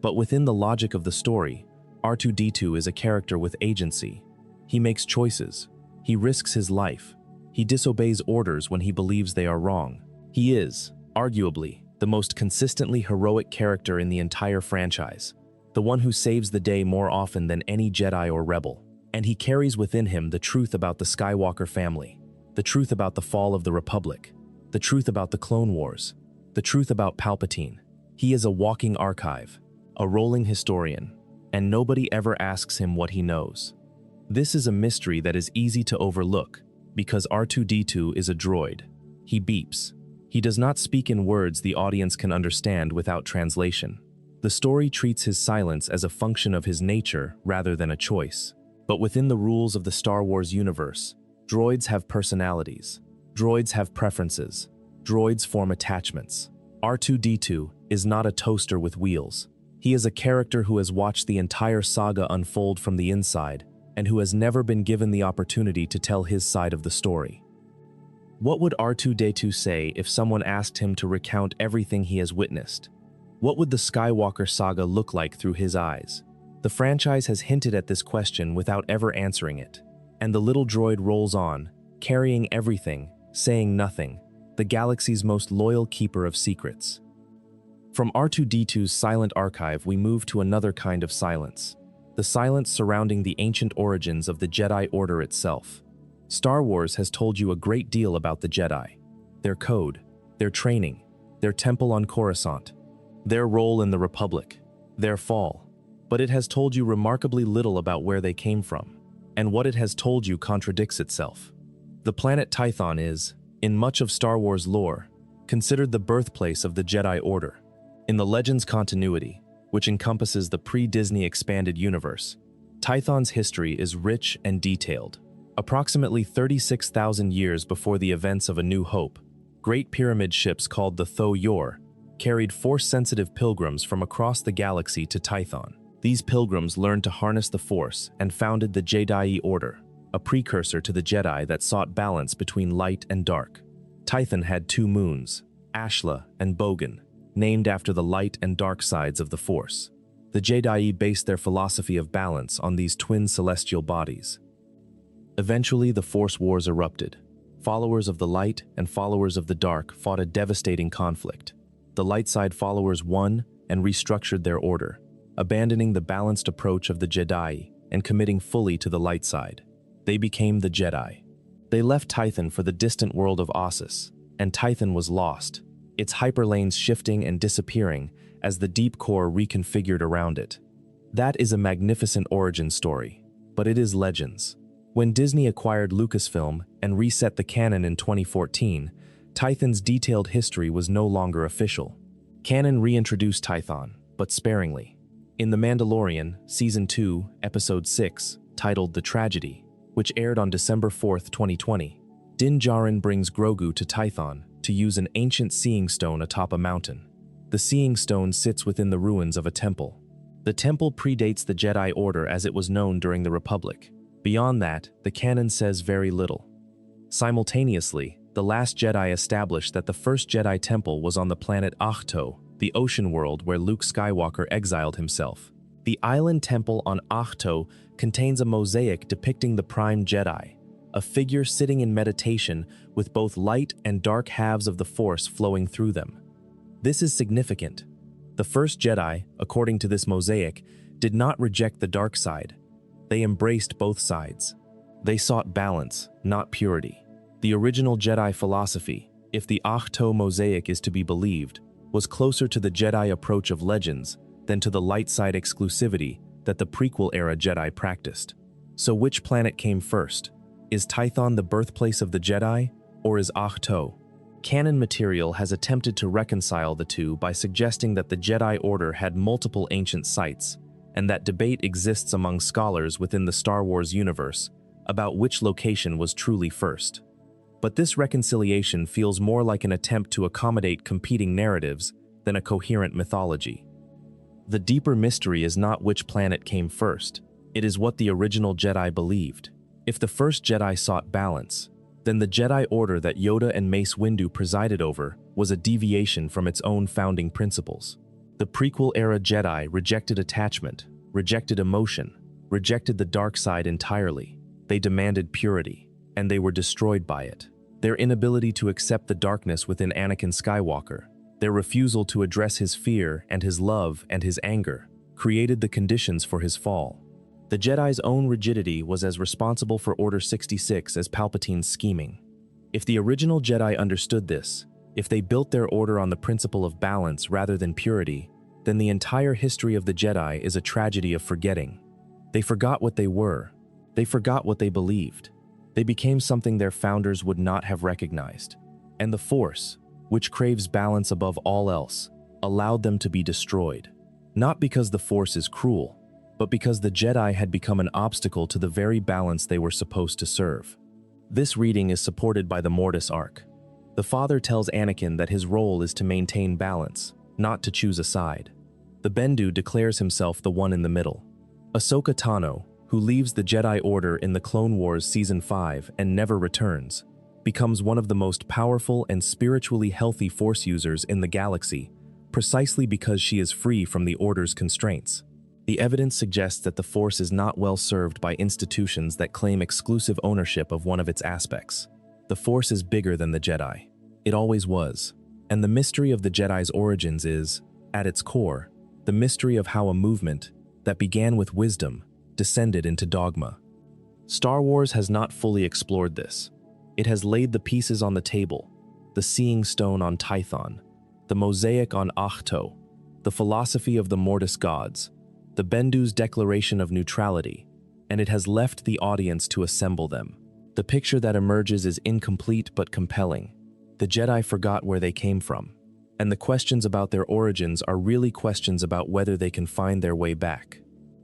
But within the logic of the story, R2-D2 is a character with agency. He makes choices. He risks his life. He disobeys orders when he believes they are wrong. He is, arguably, the most consistently heroic character in the entire franchise, the one who saves the day more often than any Jedi or Rebel. And he carries within him the truth about the Skywalker family, the truth about the fall of the Republic, the truth about the Clone Wars, the truth about Palpatine. He is a walking archive, a rolling historian, and nobody ever asks him what he knows. This is a mystery that is easy to overlook because R2-D2 is a droid. He beeps. He does not speak in words the audience can understand without translation. The story treats his silence as a function of his nature rather than a choice. But within the rules of the Star Wars universe, droids have personalities. Droids have preferences. Droids form attachments. R2-D2 is not a toaster with wheels. He is a character who has watched the entire saga unfold from the inside and who has never been given the opportunity to tell his side of the story. What would R2-D2 say if someone asked him to recount everything he has witnessed? What would the Skywalker saga look like through his eyes? The franchise has hinted at this question without ever answering it. And the little droid rolls on, carrying everything, saying nothing, the galaxy's most loyal keeper of secrets. From R2-D2's silent archive, we move to another kind of silence. The silence surrounding the ancient origins of the Jedi Order itself. Star Wars has told you a great deal about the Jedi, their code, their training, their temple on Coruscant, their role in the Republic, their fall. But it has told you remarkably little about where they came from, and what it has told you contradicts itself. The planet Tython is, in much of Star Wars lore, considered the birthplace of the Jedi Order. In the Legends continuity, which encompasses the pre-Disney expanded universe, Tython's history is rich and detailed. Approximately 36,000 years before the events of A New Hope, Great Pyramid ships called the Tho-Yor carried Force-sensitive pilgrims from across the galaxy to Tython. These pilgrims learned to harness the Force and founded the Jedi Order, a precursor to the Jedi that sought balance between light and dark. Tython had two moons, Ashla and Bogan, named after the light and dark sides of the Force. The Jedi based their philosophy of balance on these twin celestial bodies. Eventually, the Force Wars erupted. Followers of the light and followers of the dark fought a devastating conflict. The light side followers won and restructured their order, abandoning the balanced approach of the Jedi and committing fully to the light side. They became the Jedi. They left Tython for the distant world of Ossus, and Tython was lost, its hyperlanes shifting and disappearing as the deep core reconfigured around it. That is a magnificent origin story, but it is Legends. When Disney acquired Lucasfilm and reset the canon in 2014, Tython's detailed history was no longer official. Canon reintroduced Tython, but sparingly. In The Mandalorian, Season 2, Episode 6, titled The Tragedy, which aired on December 4, 2020, Din Djarin brings Grogu to Tython to use an ancient seeing stone atop a mountain. The seeing stone sits within the ruins of a temple. The temple predates the Jedi Order as it was known during the Republic. Beyond that, the canon says very little. Simultaneously, The Last Jedi established that the first Jedi temple was on the planet Ahch-To, the ocean world where Luke Skywalker exiled himself. The island temple on Ahch-To contains a mosaic depicting the Prime Jedi, a figure sitting in meditation with both light and dark halves of the Force flowing through them. This is significant. The first Jedi, according to this mosaic, did not reject the dark side. They embraced both sides. They sought balance, not purity. The original Jedi philosophy, if the Ahch-To mosaic is to be believed, was closer to the Jedi approach of Legends than to the light side exclusivity that the prequel-era Jedi practiced. So which planet came first? Is Tython the birthplace of the Jedi, or is Ahch-To? Canon material has attempted to reconcile the two by suggesting that the Jedi Order had multiple ancient sites, and that debate exists among scholars within the Star Wars universe about which location was truly first. But this reconciliation feels more like an attempt to accommodate competing narratives than a coherent mythology. The deeper mystery is not which planet came first, it is what the original Jedi believed. If the first Jedi sought balance, then the Jedi Order that Yoda and Mace Windu presided over was a deviation from its own founding principles. The prequel-era Jedi rejected attachment, rejected emotion, rejected the dark side entirely. They demanded purity, and they were destroyed by it. Their inability to accept the darkness within Anakin Skywalker, their refusal to address his fear and his love and his anger, created the conditions for his fall. The Jedi's own rigidity was as responsible for Order 66 as Palpatine's scheming. If the original Jedi understood this, if they built their order on the principle of balance rather than purity, then the entire history of the Jedi is a tragedy of forgetting. They forgot what they were. They forgot what they believed. They became something their founders would not have recognized. And the Force, which craves balance above all else, allowed them to be destroyed. Not because the Force is cruel, but because the Jedi had become an obstacle to the very balance they were supposed to serve. This reading is supported by the Mortis arc. The father tells Anakin that his role is to maintain balance, not to choose a side. The Bendu declares himself the one in the middle. Ahsoka Tano, who leaves the Jedi Order in the Clone Wars Season 5 and never returns, becomes one of the most powerful and spiritually healthy Force users in the galaxy, precisely because she is free from the Order's constraints. The evidence suggests that the Force is not well served by institutions that claim exclusive ownership of one of its aspects. The Force is bigger than the Jedi. It always was. And the mystery of the Jedi's origins is, at its core, the mystery of how a movement that began with wisdom descended into dogma. Star Wars has not fully explored this. It has laid the pieces on the table, the seeing stone on Tython, the mosaic on Ahch-To, the philosophy of the Mortis gods, the Bendu's declaration of neutrality, and it has left the audience to assemble them. The picture that emerges is incomplete but compelling. The Jedi forgot where they came from, and the questions about their origins are really questions about whether they can find their way back.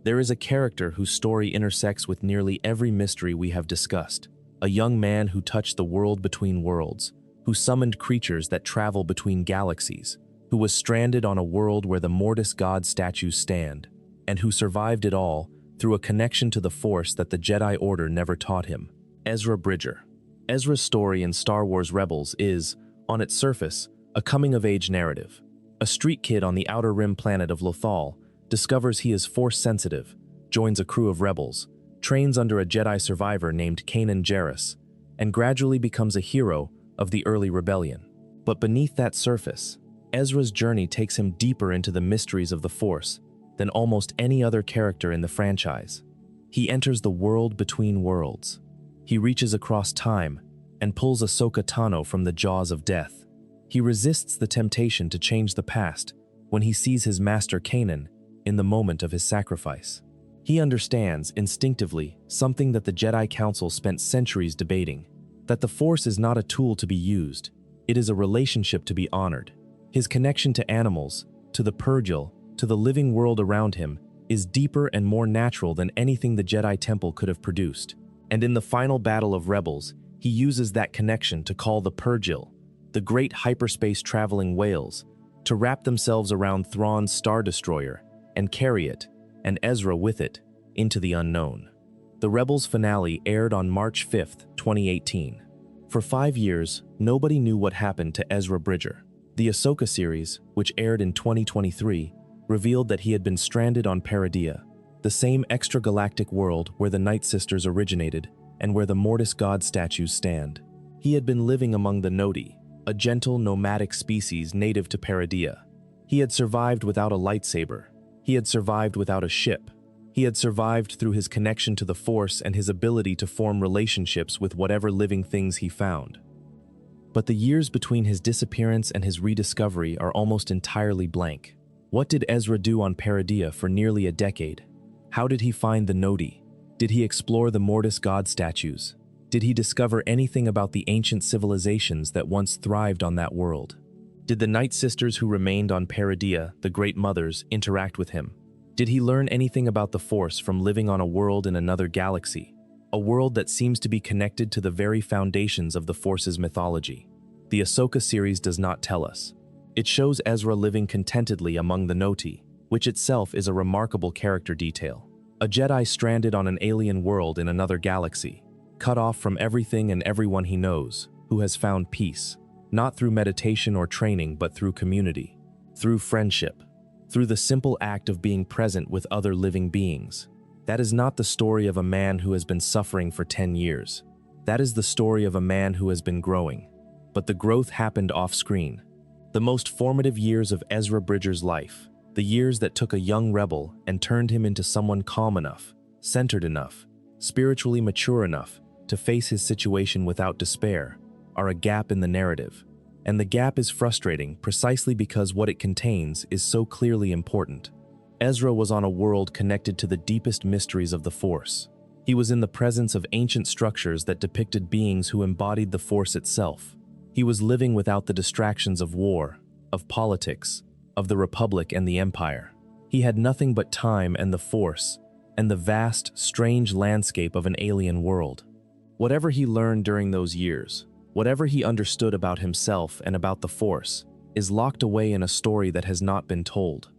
There is a character whose story intersects with nearly every mystery we have discussed, a young man who touched the world between worlds, who summoned creatures that travel between galaxies, who was stranded on a world where the Mortis god statues stand, and who survived it all through a connection to the Force that the Jedi Order never taught him. Ezra Bridger. Ezra's story in Star Wars Rebels is, on its surface, a coming-of-age narrative. A street kid on the outer rim planet of Lothal discovers he is Force-sensitive, joins a crew of rebels, trains under a Jedi survivor named Kanan Jarrus, and gradually becomes a hero of the early rebellion. But beneath that surface, Ezra's journey takes him deeper into the mysteries of the Force than almost any other character in the franchise. He enters the world between worlds. He reaches across time and pulls Ahsoka Tano from the jaws of death. He resists the temptation to change the past when he sees his master Kanan in the moment of his sacrifice. He understands, instinctively, something that the Jedi Council spent centuries debating, that the Force is not a tool to be used, it is a relationship to be honored. His connection to animals, to the Purgil, to the living world around him, is deeper and more natural than anything the Jedi Temple could have produced. And in the final battle of Rebels, he uses that connection to call the Purgil, the great hyperspace-traveling whales, to wrap themselves around Thrawn's Star Destroyer and carry it, and Ezra with it, into the unknown. The Rebels finale aired on March 5, 2018. For 5 years, nobody knew what happened to Ezra Bridger. The Ahsoka series, which aired in 2023, revealed that he had been stranded on Peridea, the same extragalactic world where the Nightsisters originated and where the Mortis god statues stand. He had been living among the Noti, a gentle nomadic species native to Peridea. He had survived without a lightsaber. He had survived without a ship. He had survived through his connection to the Force and his ability to form relationships with whatever living things he found. But the years between his disappearance and his rediscovery are almost entirely blank. What did Ezra do on Peridea for nearly a decade? How did he find the Noti? Did he explore the Mortis god statues? Did he discover anything about the ancient civilizations that once thrived on that world? Did the Nightsisters who remained on Peridea, the Great Mothers, interact with him? Did he learn anything about the Force from living on a world in another galaxy? A world that seems to be connected to the very foundations of the Force's mythology. The Ahsoka series does not tell us. It shows Ezra living contentedly among the Noti, which itself is a remarkable character detail. A Jedi stranded on an alien world in another galaxy, cut off from everything and everyone he knows, who has found peace, not through meditation or training but through community, through friendship, through the simple act of being present with other living beings. That is not the story of a man who has been suffering for 10 years. That is the story of a man who has been growing. But the growth happened off-screen. The most formative years of Ezra Bridger's life, the years that took a young rebel and turned him into someone calm enough, centered enough, spiritually mature enough to face his situation without despair, are a gap in the narrative. And the gap is frustrating precisely because what it contains is so clearly important. Ezra was on a world connected to the deepest mysteries of the Force. He was in the presence of ancient structures that depicted beings who embodied the Force itself. He was living without the distractions of war, of politics, of the Republic and the Empire. He had nothing but time and the Force, and the vast, strange landscape of an alien world. Whatever he learned during those years, whatever he understood about himself and about the Force, is locked away in a story that has not been told.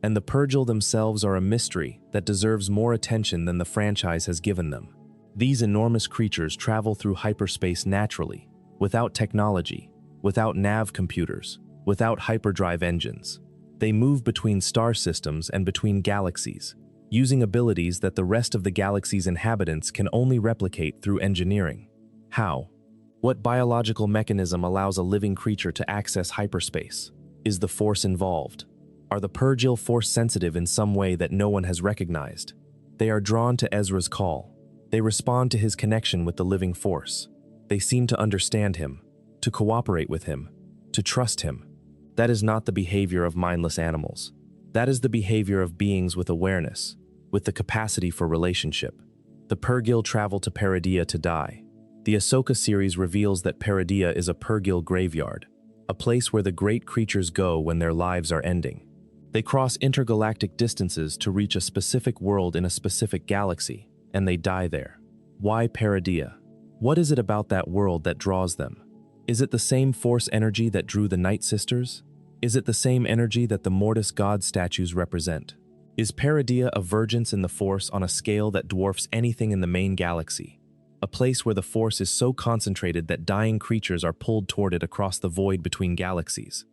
And the Purgil themselves are a mystery that deserves more attention than the franchise has given them. These enormous creatures travel through hyperspace naturally, without technology, without nav computers, without hyperdrive engines. They move between star systems and between galaxies, using abilities that the rest of the galaxy's inhabitants can only replicate through engineering. How? What biological mechanism allows a living creature to access hyperspace? Is the Force involved? Are the Purgil Force-sensitive in some way that no one has recognized? They are drawn to Ezra's call. They respond to his connection with the living Force. They seem to understand him, to cooperate with him, to trust him. That is not the behavior of mindless animals. That is the behavior of beings with awareness, with the capacity for relationship. The Purgil travel to Peridea to die. The Ahsoka series reveals that Peridea is a purgil graveyard, a place where the great creatures go when their lives are ending. They cross intergalactic distances to reach a specific world in a specific galaxy, and they die there. Why Peridea? What is it about that world that draws them? Is it the same force energy that drew the Nightsisters? Is it the same energy that the Mortis god statues represent? Is Peridea a vergence in the force on a scale that dwarfs anything in the main galaxy? A place where the force is so concentrated that dying creatures are pulled toward it across the void between galaxies?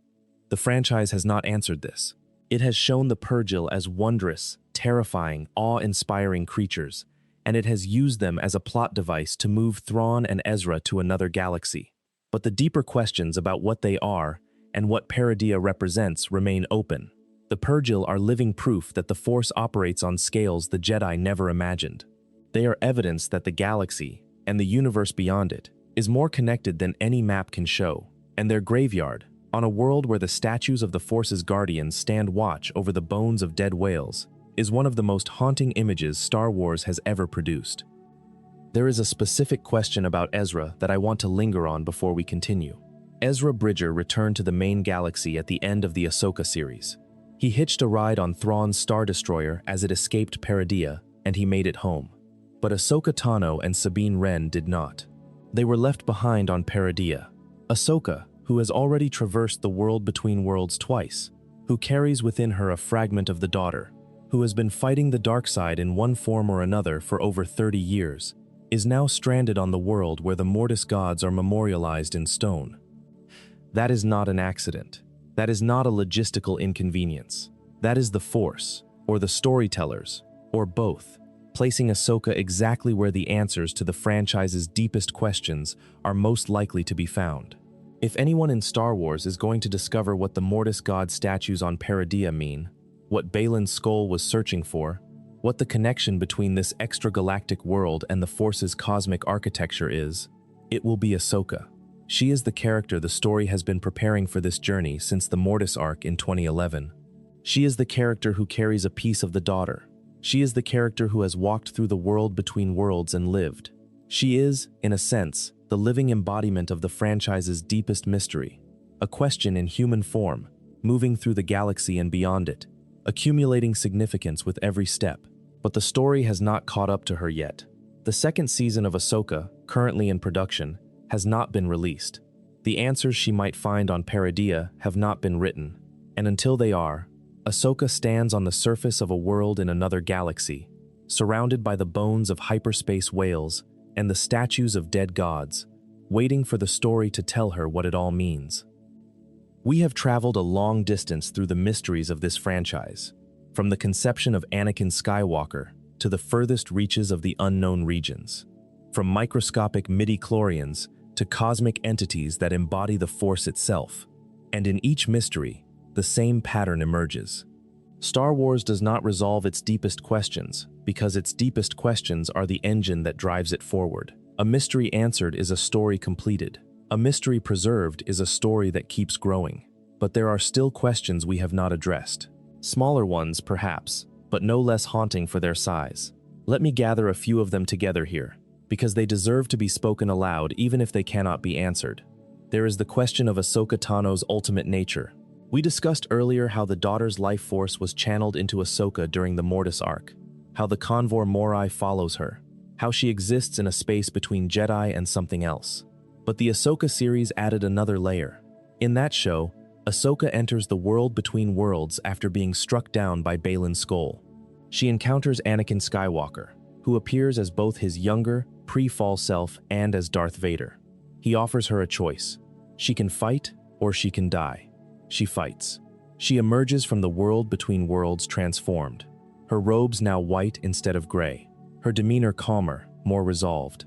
The franchise has not answered this. It has shown the purgil as wondrous, terrifying, awe-inspiring creatures, and it has used them as a plot device to move Thrawn and Ezra to another galaxy. But the deeper questions about what they are and what Peridea represents remain open. The purgil are living proof that the Force operates on scales the Jedi never imagined. They are evidence that the galaxy, and the universe beyond it, is more connected than any map can show, and their graveyard, on a world where the statues of the Force's guardians stand watch over the bones of dead whales, is one of the most haunting images Star Wars has ever produced. There is a specific question about Ezra that I want to linger on before we continue. Ezra Bridger returned to the main galaxy at the end of the Ahsoka series. He hitched a ride on Thrawn's Star Destroyer as it escaped Peridea, and he made it home. But Ahsoka Tano and Sabine Wren did not. They were left behind on Peridea. Ahsoka, who has already traversed the world between worlds twice, who carries within her a fragment of the daughter, who has been fighting the dark side in one form or another for over 30 years, is now stranded on the world where the Mortis gods are memorialized in stone. That is not an accident. That is not a logistical inconvenience. That is the Force, or the storytellers, or both, placing Ahsoka exactly where the answers to the franchise's deepest questions are most likely to be found. If anyone in Star Wars is going to discover what the Mortis god statues on Peridea mean, what Baylan Skoll was searching for, what the connection between this extragalactic world and the Force's cosmic architecture is, it will be Ahsoka. She is the character the story has been preparing for this journey since the Mortis arc in 2011. She is the character who carries a piece of the daughter. She is the character who has walked through the world between worlds and lived. She is, in a sense, the living embodiment of the franchise's deepest mystery, a question in human form, moving through the galaxy and beyond it, accumulating significance with every step. But the story has not caught up to her yet. The second season of Ahsoka, currently in production, has not been released. The answers she might find on Peridea have not been written, and until they are, Ahsoka stands on the surface of a world in another galaxy, surrounded by the bones of hyperspace whales and the statues of dead gods, waiting for the story to tell her what it all means. We have traveled a long distance through the mysteries of this franchise, from the conception of Anakin Skywalker to the furthest reaches of the unknown regions, from microscopic midi-chlorians to cosmic entities that embody the Force itself. And in each mystery, the same pattern emerges. Star Wars does not resolve its deepest questions because its deepest questions are the engine that drives it forward. A mystery answered is a story completed. A mystery preserved is a story that keeps growing. But there are still questions we have not addressed. Smaller ones, perhaps, but no less haunting for their size. Let me gather a few of them together here, because they deserve to be spoken aloud even if they cannot be answered. There is the question of Ahsoka Tano's ultimate nature. We discussed earlier how the daughter's life force was channeled into Ahsoka during the Mortis arc, how the Convor Morai follows her, how she exists in a space between Jedi and something else. But the Ahsoka series added another layer. In that show, Ahsoka enters the world between worlds after being struck down by Baylan Skoll. She encounters Anakin Skywalker, who appears as both his younger, pre-fall self and as Darth Vader. He offers her a choice. She can fight or she can die. She fights. She emerges from the world between worlds transformed. Her robes now white instead of gray. Her demeanor calmer, more resolved.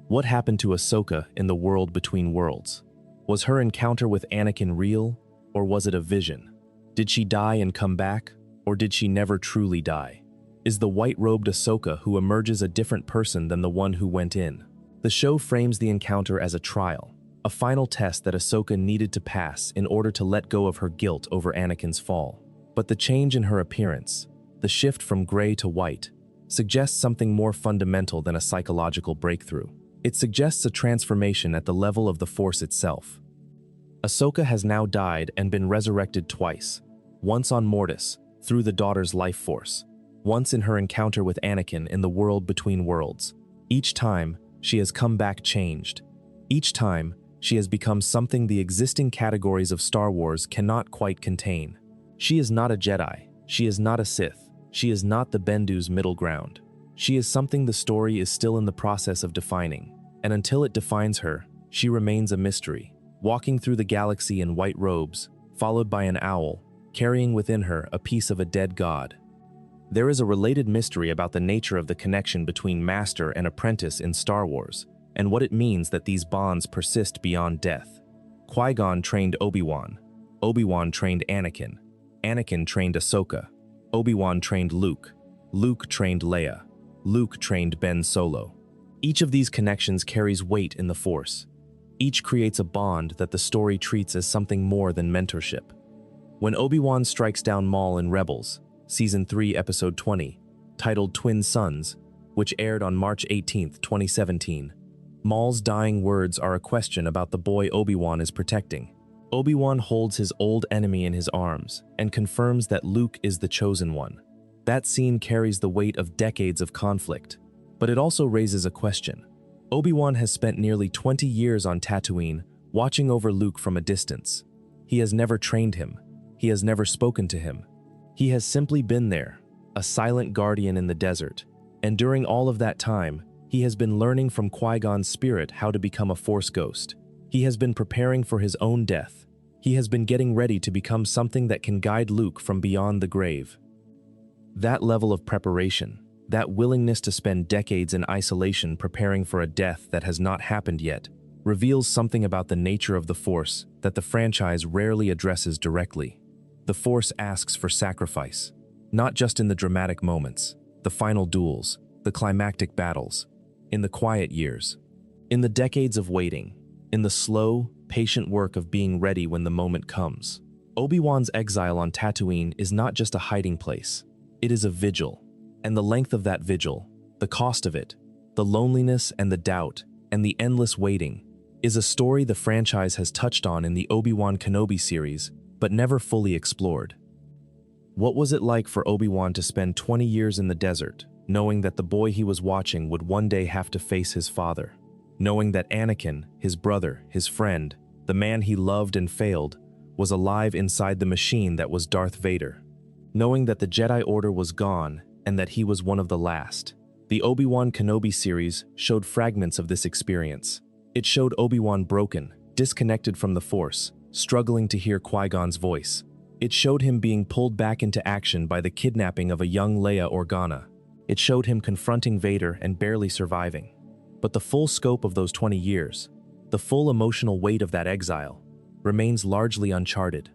What happened to Ahsoka in the world between worlds? Was her encounter with Anakin real, or was it a vision? Did she die and come back, or did she never truly die? Is the white-robed Ahsoka who emerges a different person than the one who went in? The show frames the encounter as a trial, a final test that Ahsoka needed to pass in order to let go of her guilt over Anakin's fall. But the change in her appearance, the shift from gray to white, suggests something more fundamental than a psychological breakthrough. It suggests a transformation at the level of the Force itself. Ahsoka has now died and been resurrected twice, once on Mortis, through the daughter's life force, once in her encounter with Anakin in the world between worlds. Each time, she has come back changed. Each time, she has become something the existing categories of Star Wars cannot quite contain. She is not a Jedi. She is not a Sith. She is not the Bendu's middle ground. She is something the story is still in the process of defining, and until it defines her, she remains a mystery, walking through the galaxy in white robes, followed by an owl, carrying within her a piece of a dead god. There is a related mystery about the nature of the connection between master and apprentice in Star Wars, and what it means that these bonds persist beyond death. Qui-Gon trained Obi-Wan. Obi-Wan trained Anakin. Anakin trained Ahsoka. Obi-Wan trained Luke. Luke trained Leia. Luke trained Ben Solo. Each of these connections carries weight in the Force. Each creates a bond that the story treats as something more than mentorship. When Obi-Wan strikes down Maul in Rebels, Season 3, Episode 20, titled Twin Sons, which aired on March 18, 2017, Maul's dying words are a question about the boy Obi-Wan is protecting. Obi-Wan holds his old enemy in his arms and confirms that Luke is the chosen one. That scene carries the weight of decades of conflict, but it also raises a question. Obi-Wan has spent nearly 20 years on Tatooine, watching over Luke from a distance. He has never trained him. He has never spoken to him. He has simply been there, a silent guardian in the desert, and during all of that time, he has been learning from Qui-Gon's spirit how to become a Force ghost. He has been preparing for his own death. He has been getting ready to become something that can guide Luke from beyond the grave. That level of preparation, that willingness to spend decades in isolation preparing for a death that has not happened yet, reveals something about the nature of the Force that the franchise rarely addresses directly. The Force asks for sacrifice, not just in the dramatic moments, the final duels, the climactic battles, in the quiet years, in the decades of waiting, in the slow, patient work of being ready when the moment comes. Obi-Wan's exile on Tatooine is not just a hiding place, it is a vigil, and the length of that vigil, the cost of it, the loneliness and the doubt, and the endless waiting, is a story the franchise has touched on in the Obi-Wan Kenobi series, but never fully explored. What was it like for Obi-Wan to spend 20 years in the desert, knowing that the boy he was watching would one day have to face his father? Knowing that Anakin, his brother, his friend, the man he loved and failed, was alive inside the machine that was Darth Vader? Knowing that the Jedi Order was gone and that he was one of the last. The Obi-Wan Kenobi series showed fragments of this experience. It showed Obi-Wan broken, disconnected from the Force, struggling to hear Qui-Gon's voice. It showed him being pulled back into action by the kidnapping of a young Leia Organa. It showed him confronting Vader and barely surviving. But the full scope of those 20 years, the full emotional weight of that exile, remains largely uncharted.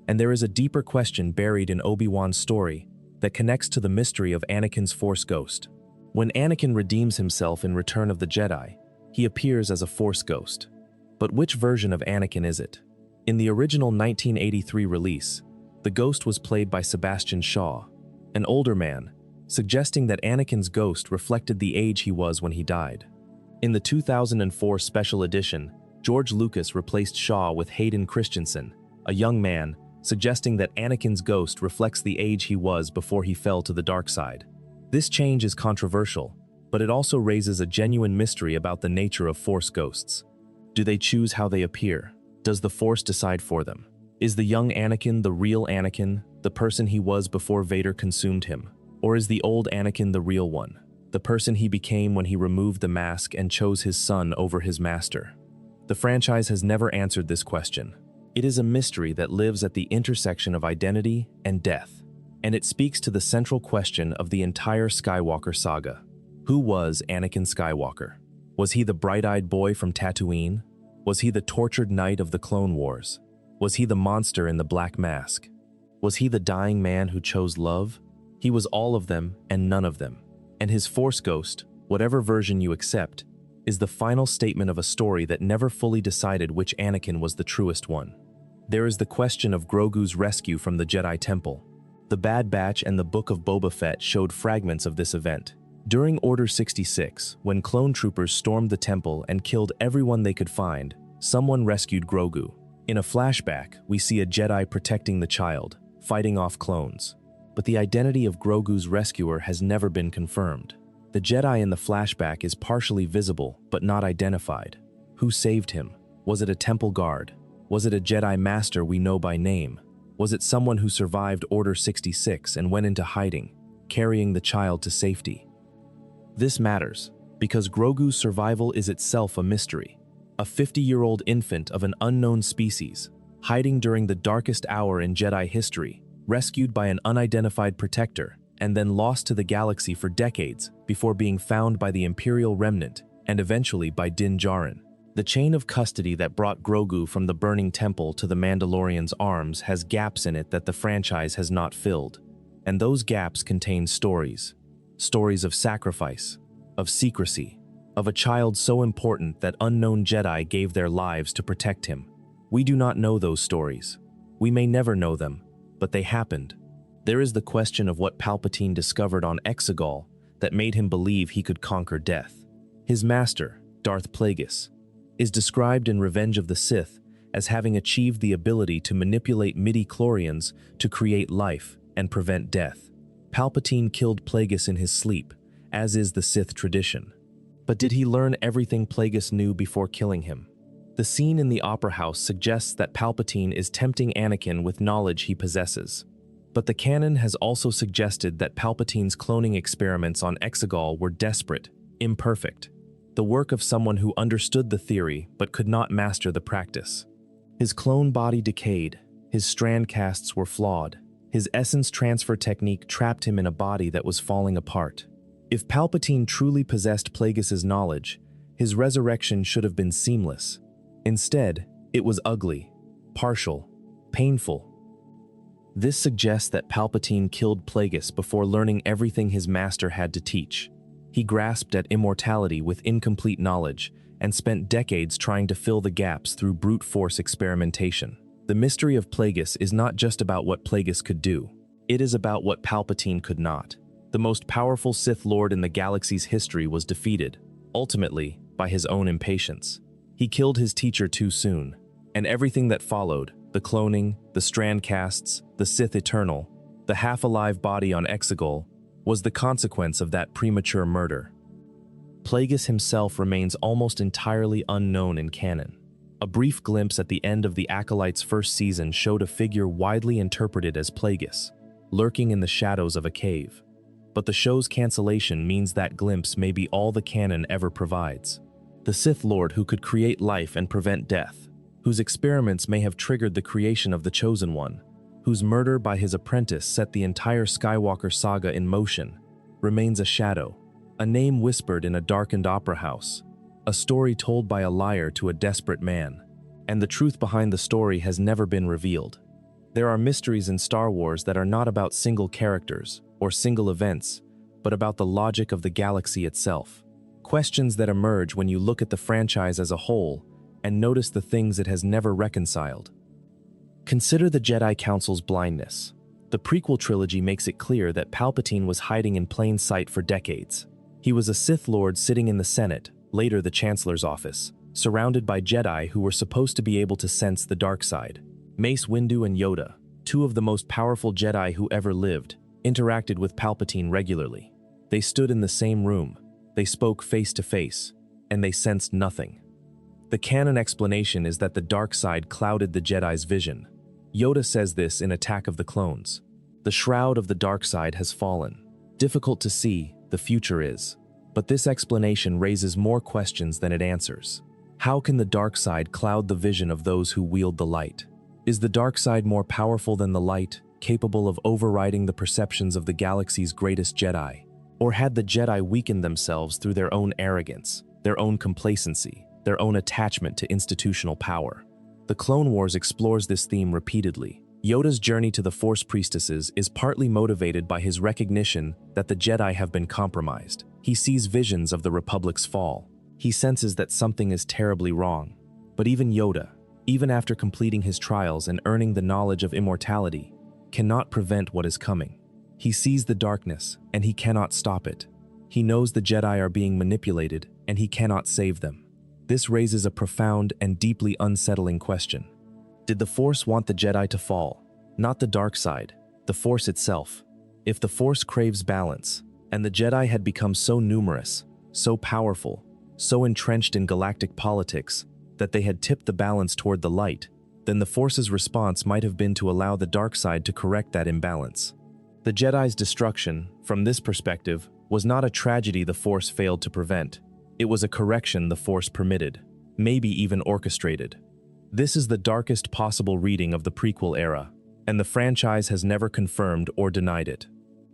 And there is a deeper question buried in Obi-Wan's story that connects to the mystery of Anakin's Force ghost. When Anakin redeems himself in Return of the Jedi, he appears as a Force ghost. But which version of Anakin is it? In the original 1983 release, the ghost was played by Sebastian Shaw, an older man, suggesting that Anakin's ghost reflected the age he was when he died. In the 2004 special edition, George Lucas replaced Shaw with Hayden Christensen, a young man, suggesting that Anakin's ghost reflects the age he was before he fell to the dark side. This change is controversial, but it also raises a genuine mystery about the nature of Force ghosts. Do they choose how they appear? Does the Force decide for them? Is the young Anakin the real Anakin, the person he was before Vader consumed him? Or is the old Anakin the real one, the person he became when he removed the mask and chose his son over his master? The franchise has never answered this question. It is a mystery that lives at the intersection of identity and death, and it speaks to the central question of the entire Skywalker saga. Who was Anakin Skywalker? Was he the bright-eyed boy from Tatooine? Was he the tortured knight of the Clone Wars? Was he the monster in the black mask? Was he the dying man who chose love? He was all of them and none of them. And his Force ghost, whatever version you accept, is the final statement of a story that never fully decided which Anakin was the truest one. There is the question of Grogu's rescue from the Jedi Temple. The Bad Batch and the Book of Boba Fett showed fragments of this event. During Order 66, when clone troopers stormed the temple and killed everyone they could find, someone rescued Grogu. In a flashback, we see a Jedi protecting the child, fighting off clones. But the identity of Grogu's rescuer has never been confirmed. The Jedi in the flashback is partially visible, but not identified. Who saved him? Was it a temple guard? Was it a Jedi Master we know by name? Was it someone who survived Order 66 and went into hiding, carrying the child to safety? This matters, because Grogu's survival is itself a mystery. A 50-year-old infant of an unknown species, hiding during the darkest hour in Jedi history, rescued by an unidentified protector, and then lost to the galaxy for decades before being found by the Imperial Remnant and eventually by Din Djarin. The chain of custody that brought Grogu from the burning temple to the Mandalorian's arms has gaps in it that the franchise has not filled, and those gaps contain stories. Stories of sacrifice, of secrecy, of a child so important that unknown Jedi gave their lives to protect him. We do not know those stories. We may never know them, but they happened. There is the question of what Palpatine discovered on Exegol that made him believe he could conquer death. His master, Darth Plagueis, is described in Revenge of the Sith as having achieved the ability to manipulate midi-chlorians to create life and prevent death. Palpatine killed Plagueis in his sleep, as is the Sith tradition. But did he learn everything Plagueis knew before killing him? The scene in the Opera House suggests that Palpatine is tempting Anakin with knowledge he possesses. But the canon has also suggested that Palpatine's cloning experiments on Exegol were desperate, imperfect, the work of someone who understood the theory but could not master the practice. His clone body decayed, his strand casts were flawed, his essence transfer technique trapped him in a body that was falling apart. If Palpatine truly possessed Plagueis' knowledge, his resurrection should have been seamless. Instead, it was ugly, partial, painful. This suggests that Palpatine killed Plagueis before learning everything his master had to teach. He grasped at immortality with incomplete knowledge and spent decades trying to fill the gaps through brute force experimentation. The mystery of Plagueis is not just about what Plagueis could do. It is about what Palpatine could not. The most powerful Sith Lord in the galaxy's history was defeated, ultimately, by his own impatience. He killed his teacher too soon, and everything that followed, the cloning, the strand casts, the Sith Eternal, the half-alive body on Exegol, was the consequence of that premature murder. Plagueis himself remains almost entirely unknown in canon. A brief glimpse at the end of the Acolyte's first season showed a figure widely interpreted as Plagueis, lurking in the shadows of a cave. But the show's cancellation means that glimpse may be all the canon ever provides. The Sith Lord who could create life and prevent death, whose experiments may have triggered the creation of the Chosen One, whose murder by his apprentice set the entire Skywalker saga in motion, remains a shadow, a name whispered in a darkened opera house, a story told by a liar to a desperate man, and the truth behind the story has never been revealed. There are mysteries in Star Wars that are not about single characters or single events, but about the logic of the galaxy itself. Questions that emerge when you look at the franchise as a whole and notice the things it has never reconciled. Consider the Jedi Council's blindness. The prequel trilogy makes it clear that Palpatine was hiding in plain sight for decades. He was a Sith Lord sitting in the Senate, later the Chancellor's office, surrounded by Jedi who were supposed to be able to sense the dark side. Mace Windu and Yoda, two of the most powerful Jedi who ever lived, interacted with Palpatine regularly. They stood in the same room, they spoke face to face, and they sensed nothing. The canon explanation is that the dark side clouded the Jedi's vision. Yoda says this in Attack of the Clones. The shroud of the dark side has fallen. Difficult to see, the future is. But this explanation raises more questions than it answers. How can the dark side cloud the vision of those who wield the light? Is the dark side more powerful than the light, capable of overriding the perceptions of the galaxy's greatest Jedi? Or had the Jedi weakened themselves through their own arrogance, their own complacency, their own attachment to institutional power? The Clone Wars explores this theme repeatedly. Yoda's journey to the Force Priestesses is partly motivated by his recognition that the Jedi have been compromised. He sees visions of the Republic's fall. He senses that something is terribly wrong. But even Yoda, even after completing his trials and earning the knowledge of immortality, cannot prevent what is coming. He sees the darkness, and he cannot stop it. He knows the Jedi are being manipulated, and he cannot save them. This raises a profound and deeply unsettling question. Did the Force want the Jedi to fall? Not the dark side, the Force itself. If the Force craves balance, and the Jedi had become so numerous, so powerful, so entrenched in galactic politics, that they had tipped the balance toward the light, then the Force's response might have been to allow the dark side to correct that imbalance. The Jedi's destruction, from this perspective, was not a tragedy the Force failed to prevent. It was a correction the Force permitted, maybe even orchestrated. This is the darkest possible reading of the prequel era, and the franchise has never confirmed or denied it.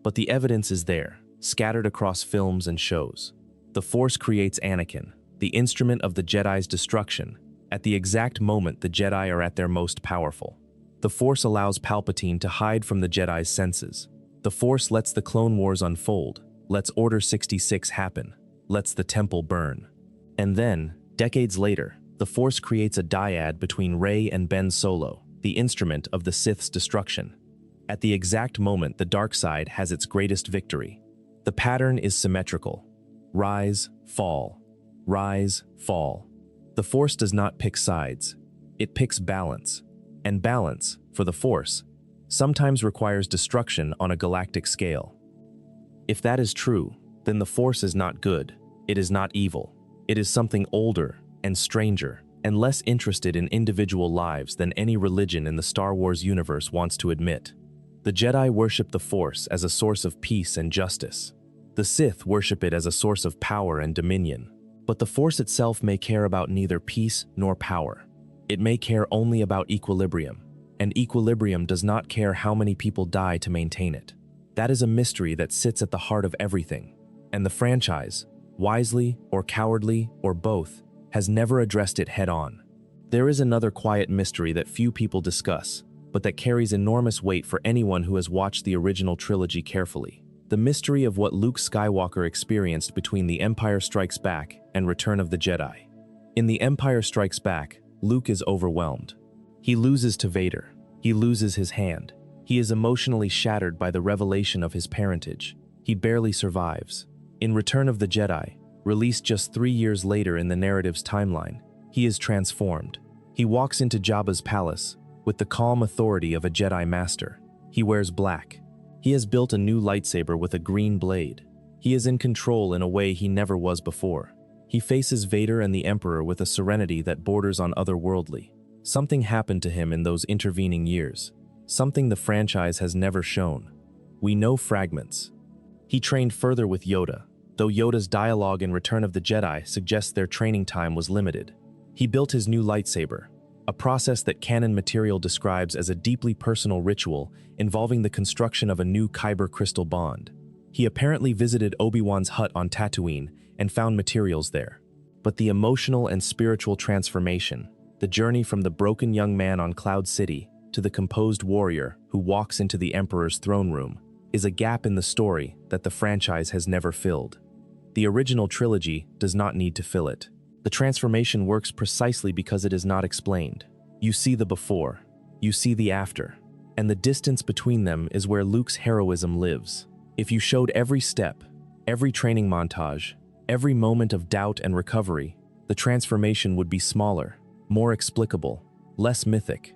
But the evidence is there, scattered across films and shows. The Force creates Anakin, the instrument of the Jedi's destruction, at the exact moment the Jedi are at their most powerful. The Force allows Palpatine to hide from the Jedi's senses. The Force lets the Clone Wars unfold, lets Order 66 happen, lets the Temple burn. And then, decades later, the Force creates a dyad between Rey and Ben Solo, the instrument of the Sith's destruction. At the exact moment the dark side has its greatest victory. The pattern is symmetrical. Rise, fall. Rise, fall. The Force does not pick sides. It picks balance. And balance, for the Force, sometimes requires destruction on a galactic scale. If that is true, then the Force is not good. It is not evil. It is something older and stranger and less interested in individual lives than any religion in the Star Wars universe wants to admit. The Jedi worship the Force as a source of peace and justice. The Sith worship it as a source of power and dominion. But the Force itself may care about neither peace nor power. It may care only about equilibrium, and equilibrium does not care how many people die to maintain it. That is a mystery that sits at the heart of everything, and the franchise, wisely or cowardly or both, has never addressed it head-on. There is another quiet mystery that few people discuss, but that carries enormous weight for anyone who has watched the original trilogy carefully. The mystery of what Luke Skywalker experienced between The Empire Strikes Back and Return of the Jedi. In The Empire Strikes Back, Luke is overwhelmed. He loses to Vader. He loses his hand. He is emotionally shattered by the revelation of his parentage. He barely survives. In Return of the Jedi, released just 3 years later in the narrative's timeline, he is transformed. He walks into Jabba's palace with the calm authority of a Jedi master. He wears black. He has built a new lightsaber with a green blade. He is in control in a way he never was before. He faces Vader and the Emperor with a serenity that borders on otherworldly. Something happened to him in those intervening years. Something the franchise has never shown. We know fragments. He trained further with Yoda, though Yoda's dialogue in Return of the Jedi suggests their training time was limited. He built his new lightsaber, a process that canon material describes as a deeply personal ritual involving the construction of a new Kyber crystal bond. He apparently visited Obi-Wan's hut on Tatooine and found materials there. But the emotional and spiritual transformation, the journey from the broken young man on Cloud City to the composed warrior who walks into the Emperor's throne room, is a gap in the story that the franchise has never filled. The original trilogy does not need to fill it. The transformation works precisely because it is not explained. You see the before, you see the after, and the distance between them is where Luke's heroism lives. If you showed every step, every training montage, every moment of doubt and recovery, the transformation would be smaller, more explicable, less mythic.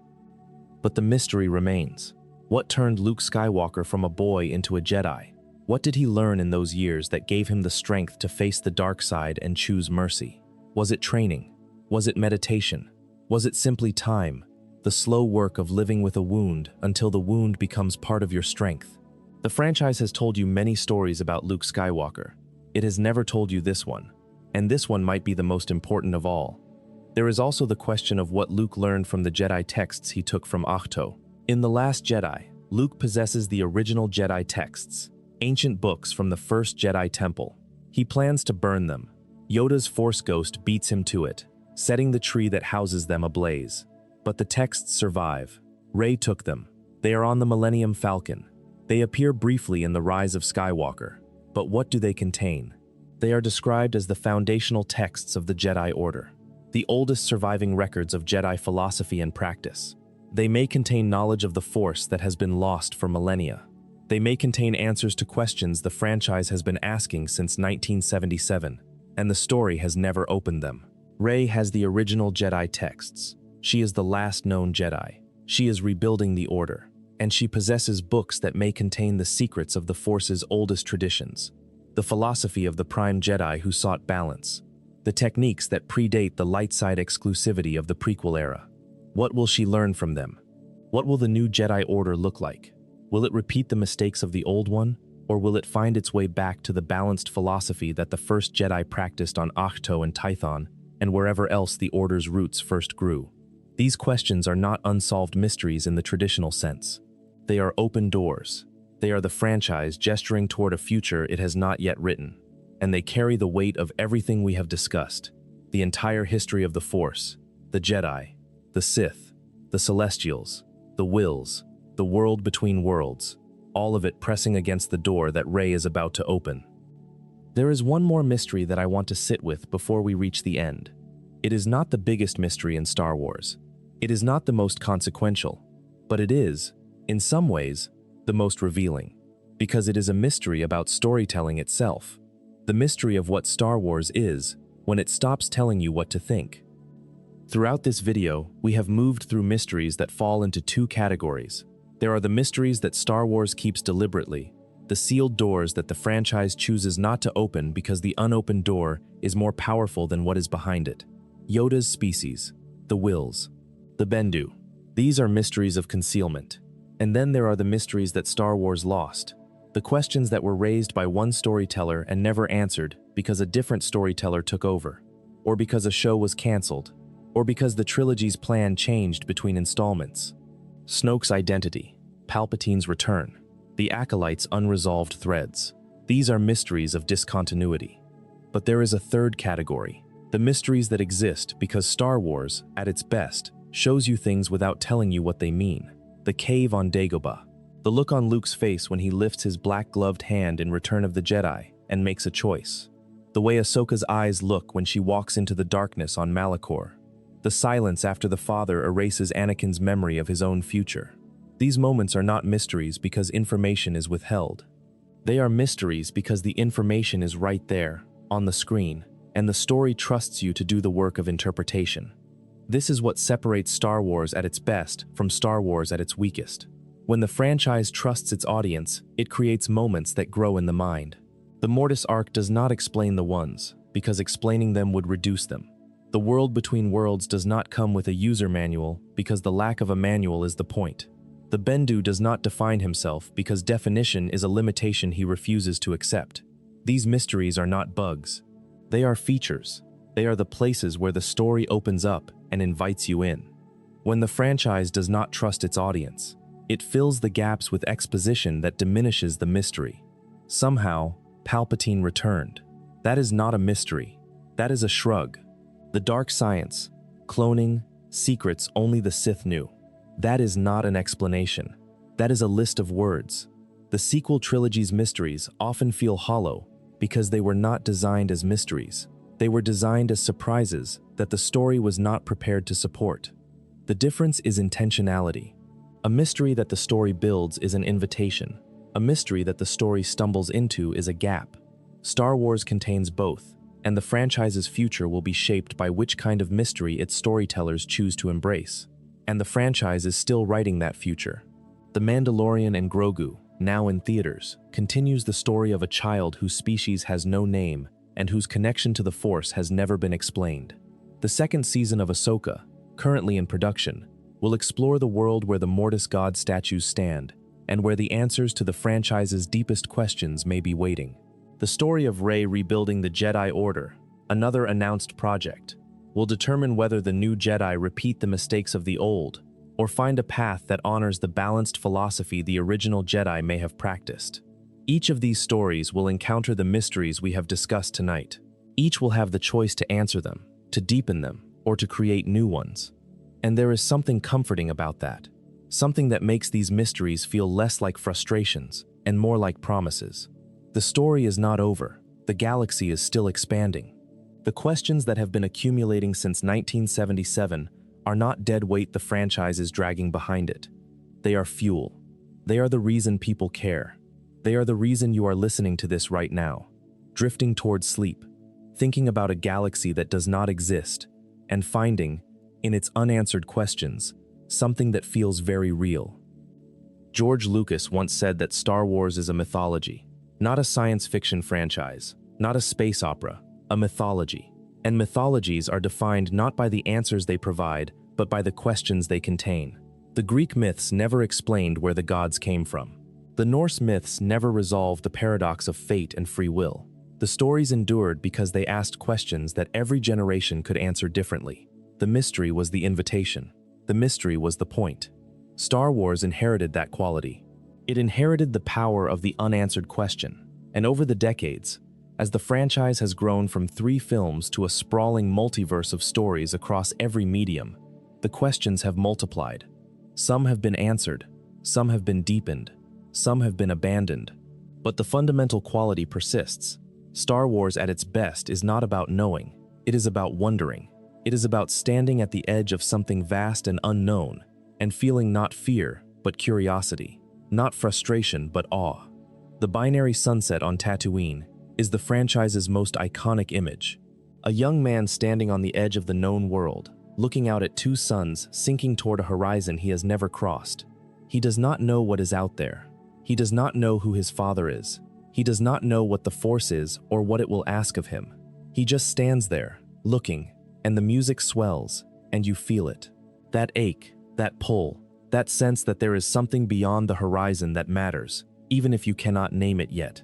But the mystery remains. What turned Luke Skywalker from a boy into a Jedi? What did he learn in those years that gave him the strength to face the dark side and choose mercy? Was it training? Was it meditation? Was it simply time, the slow work of living with a wound until the wound becomes part of your strength? The franchise has told you many stories about Luke Skywalker. It has never told you this one, and this one might be the most important of all. There is also the question of what Luke learned from the Jedi texts he took from Ahsoka. In The Last Jedi, Luke possesses the original Jedi texts, ancient books from the first Jedi Temple. He plans to burn them. Yoda's Force Ghost beats him to it, setting the tree that houses them ablaze. But the texts survive. Rey took them. They are on the Millennium Falcon. They appear briefly in The Rise of Skywalker. But what do they contain? They are described as the foundational texts of the Jedi Order, the oldest surviving records of Jedi philosophy and practice. They may contain knowledge of the Force that has been lost for millennia. They may contain answers to questions the franchise has been asking since 1977, and the story has never opened them. Rey has the original Jedi texts. She is the last known Jedi. She is rebuilding the Order, and she possesses books that may contain the secrets of the Force's oldest traditions, the philosophy of the Prime Jedi who sought balance, the techniques that predate the light side exclusivity of the prequel era. What will she learn from them? What will the new Jedi Order look like? Will it repeat the mistakes of the old one, or will it find its way back to the balanced philosophy that the first Jedi practiced on Ahch-To and Tython, and wherever else the Order's roots first grew? These questions are not unsolved mysteries in the traditional sense. They are open doors. They are the franchise gesturing toward a future it has not yet written, and they carry the weight of everything we have discussed: the entire history of the Force, the Jedi, the Sith, the Celestials, the Wills, the world between worlds, all of it pressing against the door that Rey is about to open. There is one more mystery that I want to sit with before we reach the end. It is not the biggest mystery in Star Wars. It is not the most consequential, but it is, in some ways, the most revealing, because it is a mystery about storytelling itself, the mystery of what Star Wars is when it stops telling you what to think. Throughout this video, we have moved through mysteries that fall into two categories. There are the mysteries that Star Wars keeps deliberately, the sealed doors that the franchise chooses not to open because the unopened door is more powerful than what is behind it. Yoda's species, the Wills, the Bendu. These are mysteries of concealment. And then there are the mysteries that Star Wars lost, the questions that were raised by one storyteller and never answered because a different storyteller took over, or because a show was canceled, or because the trilogy's plan changed between installments. Snoke's identity, Palpatine's return, the Acolyte's unresolved threads. These are mysteries of discontinuity. But there is a third category, the mysteries that exist because Star Wars, at its best, shows you things without telling you what they mean. The cave on Dagobah, the look on Luke's face when he lifts his black-gloved hand in Return of the Jedi and makes a choice. The way Ahsoka's eyes look when she walks into the darkness on Malachor. The silence after the father erases Anakin's memory of his own future. These moments are not mysteries because information is withheld. They are mysteries because the information is right there, on the screen, and the story trusts you to do the work of interpretation. This is what separates Star Wars at its best from Star Wars at its weakest. When the franchise trusts its audience, it creates moments that grow in the mind. The Mortis arc does not explain the ones, because explaining them would reduce them. The world between worlds does not come with a user manual, because the lack of a manual is the point. The Bendu does not define himself, because definition is a limitation he refuses to accept. These mysteries are not bugs. They are features. They are the places where the story opens up and invites you in. When the franchise does not trust its audience, it fills the gaps with exposition that diminishes the mystery. Somehow, Palpatine returned. That is not a mystery. That is a shrug. The dark science, cloning, secrets only the Sith knew. That is not an explanation. That is a list of words. The sequel trilogy's mysteries often feel hollow because they were not designed as mysteries. They were designed as surprises that the story was not prepared to support. The difference is intentionality. A mystery that the story builds is an invitation. A mystery that the story stumbles into is a gap. Star Wars contains both, and the franchise's future will be shaped by which kind of mystery its storytellers choose to embrace. And the franchise is still writing that future. The Mandalorian and Grogu, now in theaters, continues the story of a child whose species has no name and whose connection to the Force has never been explained. The second season of Ahsoka, currently in production, will explore the world where the Mortis god statues stand and where the answers to the franchise's deepest questions may be waiting. The story of Rey rebuilding the Jedi Order, another announced project, will determine whether the new Jedi repeat the mistakes of the old or find a path that honors the balanced philosophy the original Jedi may have practiced. Each of these stories will encounter the mysteries we have discussed tonight. Each will have the choice to answer them, to deepen them, or to create new ones. And there is something comforting about that. Something that makes these mysteries feel less like frustrations and more like promises. The story is not over. The galaxy is still expanding. The questions that have been accumulating since 1977 are not dead weight the franchise is dragging behind it. They are fuel. They are the reason people care. They are the reason you are listening to this right now, drifting towards sleep, thinking about a galaxy that does not exist, and finding, in its unanswered questions, something that feels very real. George Lucas once said that Star Wars is a mythology, not a science fiction franchise, not a space opera, a mythology. And mythologies are defined not by the answers they provide, but by the questions they contain. The Greek myths never explained where the gods came from. The Norse myths never resolved the paradox of fate and free will. The stories endured because they asked questions that every generation could answer differently. The mystery was the invitation. The mystery was the point. Star Wars inherited that quality. It inherited the power of the unanswered question. And over the decades, as the franchise has grown from 3 films to a sprawling multiverse of stories across every medium, the questions have multiplied. Some have been answered, some have been deepened, some have been abandoned. But the fundamental quality persists. Star Wars at its best is not about knowing, it is about wondering. It is about standing at the edge of something vast and unknown, and feeling not fear, but curiosity, not frustration, but awe. The binary sunset on Tatooine is the franchise's most iconic image. A young man standing on the edge of the known world, looking out at 2 suns sinking toward a horizon he has never crossed. He does not know what is out there. He does not know who his father is. He does not know what the Force is or what it will ask of him. He just stands there, looking, and the music swells, and you feel it. That ache, that pull, that sense that there is something beyond the horizon that matters, even if you cannot name it yet.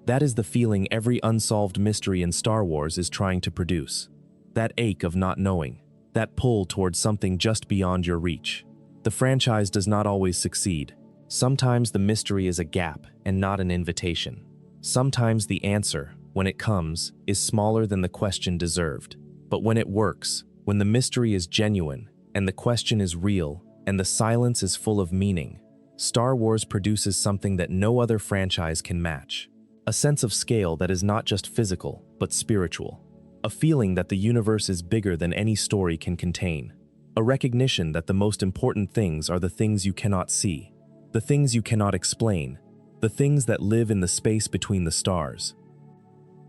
That is the feeling every unsolved mystery in Star Wars is trying to produce. That ache of not knowing, that pull towards something just beyond your reach. The franchise does not always succeed. Sometimes the mystery is a gap and not an invitation. Sometimes the answer, when it comes, is smaller than the question deserved. But when it works, when the mystery is genuine, and the question is real, and the silence is full of meaning, Star Wars produces something that no other franchise can match. A sense of scale that is not just physical, but spiritual. A feeling that the universe is bigger than any story can contain. A recognition that the most important things are the things you cannot see, the things you cannot explain, the things that live in the space between the stars.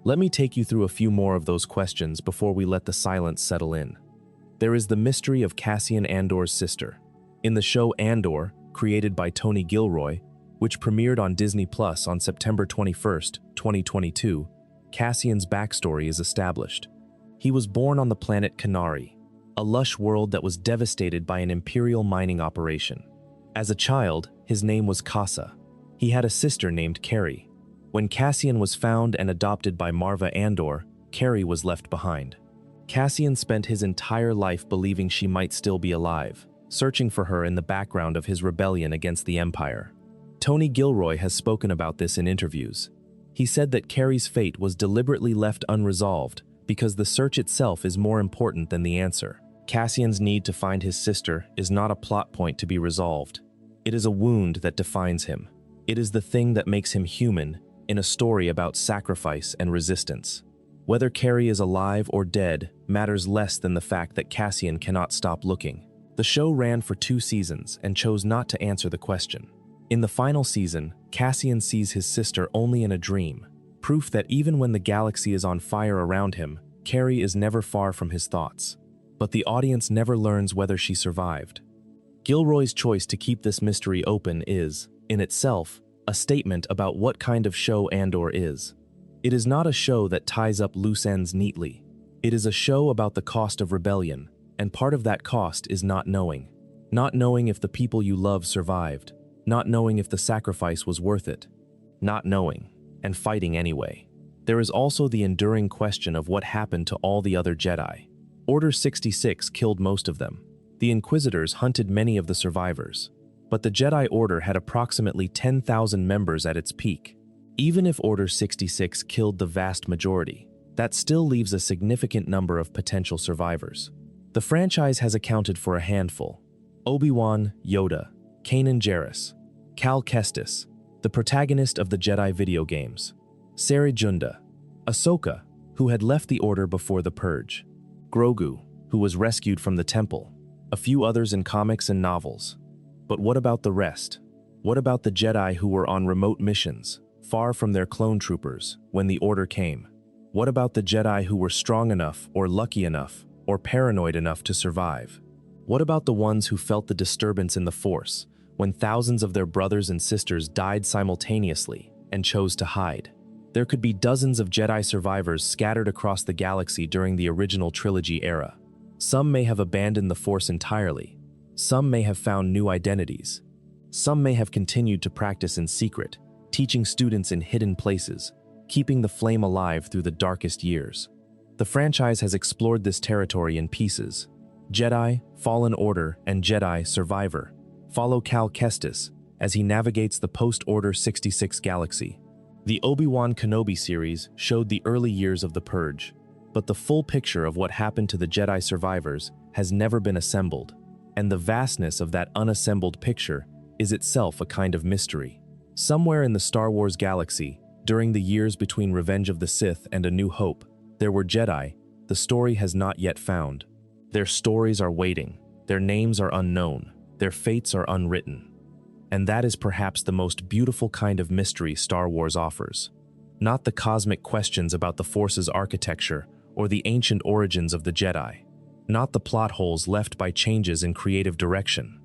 Let me take you through a few more of those questions before we let the silence settle in. There is the mystery of Cassian Andor's sister. In the show Andor, created by Tony Gilroy, which premiered on Disney Plus on September 21, 2022, Cassian's backstory is established. He was born on the planet Kenari, a lush world that was devastated by an imperial mining operation. As a child, his name was Kassa. He had a sister named Carrie. When Cassian was found and adopted by Marva Andor, Carrie was left behind. Cassian spent his entire life believing she might still be alive, searching for her in the background of his rebellion against the Empire. Tony Gilroy has spoken about this in interviews. He said that Carrie's fate was deliberately left unresolved because the search itself is more important than the answer. Cassian's need to find his sister is not a plot point to be resolved. It is a wound that defines him. It is the thing that makes him human in a story about sacrifice and resistance. Whether Carrie is alive or dead matters less than the fact that Cassian cannot stop looking. The show ran for 2 seasons and chose not to answer the question. In the final season, Cassian sees his sister only in a dream, proof that even when the galaxy is on fire around him, Carrie is never far from his thoughts. But the audience never learns whether she survived. Gilroy's choice to keep this mystery open is, in itself, a statement about what kind of show Andor is. It is not a show that ties up loose ends neatly. It is a show about the cost of rebellion, and part of that cost is not knowing. Not knowing if the people you love survived. Not knowing if the sacrifice was worth it. Not knowing, and fighting anyway. There is also the enduring question of what happened to all the other Jedi. Order 66 killed most of them. The Inquisitors hunted many of the survivors. But the Jedi Order had approximately 10,000 members at its peak. Even if Order 66 killed the vast majority, that still leaves a significant number of potential survivors. The franchise has accounted for a handful: Obi-Wan, Yoda, Kanan Jarrus, Cal Kestis, the protagonist of the Jedi video games, Sari Junda, Ahsoka, who had left the Order before the Purge, Grogu, who was rescued from the Temple, a few others in comics and novels. But what about the rest? What about the Jedi who were on remote missions, far from their clone troopers, when the order came? What about the Jedi who were strong enough, or lucky enough, or paranoid enough to survive? What about the ones who felt the disturbance in the Force, when thousands of their brothers and sisters died simultaneously and chose to hide? There could be dozens of Jedi survivors scattered across the galaxy during the original trilogy era. Some may have abandoned the Force entirely. Some may have found new identities. Some may have continued to practice in secret, teaching students in hidden places, keeping the flame alive through the darkest years. The franchise has explored this territory in pieces. Jedi, Fallen Order, and Jedi, Survivor follow Cal Kestis as he navigates the post-Order 66 galaxy. The Obi-Wan Kenobi series showed the early years of the Purge, but the full picture of what happened to the Jedi survivors has never been assembled, and the vastness of that unassembled picture is itself a kind of mystery. Somewhere in the Star Wars galaxy, during the years between Revenge of the Sith and A New Hope, there were Jedi the story has not yet found. Their stories are waiting, their names are unknown, their fates are unwritten. And that is perhaps the most beautiful kind of mystery Star Wars offers. Not the cosmic questions about the Force's architecture or the ancient origins of the Jedi. Not the plot holes left by changes in creative direction.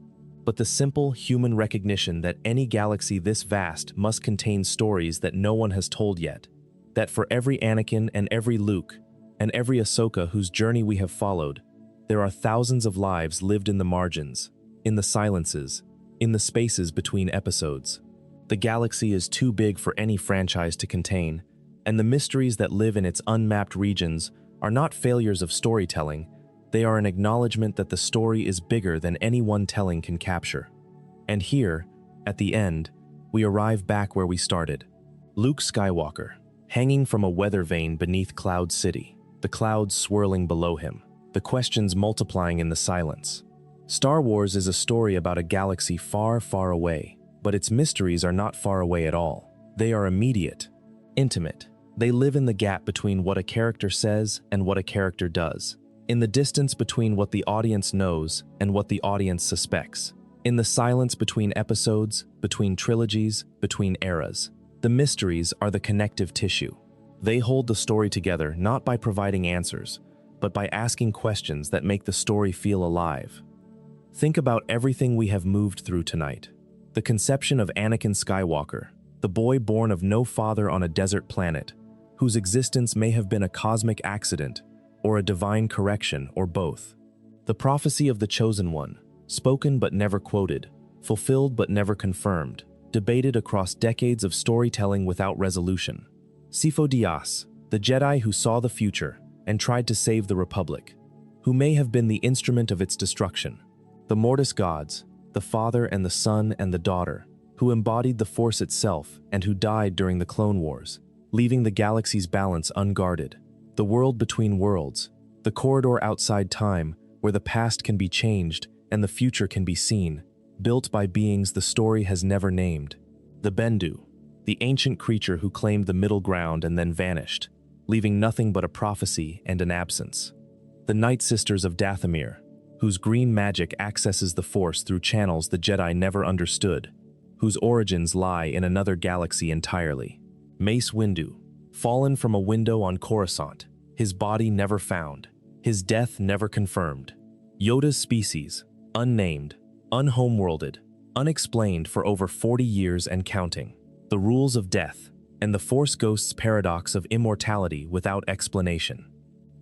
But the simple human recognition that any galaxy this vast must contain stories that no one has told yet. That for every Anakin and every Luke, and every Ahsoka whose journey we have followed, there are thousands of lives lived in the margins, in the silences, in the spaces between episodes. The galaxy is too big for any franchise to contain, and the mysteries that live in its unmapped regions are not failures of storytelling, they are an acknowledgement that the story is bigger than any one telling can capture. And here, at the end, we arrive back where we started. Luke Skywalker, hanging from a weather vane beneath Cloud City, the clouds swirling below him, the questions multiplying in the silence. Star Wars is a story about a galaxy far, far away, but its mysteries are not far away at all. They are immediate, intimate. They live in the gap between what a character says and what a character does, in the distance between what the audience knows and what the audience suspects, in the silence between episodes, between trilogies, between eras. The mysteries are the connective tissue. They hold the story together not by providing answers, but by asking questions that make the story feel alive. Think about everything we have moved through tonight. The conception of Anakin Skywalker, the boy born of no father on a desert planet, whose existence may have been a cosmic accident, or a divine correction, or both. The prophecy of the Chosen One, spoken but never quoted, fulfilled but never confirmed, debated across decades of storytelling without resolution. Sifo-Dyas, the Jedi who saw the future and tried to save the Republic, who may have been the instrument of its destruction. The Mortis gods, the Father and the Son and the Daughter, who embodied the Force itself and who died during the Clone Wars, leaving the galaxy's balance unguarded. The world between worlds, the corridor outside time where the past can be changed and the future can be seen, built by beings the story has never named. The Bendu, the ancient creature who claimed the middle ground and then vanished, leaving nothing but a prophecy and an absence. The Nightsisters of Dathomir, whose green magic accesses the Force through channels the Jedi never understood, whose origins lie in another galaxy entirely. Mace Windu, fallen from a window on Coruscant, his body never found, his death never confirmed. Yoda's species, unnamed, unhomeworlded, unexplained for over 40 years and counting. The rules of death, and the Force Ghost's paradox of immortality without explanation.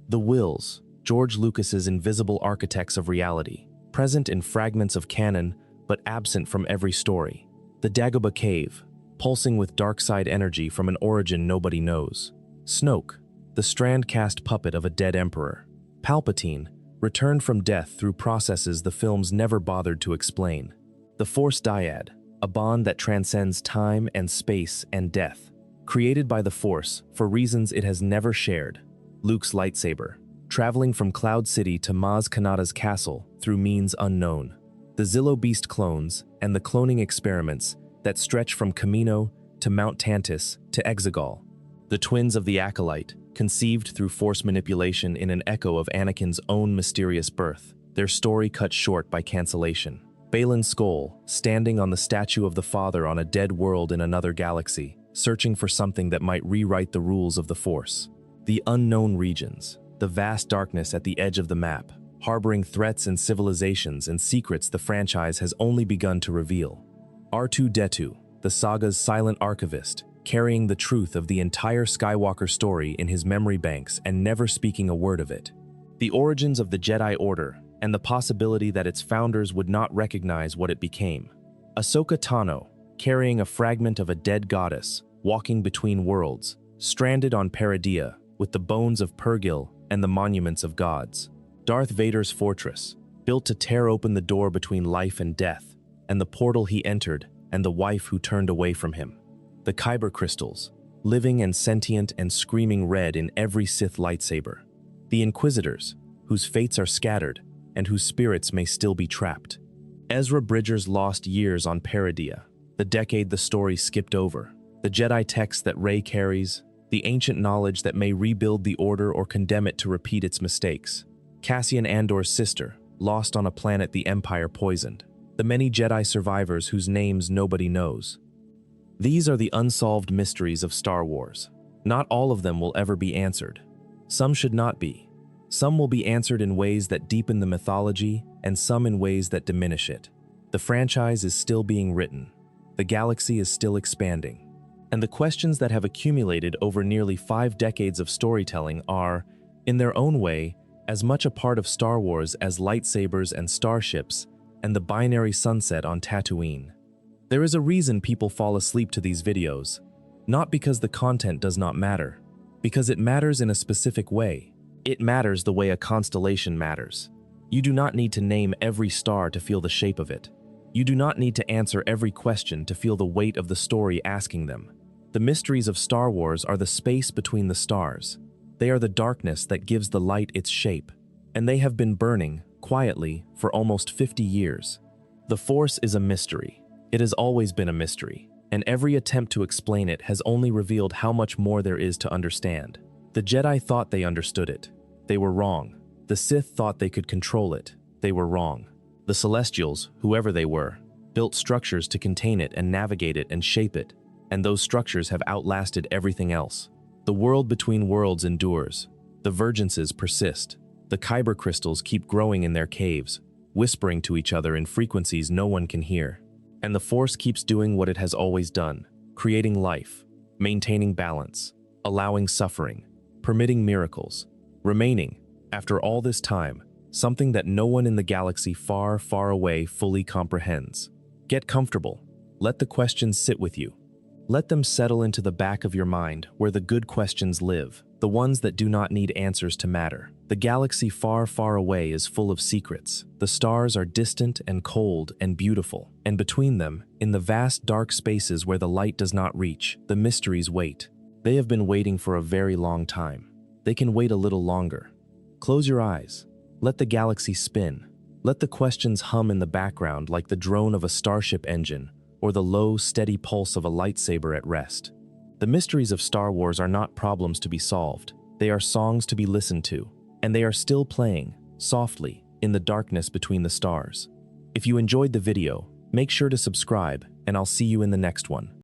The Wills, George Lucas's invisible architects of reality, present in fragments of canon but absent from every story. The Dagobah Cave, pulsing with dark side energy from an origin nobody knows. Snoke, the strand-cast puppet of a dead emperor. Palpatine, returned from death through processes the films never bothered to explain. The Force Dyad, a bond that transcends time and space and death, created by the Force for reasons it has never shared. Luke's lightsaber, traveling from Cloud City to Maz Kanata's castle through means unknown. The Zillo Beast clones and the cloning experiments that stretch from Kamino to Mount Tantis to Exegol. The twins of the Acolyte, conceived through Force manipulation in an echo of Anakin's own mysterious birth, their story cut short by cancellation. Baylan Skoll, standing on the statue of the Father on a dead world in another galaxy, searching for something that might rewrite the rules of the Force. The unknown regions, the vast darkness at the edge of the map, harboring threats and civilizations and secrets the franchise has only begun to reveal. R2-D2, the saga's silent archivist, carrying the truth of the entire Skywalker story in his memory banks and never speaking a word of it. The origins of the Jedi Order and the possibility that its founders would not recognize what it became. Ahsoka Tano, carrying a fragment of a dead goddess, walking between worlds, stranded on Peridea with the bones of Purgil and the monuments of gods. Darth Vader's fortress, built to tear open the door between life and death, and the portal he entered and the wife who turned away from him. The Kyber crystals, living and sentient and screaming red in every Sith lightsaber. The Inquisitors, whose fates are scattered and whose spirits may still be trapped. Ezra Bridger's lost years on Peridea, the decade the story skipped over. The Jedi text that Rey carries, the ancient knowledge that may rebuild the Order or condemn it to repeat its mistakes. Cassian Andor's sister, lost on a planet the Empire poisoned. The many Jedi survivors whose names nobody knows. These are the unsolved mysteries of Star Wars. Not all of them will ever be answered. Some should not be. Some will be answered in ways that deepen the mythology, and some in ways that diminish it. The franchise is still being written. The galaxy is still expanding. And the questions that have accumulated over nearly 5 decades of storytelling are, in their own way, as much a part of Star Wars as lightsabers and starships and the binary sunset on Tatooine. There is a reason people fall asleep to these videos, not because the content does not matter, because it matters in a specific way. It matters the way a constellation matters. You do not need to name every star to feel the shape of it. You do not need to answer every question to feel the weight of the story asking them. The mysteries of Star Wars are the space between the stars. They are the darkness that gives the light its shape, and they have been burning, quietly, for almost 50 years. The Force is a mystery. It has always been a mystery, and every attempt to explain it has only revealed how much more there is to understand. The Jedi thought they understood it. They were wrong. The Sith thought they could control it. They were wrong. The Celestials, whoever they were, built structures to contain it and navigate it and shape it, and those structures have outlasted everything else. The world between worlds endures. The vergences persist. The Kyber crystals keep growing in their caves, whispering to each other in frequencies no one can hear. And the Force keeps doing what it has always done, creating life, maintaining balance, allowing suffering, permitting miracles, remaining, after all this time, something that no one in the galaxy far, far away fully comprehends. Get comfortable. Let the questions sit with you. Let them settle into the back of your mind where the good questions live, the ones that do not need answers to matter. The galaxy far, far away is full of secrets. The stars are distant and cold and beautiful, and between them, in the vast dark spaces where the light does not reach, the mysteries wait. They have been waiting for a very long time. They can wait a little longer. Close your eyes. Let the galaxy spin. Let the questions hum in the background like the drone of a starship engine or the low, steady pulse of a lightsaber at rest. The mysteries of Star Wars are not problems to be solved. They are songs to be listened to, and they are still playing, softly, in the darkness between the stars. If you enjoyed the video, make sure to subscribe, and I'll see you in the next one.